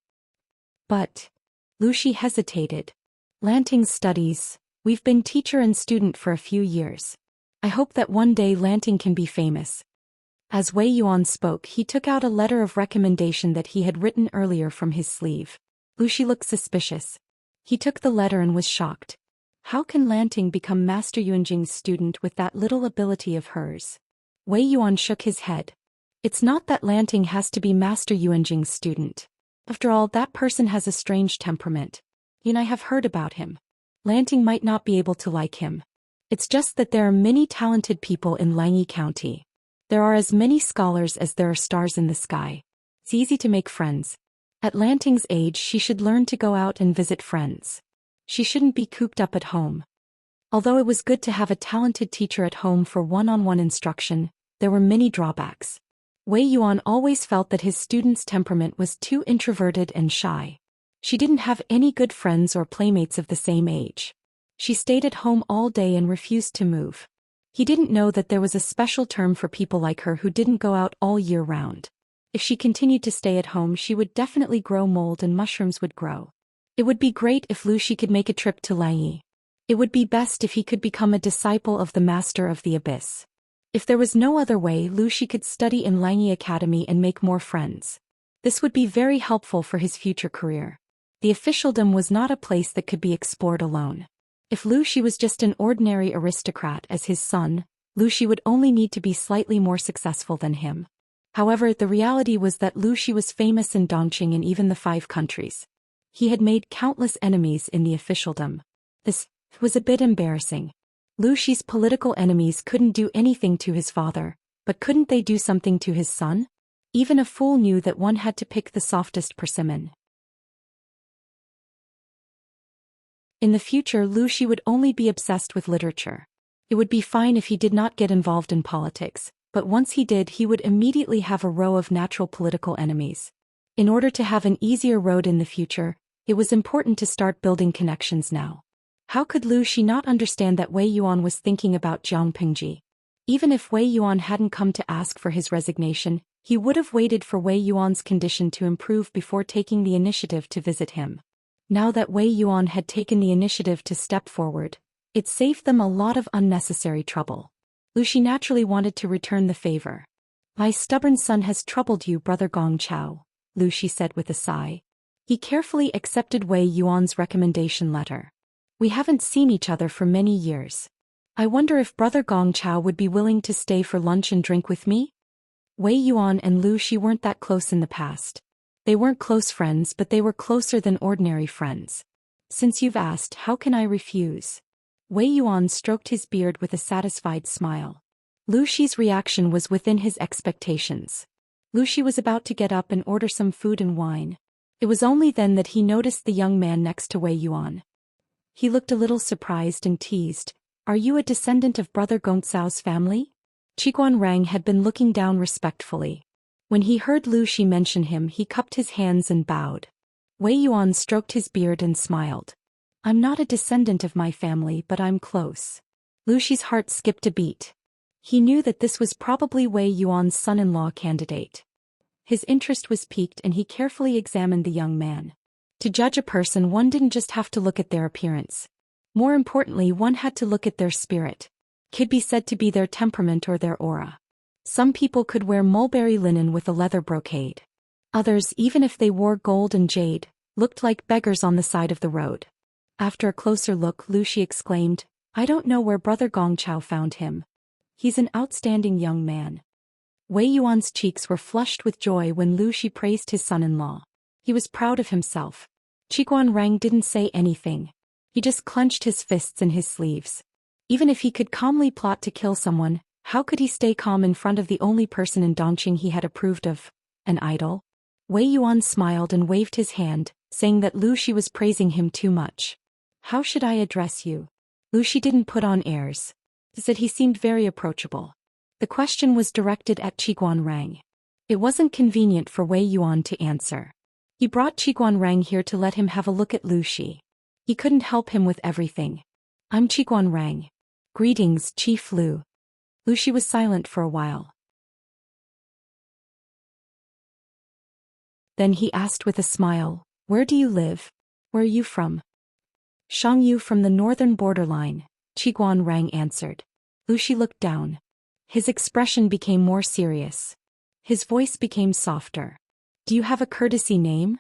A: But... Lu Shi hesitated. Lanting's studies, we've been teacher and student for a few years. I hope that one day Lanting can be famous. As Wei Yuan spoke, he took out a letter of recommendation that he had written earlier from his sleeve. Lu Shi looked suspicious. He took the letter and was shocked. How can Lanting become Master Yuanjing's student with that little ability of hers? Wei Yuan shook his head. It's not that Lanting has to be Master Yuanjing's student. After all, that person has a strange temperament. And I have heard about him. Lanting might not be able to like him. It's just that there are many talented people in Langyi County. There are as many scholars as there are stars in the sky. It's easy to make friends. At Lanting's age, she should learn to go out and visit friends. She shouldn't be cooped up at home. Although it was good to have a talented teacher at home for one-on-one instruction, there were many drawbacks. Wei Yuan always felt that his student's temperament was too introverted and shy. She didn't have any good friends or playmates of the same age. She stayed at home all day and refused to move. He didn't know that there was a special term for people like her who didn't go out all year round. If she continued to stay at home, she would definitely grow mold and mushrooms would grow. It would be great if Lu Shi could make a trip to Langyi. It would be best if he could become a disciple of the Master of the Abyss. If there was no other way, Lu Shi could study in Langyi Academy and make more friends. This would be very helpful for his future career. The officialdom was not a place that could be explored alone. If Lu Shi was just an ordinary aristocrat as his son, Lu Shi would only need to be slightly more successful than him. However, the reality was that Lu Shi was famous in Dongqing and even the 5 countries. He had made countless enemies in the officialdom. This was a bit embarrassing. Lu Shi's political enemies couldn't do anything to his father, but couldn't they do something to his son? Even a fool knew that one had to pick the softest persimmon. In the future, Lu Shi would only be obsessed with literature. It would be fine if he did not get involved in politics, but once he did, he would immediately have a row of natural political enemies. In order to have an easier road in the future, it was important to start building connections now. How could Lu Shi not understand that Wei Yuan was thinking about Jiang Pingji? Even if Wei Yuan hadn't come to ask for his resignation, he would have waited for Wei Yuan's condition to improve before taking the initiative to visit him. Now that Wei Yuan had taken the initiative to step forward, it saved them a lot of unnecessary trouble. Lu Shi naturally wanted to return the favor. My stubborn son has troubled you, Brother Gong Chao, Lu Shi said with a sigh. He carefully accepted Wei Yuan's recommendation letter. We haven't seen each other for many years. I wonder if Brother Gong Chao would be willing to stay for lunch and drink with me? Wei Yuan and Lu Shi weren't that close in the past. They weren't close friends, but they were closer than ordinary friends. Since you've asked, how can I refuse? Wei Yuan stroked his beard with a satisfied smile. Lu Shi's reaction was within his expectations. Lu Shi was about to get up and order some food and wine. It was only then that he noticed the young man next to Wei Yuan. He looked a little surprised and teased. Are you a descendant of Brother Gongcao's family? Qiguan Rang had been looking down respectfully. When he heard Lu Shi mention him, he cupped his hands and bowed. Wei Yuan stroked his beard and smiled. I'm not a descendant of my family, but I'm close. Lu Shi's heart skipped a beat. He knew that this was probably Wei Yuan's son-in-law candidate. His interest was piqued and he carefully examined the young man. To judge a person, one didn't just have to look at their appearance. More importantly, one had to look at their spirit. could be said to be their temperament or their aura. Some people could wear mulberry linen with a leather brocade. Others, even if they wore gold and jade, looked like beggars on the side of the road. After a closer look, Lucy exclaimed, "I don't know where Brother Gongchao found him. He's an outstanding young man." Wei Yuan's cheeks were flushed with joy when Lucy praised his son-in-law. He was proud of himself. Qiguan Rang didn't say anything. He just clenched his fists in his sleeves. Even if he could calmly plot to kill someone, how could he stay calm in front of the only person in Dongqing he had approved of? An idol? Wei Yuan smiled and waved his hand, saying that Lucy was praising him too much. "How should I address you?" Lucy didn't put on airs. He said he seemed very approachable. The question was directed at Qiguan Rang. It wasn't convenient for Wei Yuan to answer. He brought Qiguan Rang here to let him have a look at Lucy. He couldn't help him with everything. "I'm Qiguan Rang. Greetings, Chief Lu." Lucy was silent for a while. Then he asked with a smile, "Where do you live? Where are you from?" "Shangyu from the northern borderline," Qiguan Rang answered. Lucy looked down. His expression became more serious. His voice became softer. "Do you have a courtesy name?"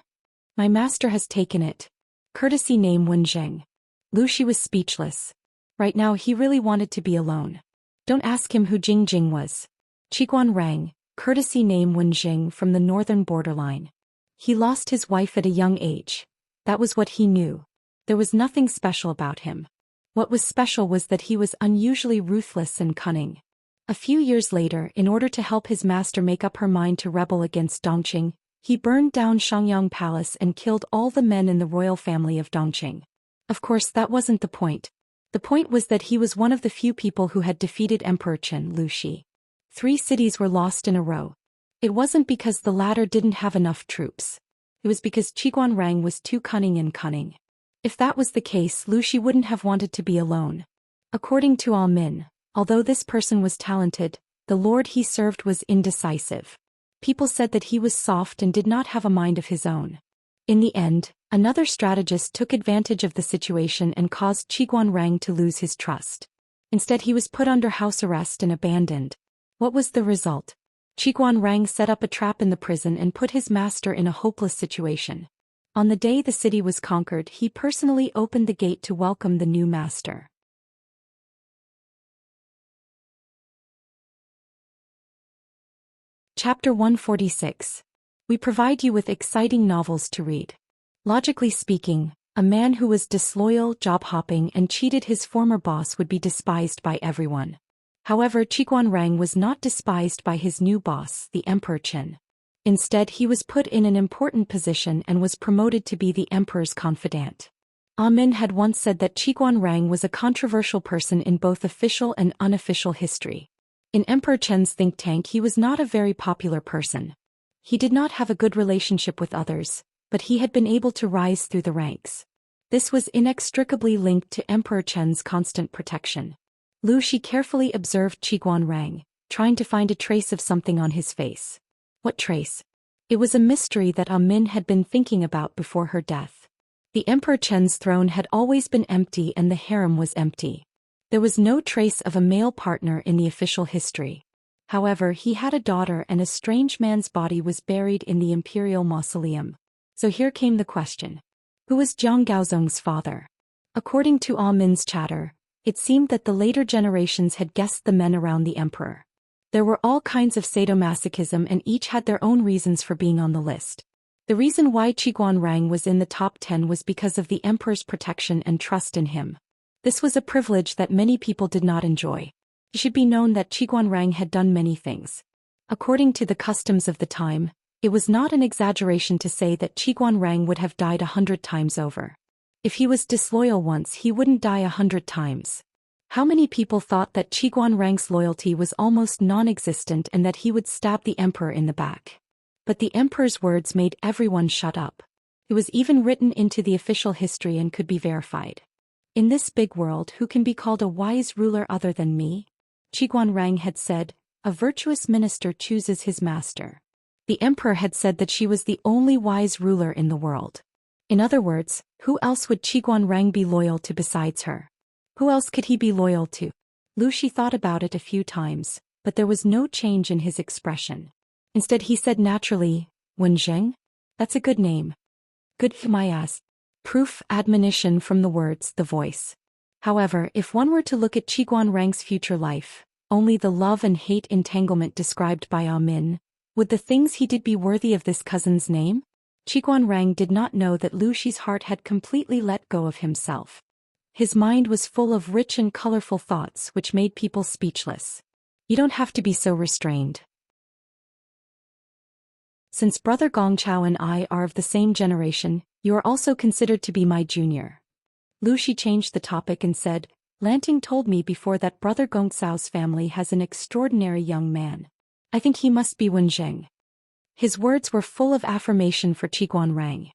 A: "My master has taken it. Courtesy name Wenzheng." Lucy was speechless. Right now he really wanted to be alone. Don't ask him who Jingjing was. Qiguan Rang, courtesy name Wenjing from the northern borderline. He lost his wife at a young age. That was what he knew. There was nothing special about him. What was special was that he was unusually ruthless and cunning. A few years later, in order to help his master make up her mind to rebel against Dongqing, he burned down Shangyang Palace and killed all the men in the royal family of Dongqing. Of course, that wasn't the point. The point was that he was one of the few people who had defeated Emperor Chen Lushi. 3 cities were lost in a row. It wasn't because the latter didn't have enough troops. It was because Qiguan Rang was too cunning. If that was the case, Lushi wouldn't have wanted to be alone. According to All Min, although this person was talented, the lord he served was indecisive. People said that he was soft and did not have a mind of his own. In the end, another strategist took advantage of the situation and caused Qiguan Rang to lose his trust. Instead, he was put under house arrest and abandoned. What was the result? Qiguan Rang set up a trap in the prison and put his master in a hopeless situation. On the day the city was conquered, he personally opened the gate to welcome the new master. Chapter 146. We provide you with exciting novels to read. Logically speaking, a man who was disloyal, job-hopping, and cheated his former boss would be despised by everyone. However, Qiguan Rang was not despised by his new boss, the Emperor Chen. Instead, he was put in an important position and was promoted to be the emperor's confidant. Amin had once said that Qiguan Rang was a controversial person in both official and unofficial history. In Emperor Chen's think tank, he was not a very popular person. He did not have a good relationship with others, but he had been able to rise through the ranks. This was inextricably linked to Emperor Chen's constant protection. Lu Shi carefully observed Qiguan Rang, trying to find a trace of something on his face. What trace? It was a mystery that Amin had been thinking about before her death. The Emperor Chen's throne had always been empty and the harem was empty. There was no trace of a male partner in the official history. However, he had a daughter and a strange man's body was buried in the imperial mausoleum. So here came the question. Who was Jiang Gaozong's father? According to Amin's chatter, it seemed that the later generations had guessed the men around the emperor. There were all kinds of sadomasochism and each had their own reasons for being on the list. The reason why Qiguan Rang was in the top 10 was because of the emperor's protection and trust in him. This was a privilege that many people did not enjoy. It should be known that Qiguan Rang had done many things. According to the customs of the time, it was not an exaggeration to say that Qiguan Rang would have died 100 times over. If he was disloyal once, he wouldn't die 100 times. How many people thought that Qiguan Rang's loyalty was almost non-existent and that he would stab the emperor in the back? But the emperor's words made everyone shut up. It was even written into the official history and could be verified. In this big world, who can be called a wise ruler other than me? Qiguan Rang had said, a virtuous minister chooses his master. The emperor had said that she was the only wise ruler in the world. In other words, who else would Qiguan Rang be loyal to besides her? Who else could he be loyal to? Lu Shi thought about it a few times, but there was no change in his expression. Instead he said naturally, Wenzheng? That's a good name. Good for my ass. Proof admonition from the words, the voice. However, if one were to look at Qiguan Rang's future life, only the love and hate entanglement described by Ah Min, would the things he did be worthy of this cousin's name? Qiguan Rang did not know that Lu Shi's heart had completely let go of himself. His mind was full of rich and colorful thoughts which made people speechless. You don't have to be so restrained. Since brother Gongchao and I are of the same generation, you are also considered to be my junior. Lu Shi changed the topic and said, Lanting told me before that brother Gongcao's family has an extraordinary young man. I think he must be Wenzheng. His words were full of affirmation for Qiguan Rang.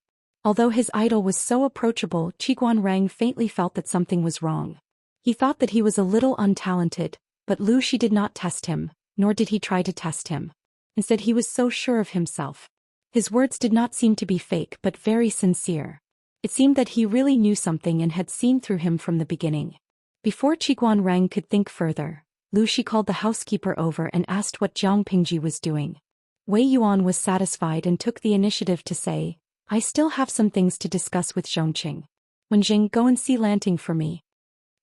A: Although his idol was so approachable, Qiguan Rang faintly felt that something was wrong. He thought that he was a little untalented, but Lu Shi did not test him, nor did he try to test him. Instead he was so sure of himself. His words did not seem to be fake but very sincere. It seemed that he really knew something and had seen through him from the beginning. Before Qiguan Rang could think further, Lu Shi called the housekeeper over and asked what Jiang Pingji was doing. Wei Yuan was satisfied and took the initiative to say, I still have some things to discuss with Zhongqing. Wenjing, go and see Lanting for me.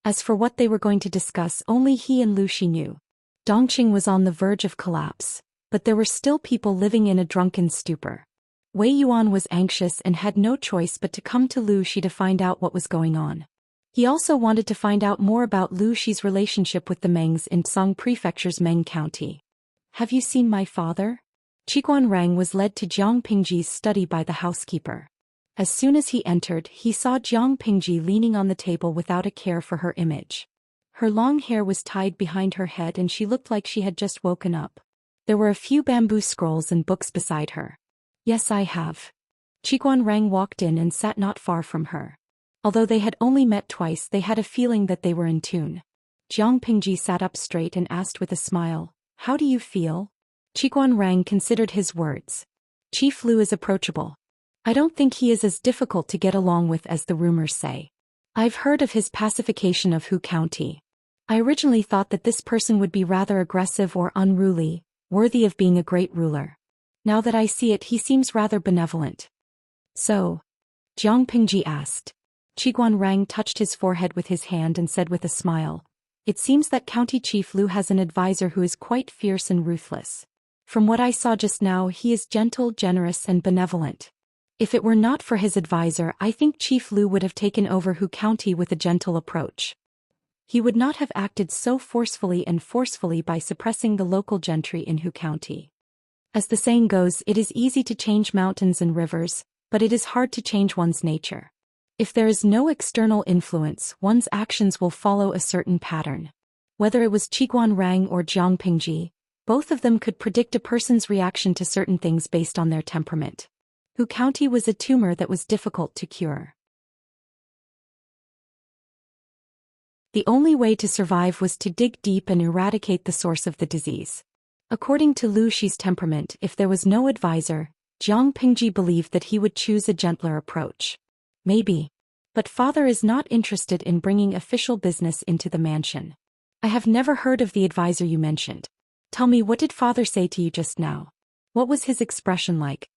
A: As for what they were going to discuss, only he and Lu Shi knew. Dongqing was on the verge of collapse, but there were still people living in a drunken stupor. Wei Yuan was anxious and had no choice but to come to Lu Shi to find out what was going on. He also wanted to find out more about Lu Shi's relationship with the Mengs in Song Prefecture's Meng County. Have you seen my father? Qiguan Rang was led to Jiang Pingji's study by the housekeeper. As soon as he entered, he saw Jiang Pingji leaning on the table without a care for her image. Her long hair was tied behind her head and she looked like she had just woken up. There were a few bamboo scrolls and books beside her. Yes, I have. Qiguan Rang walked in and sat not far from her. Although they had only met twice, they had a feeling that they were in tune. Jiang Pingji sat up straight and asked with a smile, How do you feel? Qiguan Rang considered his words. Chief Lu is approachable. I don't think he is as difficult to get along with as the rumors say. I've heard of his pacification of Hu County. I originally thought that this person would be rather aggressive or unruly, worthy of being a great ruler. Now that I see it, he seems rather benevolent. So? Jiang Pingji asked. Qiguan Rang touched his forehead with his hand and said with a smile, It seems that County Chief Lu has an advisor who is quite fierce and ruthless. From what I saw just now, he is gentle, generous, and benevolent. If it were not for his advisor, I think Chief Lu would have taken over Hu County with a gentle approach. He would not have acted so forcefully by suppressing the local gentry in Hu County. As the saying goes, it is easy to change mountains and rivers, but it is hard to change one's nature. If there is no external influence, one's actions will follow a certain pattern. Whether it was Qiguan Rang or Jiang Pingji, both of them could predict a person's reaction to certain things based on their temperament. Hu County was a tumor that was difficult to cure. The only way to survive was to dig deep and eradicate the source of the disease. According to Lu Shi's temperament, if there was no advisor, Jiang Pingji believed that he would choose a gentler approach. Maybe. But father is not interested in bringing official business into the mansion. I have never heard of the advisor you mentioned. Tell me, what did father say to you just now? What was his expression like?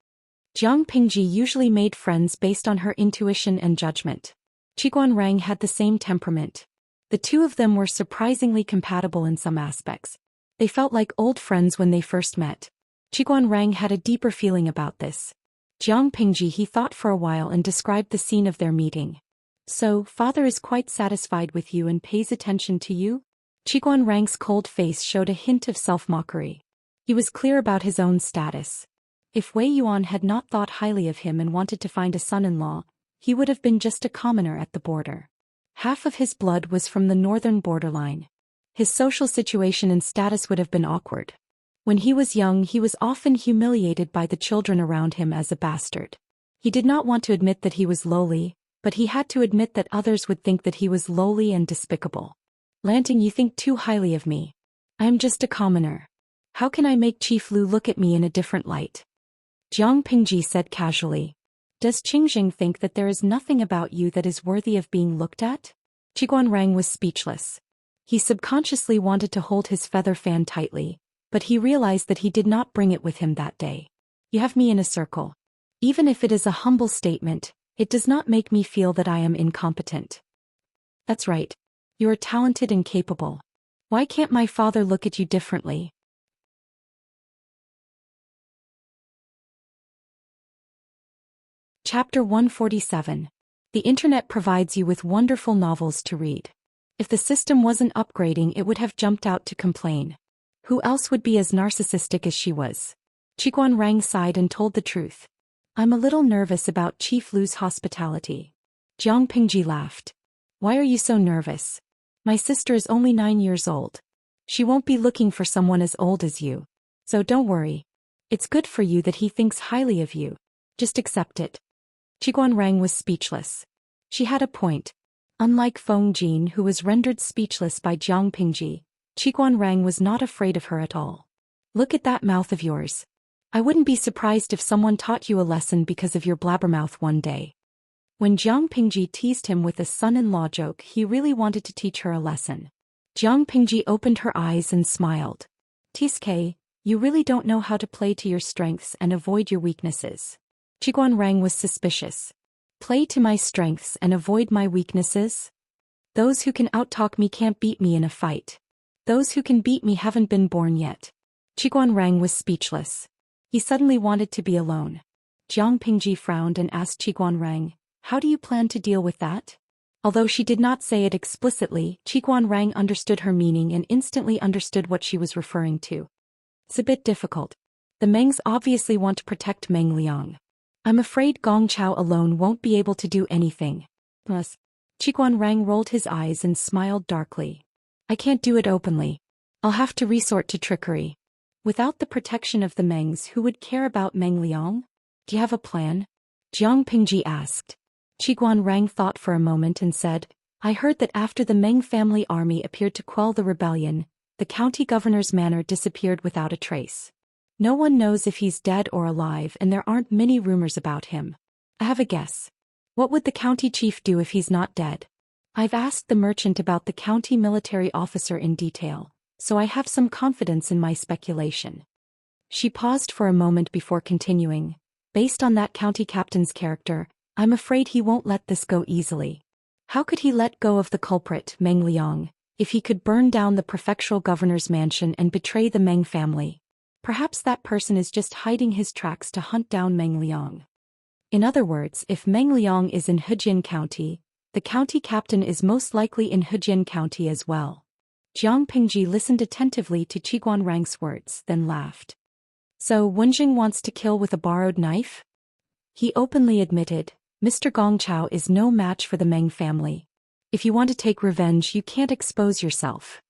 A: Jiang Pingji usually made friends based on her intuition and judgment. Qiguan Rang had the same temperament. The two of them were surprisingly compatible in some aspects. They felt like old friends when they first met. Qiguan Rang had a deeper feeling about this. Jiang Pingji, he thought for a while and described the scene of their meeting. So, father is quite satisfied with you and pays attention to you? Qiguan Rang's cold face showed a hint of self-mockery. He was clear about his own status. If Wei Yuan had not thought highly of him and wanted to find a son-in-law, he would have been just a commoner at the border. Half of his blood was from the northern borderline. His social situation and status would have been awkward. When he was young, he was often humiliated by the children around him as a bastard. He did not want to admit that he was lowly, but he had to admit that others would think that he was lowly and despicable. Lanting, you think too highly of me. I am just a commoner. How can I make Chief Lu look at me in a different light? Jiang Pingji said casually. Does Qingjing think that there is nothing about you that is worthy of being looked at? Qiguan Rang was speechless. He subconsciously wanted to hold his feather fan tightly, but he realized that he did not bring it with him that day. You have me in a circle. Even if it is a humble statement, it does not make me feel that I am incompetent. That's right. You are talented and capable. Why can't my father look at you differently? Chapter 147. The internet provides you with wonderful novels to read. If the system wasn't upgrading, it would have jumped out to complain. Who else would be as narcissistic as she was? Qiguan Rang sighed and told the truth. I'm a little nervous about Chief Lu's hospitality. Jiang Pingji laughed. Why are you so nervous? My sister is only 9 years old. She won't be looking for someone as old as you. So don't worry. It's good for you that he thinks highly of you. Just accept it. Qiguan Rang was speechless. She had a point. Unlike Feng Jin, who was rendered speechless by Jiang Pingji, Qiguan Rang was not afraid of her at all. Look at that mouth of yours. I wouldn't be surprised if someone taught you a lesson because of your blabbermouth one day. When Jiang Pingji teased him with a son-in-law joke, he really wanted to teach her a lesson. Jiang Pingji opened her eyes and smiled. Tiske, you really don't know how to play to your strengths and avoid your weaknesses. Qiguan Rang was suspicious. Play to my strengths and avoid my weaknesses? Those who can outtalk me can't beat me in a fight. Those who can beat me haven't been born yet. Qiguan Rang was speechless. He suddenly wanted to be alone. Jiang Pingji frowned and asked Qiguan Rang, how do you plan to deal with that? Although she did not say it explicitly, Qiguan Rang understood her meaning and instantly understood what she was referring to. It's a bit difficult. The Mengs obviously want to protect Meng Liang. I'm afraid Gong Chao alone won't be able to do anything. Plus, Qiguan Rang rolled his eyes and smiled darkly. I can't do it openly. I'll have to resort to trickery. Without the protection of the Mengs, who would care about Meng Liang? Do you have a plan? Jiang Pingji asked. Qiguan Rang thought for a moment and said, I heard that after the Meng family army appeared to quell the rebellion, the county governor's manor disappeared without a trace. No one knows if he's dead or alive, and there aren't many rumors about him. I have a guess. What would the county chief do if he's not dead? I've asked the merchant about the county military officer in detail, so I have some confidence in my speculation. She paused for a moment before continuing. Based on that county captain's character, I'm afraid he won't let this go easily. How could he let go of the culprit, Meng Liang, if he could burn down the prefectural governor's mansion and betray the Meng family? Perhaps that person is just hiding his tracks to hunt down Meng Liang. In other words, if Meng Liang is in Hejian County, the county captain is most likely in Hejian County as well. Jiang Pingji listened attentively to Qiguan Rang's words, then laughed. So Wenjing wants to kill with a borrowed knife? He openly admitted, Mr. Gong Chao is no match for the Meng family. If you want to take revenge, you can't expose yourself.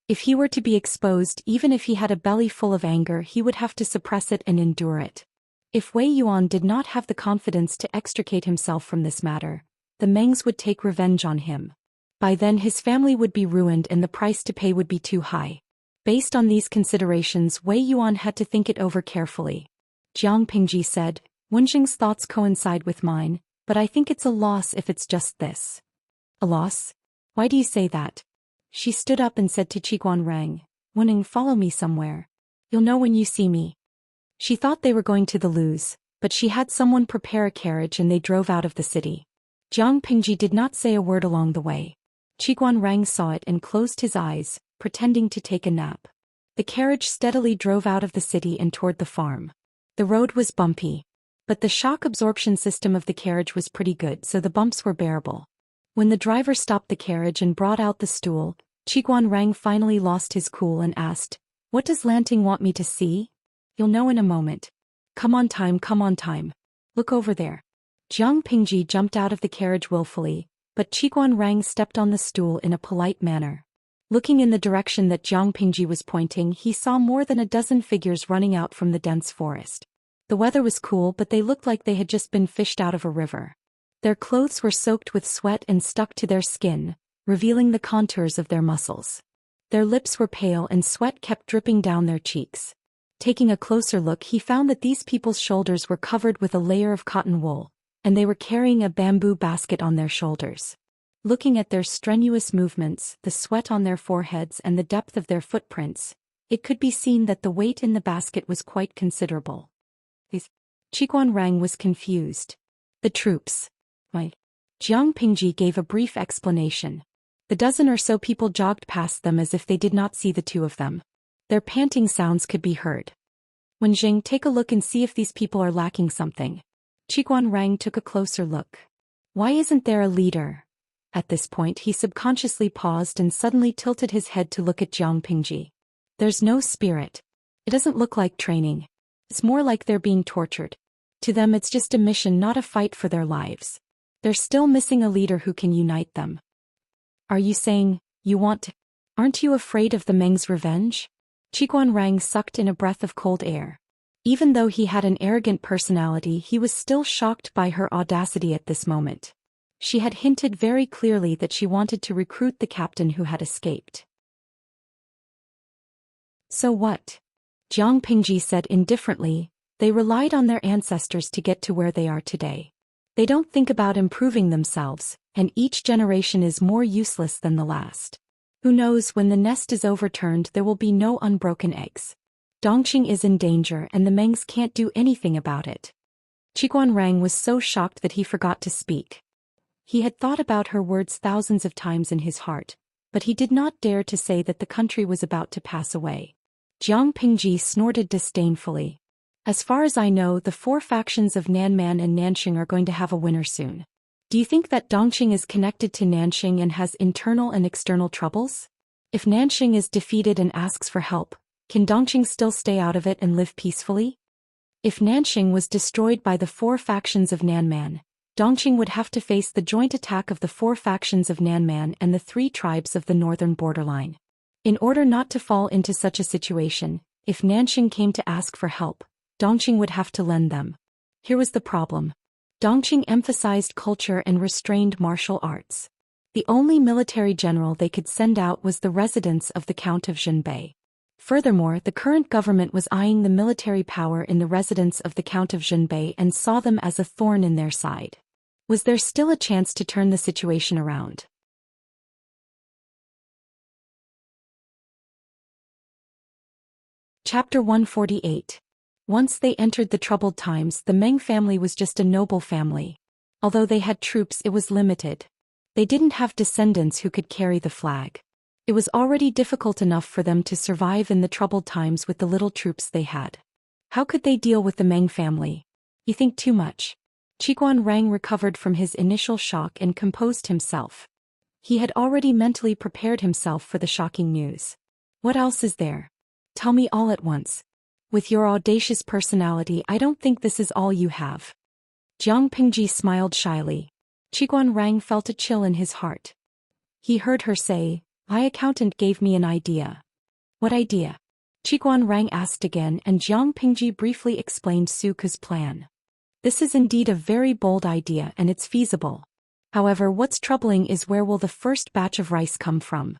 A: If he were to be exposed, even if he had a belly full of anger, he would have to suppress it and endure it. If Wei Yuan did not have the confidence to extricate himself from this matter, the Mengs would take revenge on him. By then his family would be ruined and the price to pay would be too high. Based on these considerations, Wei Yuan had to think it over carefully. Jiang Pingji said, Wenjing's thoughts coincide with mine, but I think it's a loss if it's just this. A loss? Why do you say that? She stood up and said to Qiguan Rang, Wenjing, follow me somewhere. You'll know when you see me. She thought they were going to the Lu's, but she had someone prepare a carriage and they drove out of the city. Jiang Pingji did not say a word along the way. Qiguan Rang saw it and closed his eyes, pretending to take a nap. The carriage steadily drove out of the city and toward the farm. The road was bumpy, but the shock absorption system of the carriage was pretty good, so the bumps were bearable. When the driver stopped the carriage and brought out the stool, Qiguan Rang finally lost his cool and asked, What does Lanting want me to see? You'll know in a moment. Come on time. Look over there. Jiang Pingji jumped out of the carriage willfully, but Qiguan Rang stepped on the stool in a polite manner. Looking in the direction that Jiang Pingji was pointing, he saw more than a dozen figures running out from the dense forest. The weather was cool, but they looked like they had just been fished out of a river. Their clothes were soaked with sweat and stuck to their skin, revealing the contours of their muscles. Their lips were pale and sweat kept dripping down their cheeks. Taking a closer look, he found that these people's shoulders were covered with a layer of cotton wool, and they were carrying a bamboo basket on their shoulders. Looking at their strenuous movements, the sweat on their foreheads and the depth of their footprints, it could be seen that the weight in the basket was quite considerable. Qiguan Rang was confused. The troops. Why? Jiang Pingji gave a brief explanation. The dozen or so people jogged past them as if they did not see the two of them. Their panting sounds could be heard. When Jing, take a look and see if these people are lacking something. Qiguan Rang took a closer look. Why isn't there a leader? At this point he subconsciously paused and suddenly tilted his head to look at Jiang Pingji. There's no spirit. It doesn't look like training. It's more like they're being tortured. To them it's just a mission, not a fight for their lives. They're still missing a leader who can unite them. Are you saying, you want to? Aren't you afraid of the Meng's revenge? Qiguan Rang sucked in a breath of cold air. Even though he had an arrogant personality, he was still shocked by her audacity at this moment. She had hinted very clearly that she wanted to recruit the captain who had escaped. So what? Jiang Pingji said indifferently. They relied on their ancestors to get to where they are today. They don't think about improving themselves, and each generation is more useless than the last. Who knows, when the nest is overturned there will be no unbroken eggs. Dongqing is in danger and the Mengs can't do anything about it. Qiguan Rang was so shocked that he forgot to speak. He had thought about her words thousands of times in his heart, but he did not dare to say that the country was about to pass away. Jiang Pingji snorted disdainfully. As far as I know, the four factions of Nanman and Nanxing are going to have a winner soon. Do you think that Dongqing is connected to Nanxing and has internal and external troubles? If Nanxing is defeated and asks for help, can Dongqing still stay out of it and live peacefully? If Nanxing was destroyed by the four factions of Nanman, Dongqing would have to face the joint attack of the four factions of Nanman and the three tribes of the northern borderline. In order not to fall into such a situation, if Nanxing came to ask for help, Dongqing would have to lend them. Here was the problem. Dongqing emphasized culture and restrained martial arts. The only military general they could send out was the residence of the Count of Zhenbei. Furthermore, the current government was eyeing the military power in the residence of the Count of Zhenbei and saw them as a thorn in their side. Was there still a chance to turn the situation around? Chapter 148. Once they entered the troubled times, the Meng family was just a noble family. Although they had troops, it was limited. They didn't have descendants who could carry the flag. It was already difficult enough for them to survive in the troubled times with the little troops they had. How could they deal with the Meng family? You think too much. Qiguan Rang recovered from his initial shock and composed himself. He had already mentally prepared himself for the shocking news. What else is there? Tell me all at once. With your audacious personality, I don't think this is all you have. Jiang Pingji smiled shyly. Qiguan Rang felt a chill in his heart. He heard her say, "My accountant gave me an idea." What idea? Qiguan Rang asked again, and Jiang Pingji briefly explained Suku's plan. This is indeed a very bold idea and it's feasible. However, what's troubling is where will the first batch of rice come from?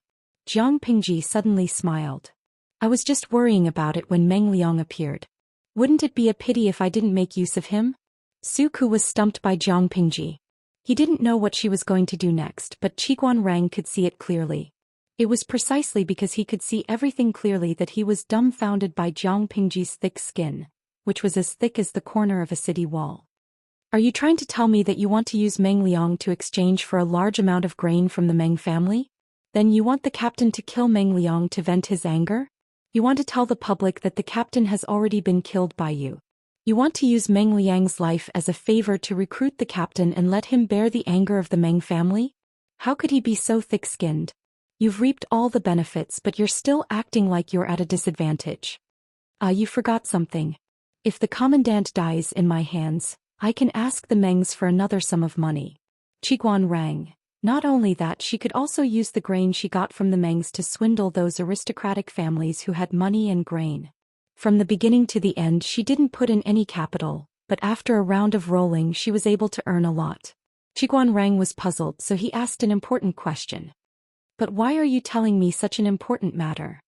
A: Jiang Pingji suddenly smiled. I was just worrying about it when Meng Liang appeared. Wouldn't it be a pity if I didn't make use of him? Suku was stumped by Jiang Pingji. He didn't know what she was going to do next, but Qiguan Rang could see it clearly. It was precisely because he could see everything clearly that he was dumbfounded by Jiang Pingji's thick skin, which was as thick as the corner of a city wall. Are you trying to tell me that you want to use Meng Liang to exchange for a large amount of grain from the Meng family? Then you want the captain to kill Meng Liang to vent his anger? You want to tell the public that the captain has already been killed by you. You want to use Meng Liang's life as a favor to recruit the captain and let him bear the anger of the Meng family? How could he be so thick-skinned? You've reaped all the benefits, but you're still acting like you're at a disadvantage. You forgot something. If the commandant dies in my hands, I can ask the Mengs for another sum of money. Qiguan Rang. Not only that, she could also use the grain she got from the Mengs to swindle those aristocratic families who had money and grain. From the beginning to the end she didn't put in any capital, but after a round of rolling she was able to earn a lot. Qiguan Rang was puzzled, so he asked an important question. But why are you telling me such an important matter?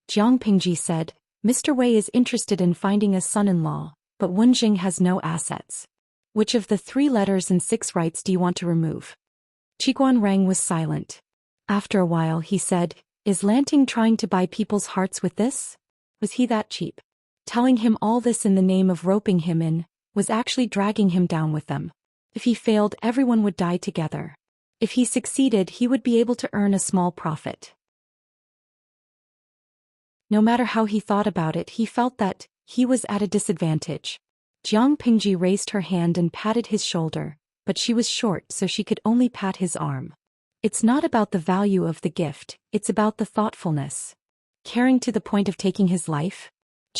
A: Jiang Pingji said, Mr. Wei is interested in finding a son-in-law, but Wenjing has no assets. Which of the 3 letters and 6 rights do you want to remove? Rang was silent. After a while he said, "Is Lanting trying to buy people's hearts with this? Was he that cheap? Telling him all this in the name of roping him in, was actually dragging him down with them. If he failed, everyone would die together. If he succeeded, he would be able to earn a small profit." No matter how he thought about it, he felt that he was at a disadvantage. Jiang Pingji raised her hand and patted his shoulder, but she was short so she could only pat his arm. It's not about the value of the gift, it's about the thoughtfulness. Caring to the point of taking his life?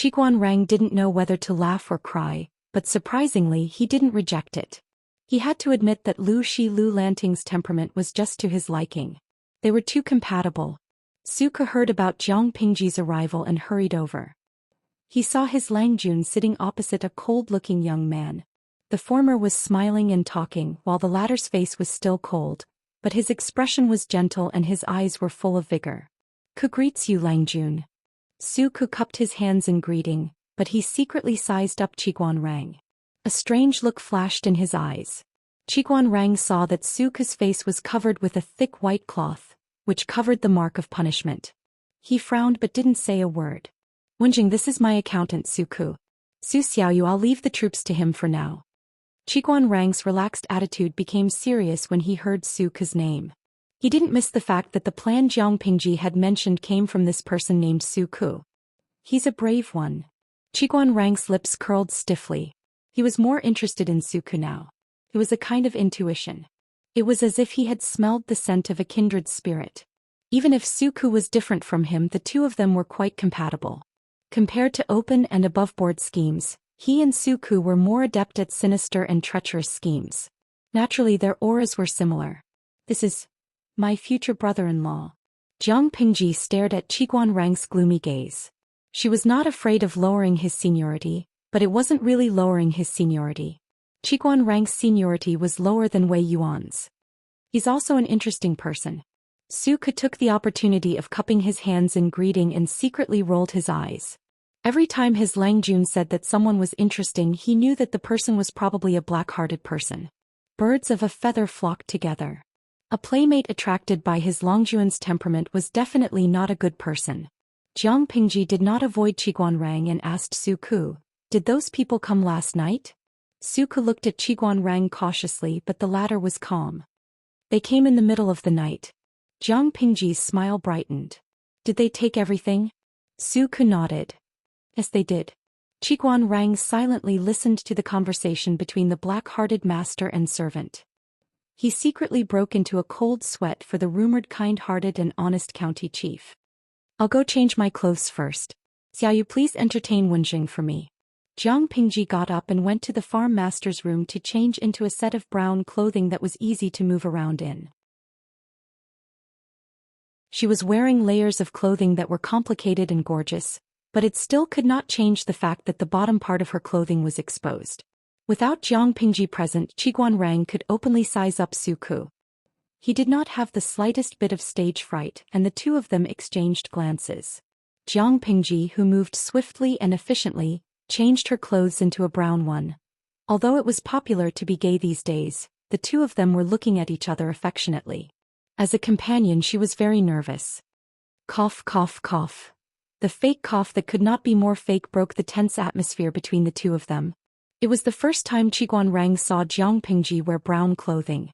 A: Rang didn't know whether to laugh or cry, but surprisingly he didn't reject it. He had to admit that Lu Lanting's temperament was just to his liking. They were too compatible. Suke heard about Jiang Pingji's arrival and hurried over. He saw his Langjun sitting opposite a cold-looking young man. The former was smiling and talking while the latter's face was still cold, but his expression was gentle and his eyes were full of vigor. "Ku greets you, Langjun." Suke cupped his hands in greeting, but he secretly sized up Rang. A strange look flashed in his eyes. Rang saw that Suke's face was covered with a thick white cloth, which covered the mark of punishment. He frowned but didn't say a word. "Wenjing, this is my accountant Suku. Su Xiaoyu, I'll leave the troops to him for now." Rang's relaxed attitude became serious when he heard Suke's name. He didn't miss the fact that the plan Jiang Pingji had mentioned came from this person named Suku. He's a brave one. Rang's lips curled stiffly. He was more interested in Suku now. It was a kind of intuition. It was as if he had smelled the scent of a kindred spirit. Even if Suku was different from him, the two of them were quite compatible. Compared to open and above-board schemes, he and Suku were more adept at sinister and treacherous schemes. Naturally, their auras were similar. "This is my future brother-in-law." Jiang Pingji stared at Rang's gloomy gaze. She was not afraid of lowering his seniority, but it wasn't really lowering his seniority. Rang's seniority was lower than Wei Yuan's. He's also an interesting person. Suke took the opportunity of cupping his hands in greeting and secretly rolled his eyes. Every time his Langjun said that someone was interesting, he knew that the person was probably a black-hearted person. Birds of a feather flocked together. A playmate attracted by his Langjun's temperament was definitely not a good person. Jiang Pingji did not avoid Rang and asked Suku, "Did those people come last night?" Suku looked at Rang cautiously, but the latter was calm. "They came in the middle of the night." Jiang Pingji's smile brightened. "Did they take everything?" Suku nodded. "Yes, they did." Rang silently listened to the conversation between the black-hearted master and servant. He secretly broke into a cold sweat for the rumored kind-hearted and honest county chief. "I'll go change my clothes first. Xiaoyu, please entertain Wenjing for me." Jiang Pingji got up and went to the farm master's room to change into a set of brown clothing that was easy to move around in. She was wearing layers of clothing that were complicated and gorgeous, but it still could not change the fact that the bottom part of her clothing was exposed. Without Jiang Pingji present, Rang could openly size up Suku. He did not have the slightest bit of stage fright, and the two of them exchanged glances. Jiang Pingji, who moved swiftly and efficiently, changed her clothes into a brown one. Although it was popular to be gay these days, the two of them were looking at each other affectionately. As a companion, she was very nervous. Cough, cough, cough. The fake cough that could not be more fake broke the tense atmosphere between the two of them. It was the first time Rang saw Jiang Pingji wear brown clothing.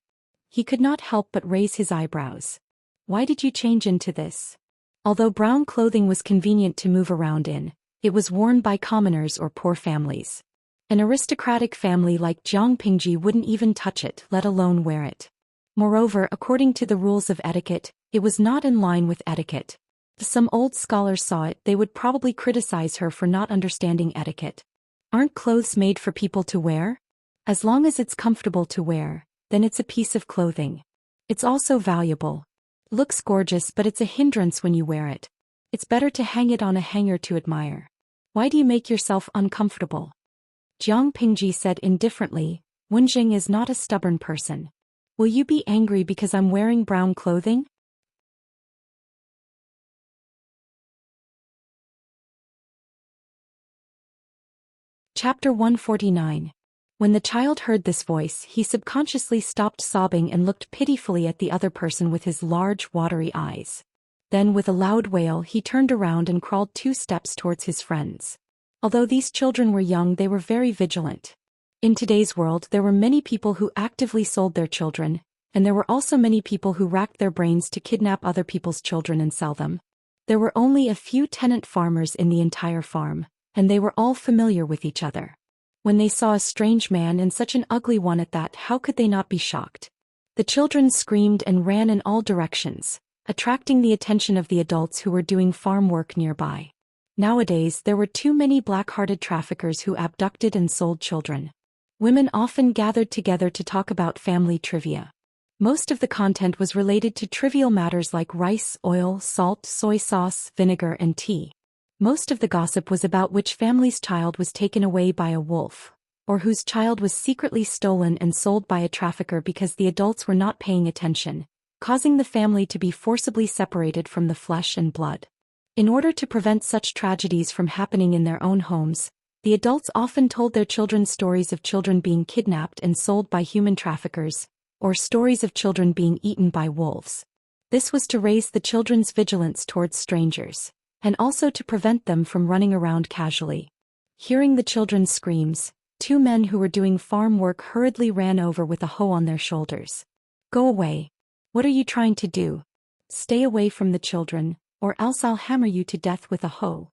A: He could not help but raise his eyebrows. "Why did you change into this?" Although brown clothing was convenient to move around in, it was worn by commoners or poor families. An aristocratic family like Jiang Pingji wouldn't even touch it, let alone wear it. Moreover, according to the rules of etiquette, it was not in line with etiquette. If some old scholars saw it, they would probably criticize her for not understanding etiquette. Aren't clothes made for people to wear? As long as it's comfortable to wear, then it's a piece of clothing. It's also valuable. Looks gorgeous, but it's a hindrance when you wear it. It's better to hang it on a hanger to admire. Why do you make yourself uncomfortable? Jiang Pingji said indifferently, "Wenjing is not a stubborn person. Will you be angry because I'm wearing brown clothing?" Chapter 149. When the child heard this voice, he subconsciously stopped sobbing and looked pitifully at the other person with his large, watery eyes. Then with a loud wail he turned around and crawled 2 steps towards his friends. Although these children were young, they were very vigilant. In today's world there were many people who actively sold their children, and there were also many people who racked their brains to kidnap other people's children and sell them. There were only a few tenant farmers in the entire farm, and they were all familiar with each other. When they saw a strange man, and such an ugly one at that, how could they not be shocked? The children screamed and ran in all directions, attracting the attention of the adults who were doing farm work nearby. Nowadays there were too many black-hearted traffickers who abducted and sold children. Women often gathered together to talk about family trivia. Most of the content was related to trivial matters like rice, oil, salt, soy sauce, vinegar, and tea. Most of the gossip was about which family's child was taken away by a wolf, or whose child was secretly stolen and sold by a trafficker because the adults were not paying attention, causing the family to be forcibly separated from the flesh and blood. In order to prevent such tragedies from happening in their own homes, the adults often told their children stories of children being kidnapped and sold by human traffickers, or stories of children being eaten by wolves. This was to raise the children's vigilance towards strangers, and also to prevent them from running around casually. Hearing the children's screams, 2 men who were doing farm work hurriedly ran over with a hoe on their shoulders. "Go away. What are you trying to do? Stay away from the children, or else I'll hammer you to death with a hoe."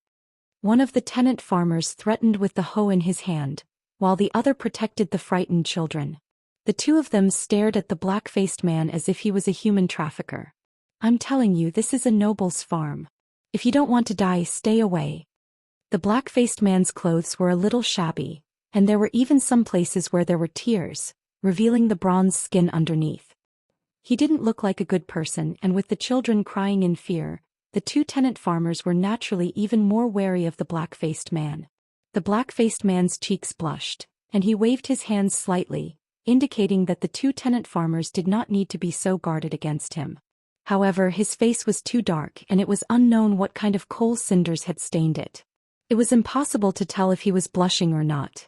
A: One of the tenant farmers threatened with the hoe in his hand, while the other protected the frightened children. The 2 of them stared at the black-faced man as if he was a human trafficker. "I'm telling you, this is a noble's farm. If you don't want to die, stay away." The black-faced man's clothes were a little shabby, and there were even some places where there were tears, revealing the bronze skin underneath. He didn't look like a good person, and with the children crying in fear, the 2 tenant farmers were naturally even more wary of the black-faced man. The black-faced man's cheeks blushed, and he waved his hands slightly, indicating that the 2 tenant farmers did not need to be so guarded against him. However, his face was too dark, and it was unknown what kind of coal cinders had stained it. It was impossible to tell if he was blushing or not.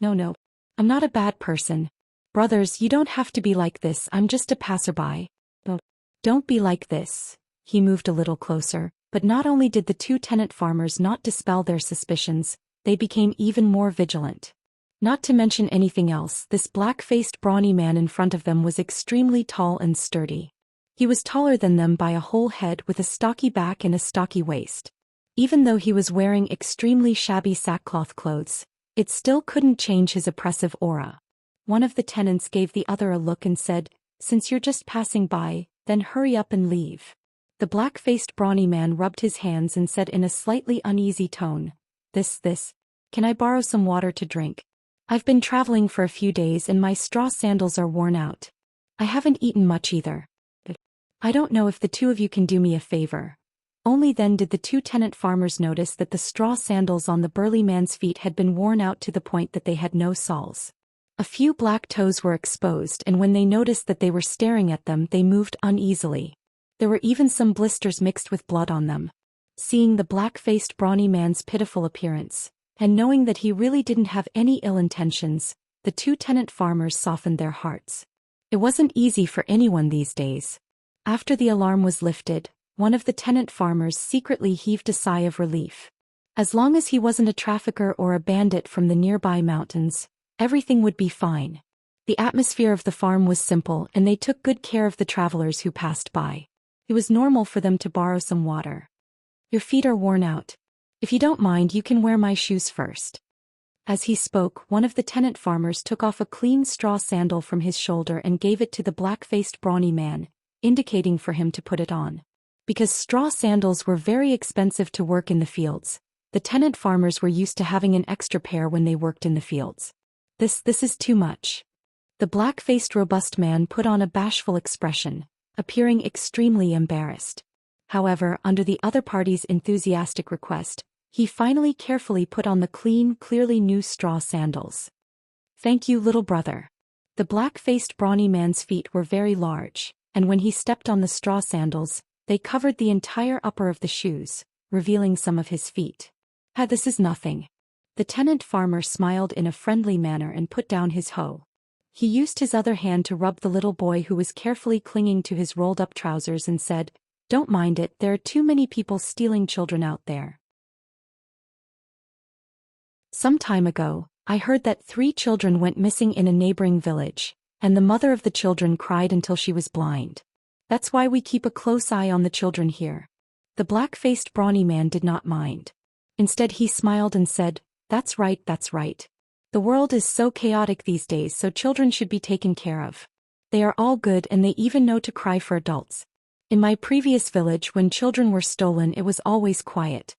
A: No, I'm not a bad person. Brothers, you don't have to be like this, I'm just a passerby. Oh, don't be like this. He moved a little closer, but not only did the 2 tenant farmers not dispel their suspicions, they became even more vigilant. Not to mention anything else, this black-faced brawny man in front of them was extremely tall and sturdy. He was taller than them by a whole head, with a stocky back and a stocky waist. Even though he was wearing extremely shabby sackcloth clothes, it still couldn't change his oppressive aura. One of the tenants gave the other a look and said, "Since you're just passing by, then hurry up and leave." The black-faced brawny man rubbed his hands and said in a slightly uneasy tone, This, can I borrow some water to drink? I've been traveling for a few days and my straw sandals are worn out. I haven't eaten much either. I don't know if the 2 of you can do me a favor." Only then did the 2 tenant farmers notice that the straw sandals on the burly man's feet had been worn out to the point that they had no soles. A few black toes were exposed, and when they noticed that they were staring at them, they moved uneasily. There were even some blisters mixed with blood on them. Seeing the black-faced brawny man's pitiful appearance, and knowing that he really didn't have any ill intentions, the 2 tenant farmers softened their hearts. It wasn't easy for anyone these days. After the alarm was lifted, one of the tenant farmers secretly heaved a sigh of relief. As long as he wasn't a trafficker or a bandit from the nearby mountains, everything would be fine. The atmosphere of the farm was simple, and they took good care of the travelers who passed by. It was normal for them to borrow some water. "Your feet are worn out. If you don't mind, you can wear my shoes first." As he spoke, one of the tenant farmers took off a clean straw sandal from his shoulder and gave it to the black-faced brawny man, indicating for him to put it on. Because straw sandals were very expensive to work in the fields, the tenant farmers were used to having an extra pair when they worked in the fields. This is too much." The black-faced robust man put on a bashful expression, appearing extremely embarrassed. However, under the other party's enthusiastic request, he finally carefully put on the clean, clearly new straw sandals. "Thank you, little brother." The black-faced brawny man's feet were very large, and when he stepped on the straw sandals, they covered the entire upper of the shoes, revealing some of his feet. This is nothing." The tenant farmer smiled in a friendly manner and put down his hoe. He used his other hand to rub the little boy who was carefully clinging to his rolled-up trousers and said, "Don't mind it, there are too many people stealing children out there. Some time ago, I heard that 3 children went missing in a neighboring village, and the mother of the children cried until she was blind. That's why we keep a close eye on the children here." The black-faced brawny man did not mind. Instead he smiled and said, that's right. The world is so chaotic these days, so children should be taken care of. They are all good and they even know to cry for adults. In my previous village, when children were stolen, it was always quiet."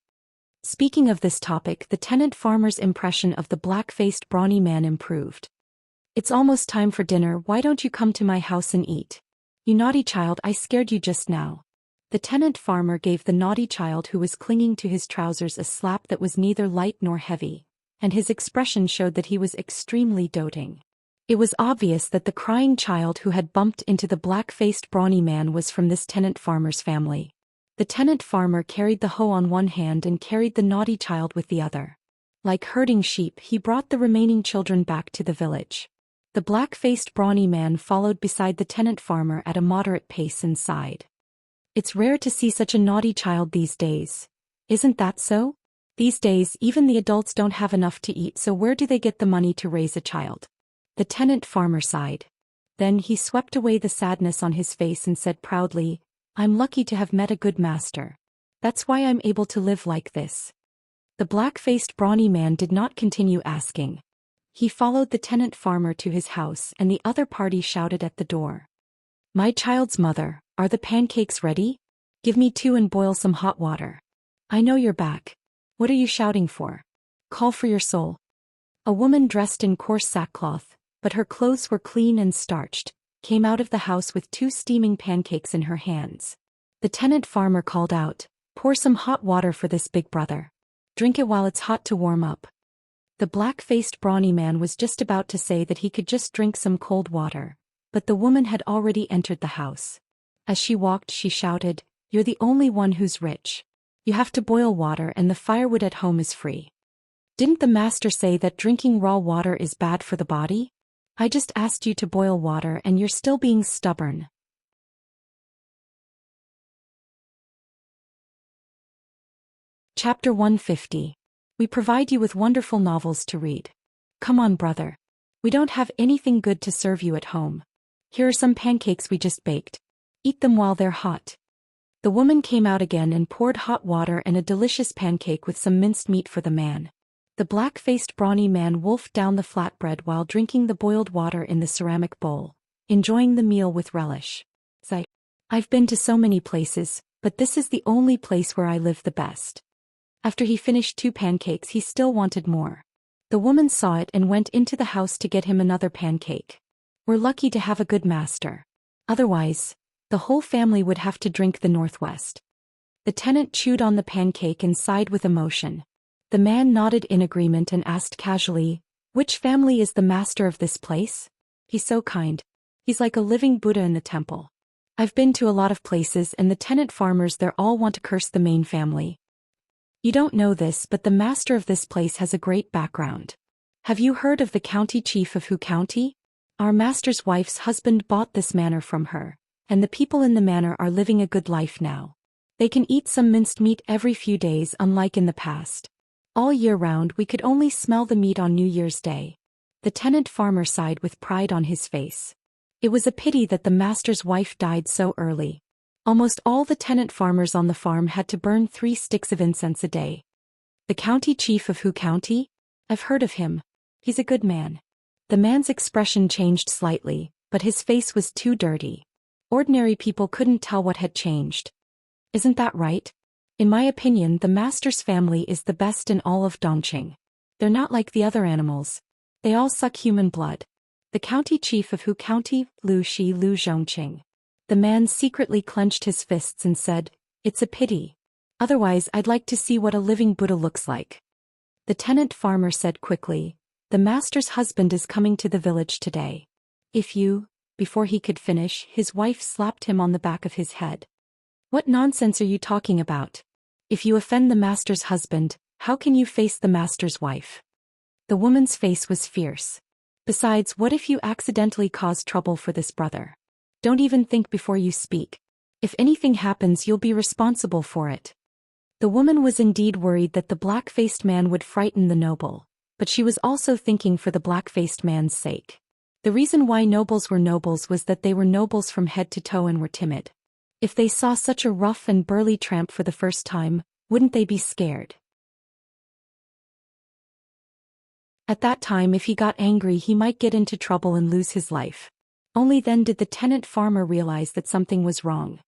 A: Speaking of this topic, the tenant farmer's impression of the black-faced brawny man improved. "It's almost time for dinner, why don't you come to my house and eat? You naughty child, I scared you just now." The tenant farmer gave the naughty child who was clinging to his trousers a slap that was neither light nor heavy, and his expression showed that he was extremely doting. It was obvious that the crying child who had bumped into the black-faced brawny man was from this tenant farmer's family. The tenant farmer carried the hoe on one hand and carried the naughty child with the other. Like herding sheep, he brought the remaining children back to the village. The black-faced brawny man followed beside the tenant farmer at a moderate pace and sighed. "It's rare to see such a naughty child these days. Isn't that so? These days even the adults don't have enough to eat, so where do they get the money to raise a child?" The tenant farmer sighed. Then he swept away the sadness on his face and said proudly, "I'm lucky to have met a good master. That's why I'm able to live like this." The black-faced brawny man did not continue asking. He followed the tenant farmer to his house and the other party shouted at the door, "My child's mother, are the pancakes ready? Give me 2 and boil some hot water. I know you're back. What are you shouting for? Call for your soul." A woman dressed in coarse sackcloth, but her clothes were clean and starched, came out of the house with 2 steaming pancakes in her hands. The tenant farmer called out, "Pour some hot water for this big brother. Drink it while it's hot to warm up." The black-faced brawny man was just about to say that he could just drink some cold water, but the woman had already entered the house. As she walked, she shouted, "You're the only one who's rich. You have to boil water and the firewood at home is free. Didn't the master say that drinking raw water is bad for the body? I just asked you to boil water and you're still being stubborn." Chapter 150. We provide you with wonderful novels to read. Come on, brother. We don't have anything good to serve you at home. Here are some pancakes we just baked. Eat them while they're hot. The woman came out again and poured hot water and a delicious pancake with some minced meat for the man. The black-faced brawny man wolfed down the flatbread while drinking the boiled water in the ceramic bowl, enjoying the meal with relish. "I've been to so many places, but this is the only place where I live the best." After he finished 2 pancakes, he still wanted more. The woman saw it and went into the house to get him another pancake. "We're lucky to have a good master. Otherwise, the whole family would have to drink the Northwest." The tenant chewed on the pancake and sighed with emotion. The man nodded in agreement and asked casually, "Which family is the master of this place? He's so kind. He's like a living Buddha in the temple." "I've been to a lot of places and the tenant farmers there all want to curse the main family. You don't know this, but the master of this place has a great background. Have you heard of the county chief of Hu County? Our master's wife's husband bought this manor from her, and the people in the manor are living a good life now. They can eat some minced meat every few days, unlike in the past. All year round we could only smell the meat on New Year's Day." The tenant farmer sighed with pride on his face. It was a pity that the master's wife died so early. Almost all the tenant farmers on the farm had to burn 3 sticks of incense a day. "The county chief of Hu County? I've heard of him. He's a good man." The man's expression changed slightly, but his face was too dirty. Ordinary people couldn't tell what had changed. "Isn't that right? In my opinion, the master's family is the best in all of Dongqing. They're not like the other animals. They all suck human blood." The county chief of Hu County, Lu Shi Lu Zhongqing. The man secretly clenched his fists and said, "It's a pity. Otherwise I'd like to see what a living Buddha looks like." The tenant farmer said quickly, "The master's husband is coming to the village today. If you..." Before he could finish, his wife slapped him on the back of his head. "What nonsense are you talking about? If you offend the master's husband, How can you face the master's wife? The woman's face was fierce. Besides, what if you accidentally cause trouble for this brother? Don't even think before you speak. If anything happens, you'll be responsible for it. The woman was indeed worried that the black-faced man would frighten the noble, but she was also thinking for the black-faced man's sake. The reason why nobles were nobles was that they were nobles from head to toe and were timid. If they saw such a rough and burly tramp for the first time, wouldn't they be scared? At that time, if he got angry, he might get into trouble and lose his life. Only then did the tenant farmer realize that something was wrong.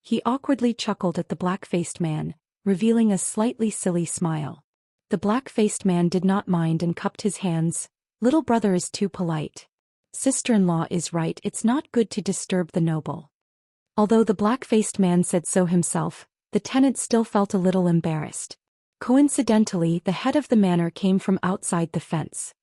A: He awkwardly chuckled at the black-faced man, revealing a slightly silly smile. The black-faced man did not mind and cupped his hands. Little brother is too polite. Sister-in-law is right, it's not good to disturb the noble. Although the black-faced man said so himself, the tenant still felt a little embarrassed. Coincidentally, the head of the manor came from outside the fence.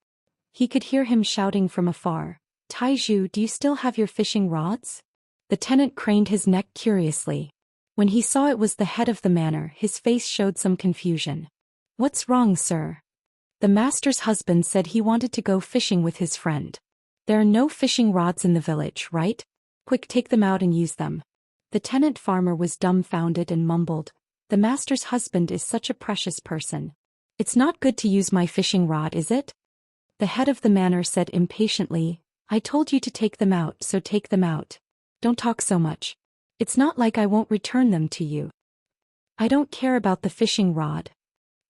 A: He could hear him shouting from afar, "Taiju, do you still have your fishing rods?" The tenant craned his neck curiously. When he saw it was the head of the manor, his face showed some confusion. "What's wrong, sir?" The master's husband said he wanted to go fishing with his friend. "There are no fishing rods in the village, right? Quick, take them out and use them." The tenant farmer was dumbfounded and mumbled, "The master's husband is such a precious person. It's not good to use my fishing rod, is it?" The head of the manor said impatiently, "I told you to take them out, so take them out. Don't talk so much. It's not like I won't return them to you." "I don't care about the fishing rod."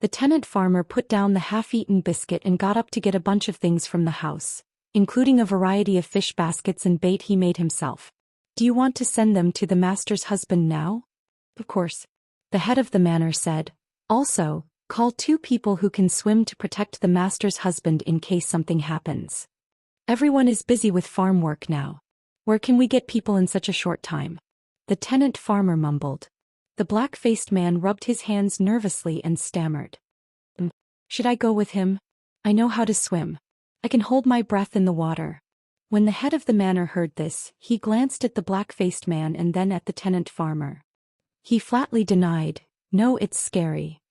A: The tenant farmer put down the half-eaten biscuit and got up to get a bunch of things from the house, including a variety of fish baskets and bait he made himself. "Do you want to send them to the master's husband now?" "Of course." The head of the manor said. "Also, call 2 people who can swim to protect the master's husband in case something happens. Everyone is busy with farm work now. Where can we get people in such a short time?" The tenant farmer mumbled. The black-faced man rubbed his hands nervously and stammered. Should I go with him? I know how to swim. I can hold my breath in the water." When the head of the manor heard this, he glanced at the black-faced man and then at the tenant farmer. He flatly denied, "No, it's scary.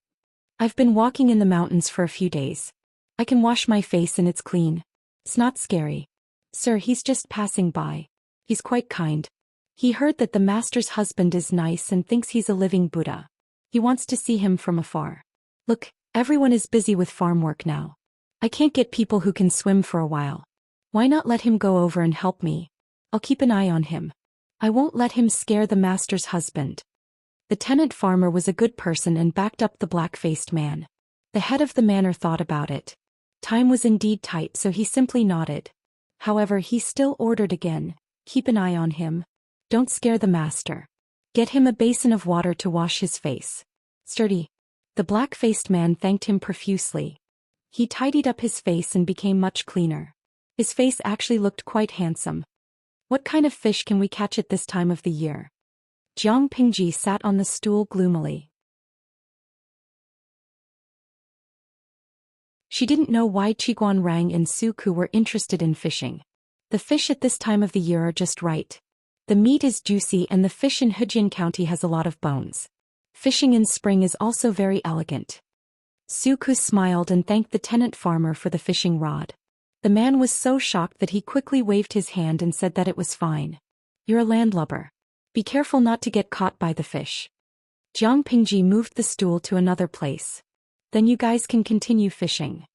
A: I've been walking in the mountains for a few days. I can wash my face and it's clean. It's not scary. Sir, he's just passing by. He's quite kind. He heard that the master's husband is nice and thinks he's a living Buddha. He wants to see him from afar. Look, everyone is busy with farm work now. I can't get people who can swim for a while. Why not let him go over and help me? I'll keep an eye on him. I won't let him scare the master's husband." The tenant farmer was a good person and backed up the black-faced man. The head of the manor thought about it. Time was indeed tight, so he simply nodded. However, he still ordered again, "Keep an eye on him. Don't scare the master. Get him a basin of water to wash his face." "Sturdy." The black-faced man thanked him profusely. He tidied up his face and became much cleaner. His face actually looked quite handsome. "What kind of fish can we catch at this time of the year?" Jiang Pingji sat on the stool gloomily. She didn't know why Qiguan Rang and Suku were interested in fishing. The fish at this time of the year are just right. The meat is juicy and the fish in Hejian County has a lot of bones. Fishing in spring is also very elegant. Suku smiled and thanked the tenant farmer for the fishing rod. The man was so shocked that he quickly waved his hand and said that it was fine. "You're a landlubber. Be careful not to get caught by the fish." Jiang Pingji moved the stool to another place. "Then you guys can continue fishing."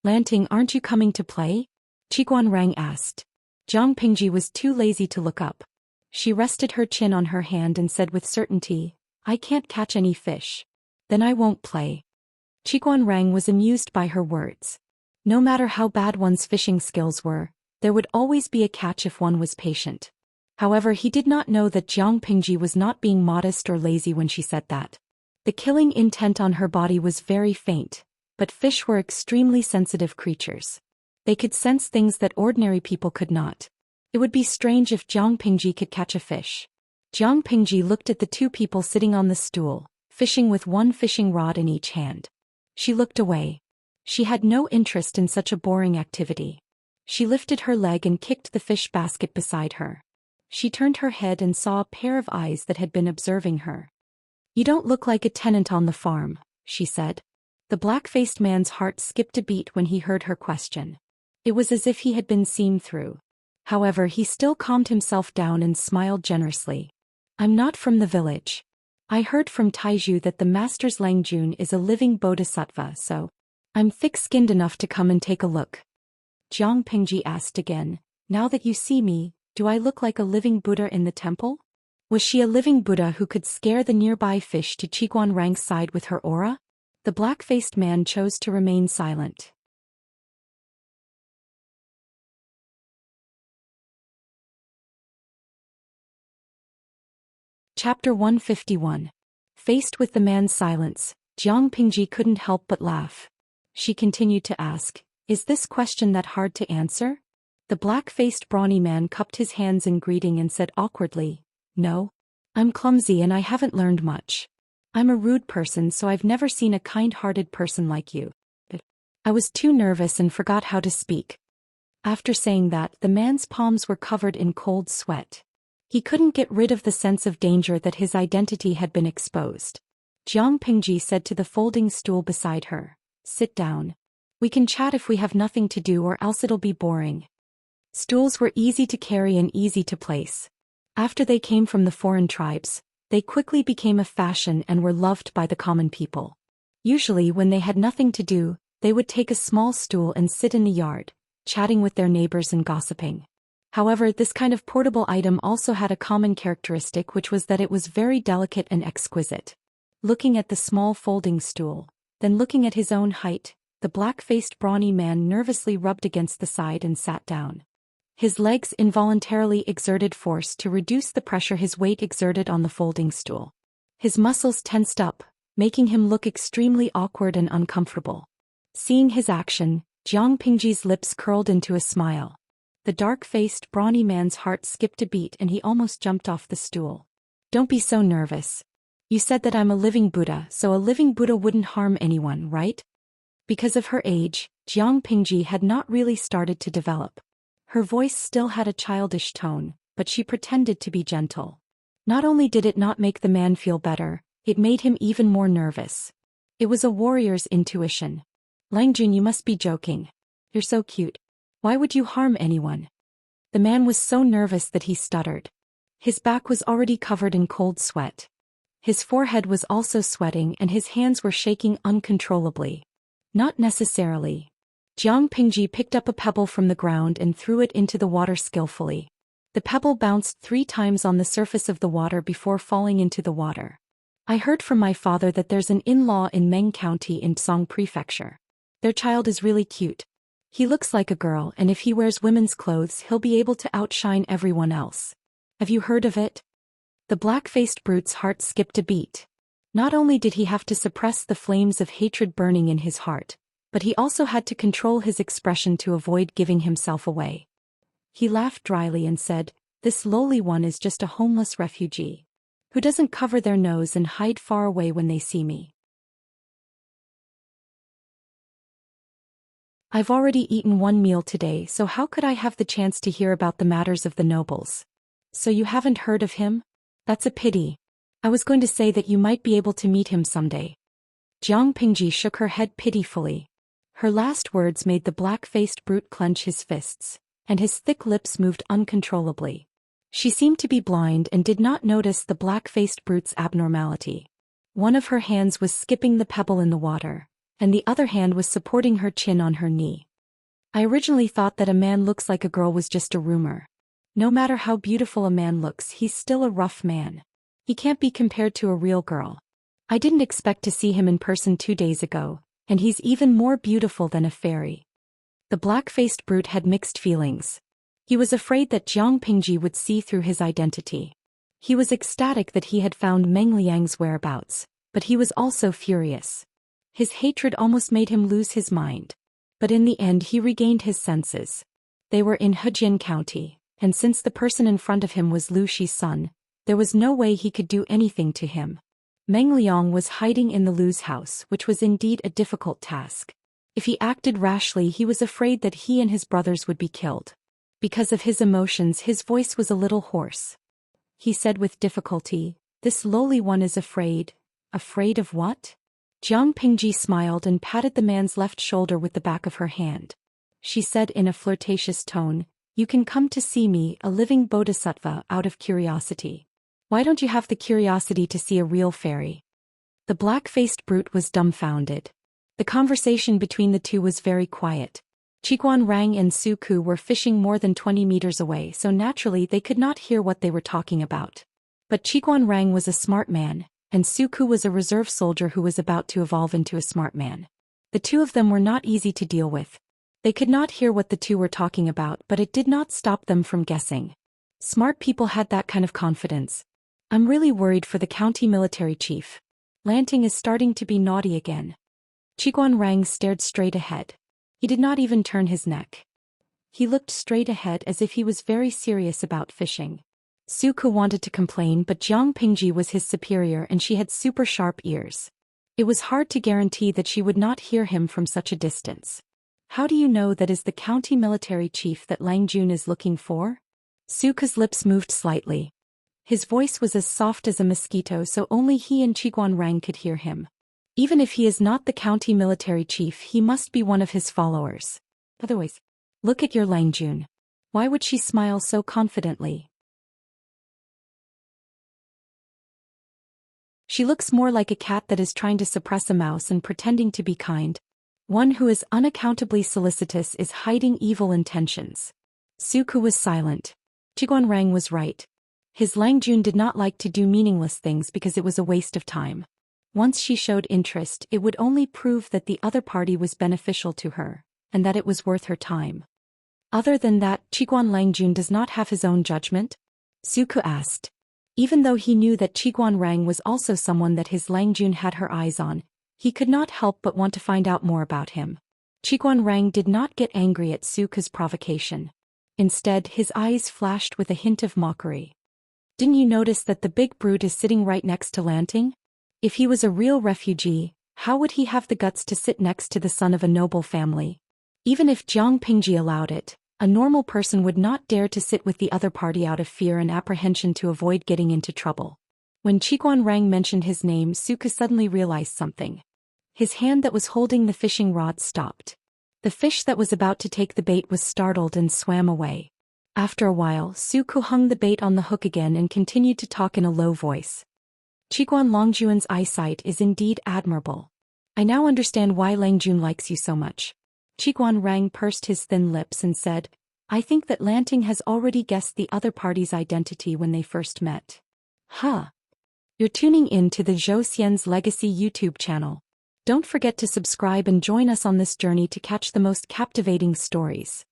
A: "Lanting, aren't you coming to play?" Qiguan Rang asked. Jiang Pingji was too lazy to look up. She rested her chin on her hand and said with certainty, "I can't catch any fish. Then I won't play." Qiguan Rang was amused by her words. No matter how bad one's fishing skills were, there would always be a catch if one was patient. However, he did not know that Jiang Pingji was not being modest or lazy when she said that. The killing intent on her body was very faint, but fish were extremely sensitive creatures. They could sense things that ordinary people could not. It would be strange if Jiang Pingji could catch a fish. Jiang Pingji looked at the 2 people sitting on the stool, fishing with one fishing rod in each hand. She looked away. She had no interest in such a boring activity. She lifted her leg and kicked the fish basket beside her. She turned her head and saw a pair of eyes that had been observing her. "You don't look like a tenant on the farm," she said. The black-faced man's heart skipped a beat when he heard her question. It was as if he had been seen through. However, he still calmed himself down and smiled generously. I'm not from the village. I heard from Taiju that the master's Langjun is a living bodhisattva, so I'm thick-skinned enough to come and take a look. Jiang Pingji asked again, now that you see me, do I look like a living Buddha in the temple? Was she a living Buddha who could scare the nearby fish to Qiguan Rang's side with her aura? The black-faced man chose to remain silent. Chapter 151. Faced with the man's silence, Jiang Pingji couldn't help but laugh. She continued to ask, is this question that hard to answer? The black-faced brawny man cupped his hands in greeting and said awkwardly, no. I'm clumsy and I haven't learned much. I'm a rude person, so I've never seen a kind-hearted person like you. But I was too nervous and forgot how to speak. After saying that, the man's palms were covered in cold sweat. He couldn't get rid of the sense of danger that his identity had been exposed. Jiang Pingji said to the folding stool beside her, sit down. We can chat if we have nothing to do, or else it'll be boring. Stools were easy to carry and easy to place. After they came from the foreign tribes, they quickly became a fashion and were loved by the common people. Usually when they had nothing to do, they would take a small stool and sit in the yard, chatting with their neighbors and gossiping. However, this kind of portable item also had a common characteristic, which was that it was very delicate and exquisite. Looking at the small folding stool, then looking at his own height, the black-faced brawny man nervously rubbed against the side and sat down. His legs involuntarily exerted force to reduce the pressure his weight exerted on the folding stool. His muscles tensed up, making him look extremely awkward and uncomfortable. Seeing his action, Jiang Pingji's lips curled into a smile. The dark-faced, brawny man's heart skipped a beat and he almost jumped off the stool. Don't be so nervous. You said that I'm a living Buddha, so a living Buddha wouldn't harm anyone, right? Because of her age, Jiang Pingji had not really started to develop. Her voice still had a childish tone, but she pretended to be gentle. Not only did it not make the man feel better, it made him even more nervous. It was a warrior's intuition. Langjun, you must be joking. You're so cute. Why would you harm anyone? The man was so nervous that he stuttered. His back was already covered in cold sweat. His forehead was also sweating and his hands were shaking uncontrollably. Not necessarily. Jiang Pingji picked up a pebble from the ground and threw it into the water skillfully. The pebble bounced 3 times on the surface of the water before falling into the water. I heard from my father that there's an in-law in Meng County in Song Prefecture. Their child is really cute. He looks like a girl, and if he wears women's clothes he'll be able to outshine everyone else. Have you heard of it? The black-faced brute's heart skipped a beat. Not only did he have to suppress the flames of hatred burning in his heart, but he also had to control his expression to avoid giving himself away. He laughed dryly and said, this lowly one is just a homeless refugee, who doesn't cover their nose and hide far away when they see me. I've already eaten 1 meal today, so how could I have the chance to hear about the matters of the nobles? So you haven't heard of him? That's a pity. I was going to say that you might be able to meet him someday. Jiang Pingji shook her head pitifully. Her last words made the black-faced brute clench his fists, and his thick lips moved uncontrollably. She seemed to be blind and did not notice the black-faced brute's abnormality. One of her hands was skipping the pebble in the water, and the other hand was supporting her chin on her knee. I originally thought that a man looks like a girl was just a rumor. No matter how beautiful a man looks, he's still a rough man. He can't be compared to a real girl. I didn't expect to see him in person 2 days ago, and he's even more beautiful than a fairy. The black-faced brute had mixed feelings. He was afraid that Jiang Pingji would see through his identity. He was ecstatic that he had found Meng Liang's whereabouts, but he was also furious. His hatred almost made him lose his mind. But in the end he regained his senses. They were in Hejian County, and since the person in front of him was Lu Shi's son, there was no way he could do anything to him. Meng Liang was hiding in the Lu's house, which was indeed a difficult task. If he acted rashly, he was afraid that he and his brothers would be killed. Because of his emotions, his voice was a little hoarse. He said with difficulty, "This lowly one is afraid." Afraid of what? Jiang Pingji smiled and patted the man's left shoulder with the back of her hand. She said in a flirtatious tone, "You can come to see me, a living bodhisattva, out of curiosity. Why don't you have the curiosity to see a real fairy?" The black-faced brute was dumbfounded. The conversation between the two was very quiet. Qiguan Rang and Su Ku were fishing more than 20 meters away, so naturally they could not hear what they were talking about. But Qiguan Rang was a smart man, and Su Ku was a reserve soldier who was about to evolve into a smart man. The two of them were not easy to deal with. They could not hear what the two were talking about, but it did not stop them from guessing. Smart people had that kind of confidence. "I'm really worried for the county military chief. Lanting is starting to be naughty again." Qiguan Rang stared straight ahead. He did not even turn his neck. He looked straight ahead as if he was very serious about fishing. Su Ku wanted to complain, but Jiang Pingji was his superior and she had super sharp ears. It was hard to guarantee that she would not hear him from such a distance. "How do you know that is the county military chief that Lang Jun is looking for?" Su Ku's lips moved slightly. His voice was as soft as a mosquito, so only he and Qiguan Rang could hear him. "Even if he is not the county military chief, he must be one of his followers. Otherwise, look at your Lang Jun. Why would she smile so confidently? She looks more like a cat that is trying to suppress a mouse and pretending to be kind. One who is unaccountably solicitous is hiding evil intentions." Su Ku was silent. Qiguan Rang was right. His Lang Jun did not like to do meaningless things because it was a waste of time. Once she showed interest, it would only prove that the other party was beneficial to her, and that it was worth her time. "Other than that, Qiguan Lang Jun does not have his own judgment?" Su Ku asked. Even though he knew that Qiguan Rang was also someone that his Lang Jun had her eyes on, he could not help but want to find out more about him. Qiguan Rang did not get angry at Su Ku's provocation. Instead, his eyes flashed with a hint of mockery. "Didn't you notice that the big brute is sitting right next to Lanting? If he was a real refugee, how would he have the guts to sit next to the son of a noble family? Even if Jiang Pingji allowed it, a normal person would not dare to sit with the other party out of fear and apprehension to avoid getting into trouble." When Qiguan Rang mentioned his name, Su Ku suddenly realized something. His hand that was holding the fishing rod stopped. The fish that was about to take the bait was startled and swam away. After a while, Su Ku hung the bait on the hook again and continued to talk in a low voice. "Qiguan Langjun's eyesight is indeed admirable. I now understand why Lang Jun likes you so much." Qiguan Rang pursed his thin lips and said, "I think that Lanting has already guessed the other party's identity when they first met." Huh. You're tuning in to the Zhou Xian's Legacy YouTube channel. Don't forget to subscribe and join us on this journey to catch the most captivating stories.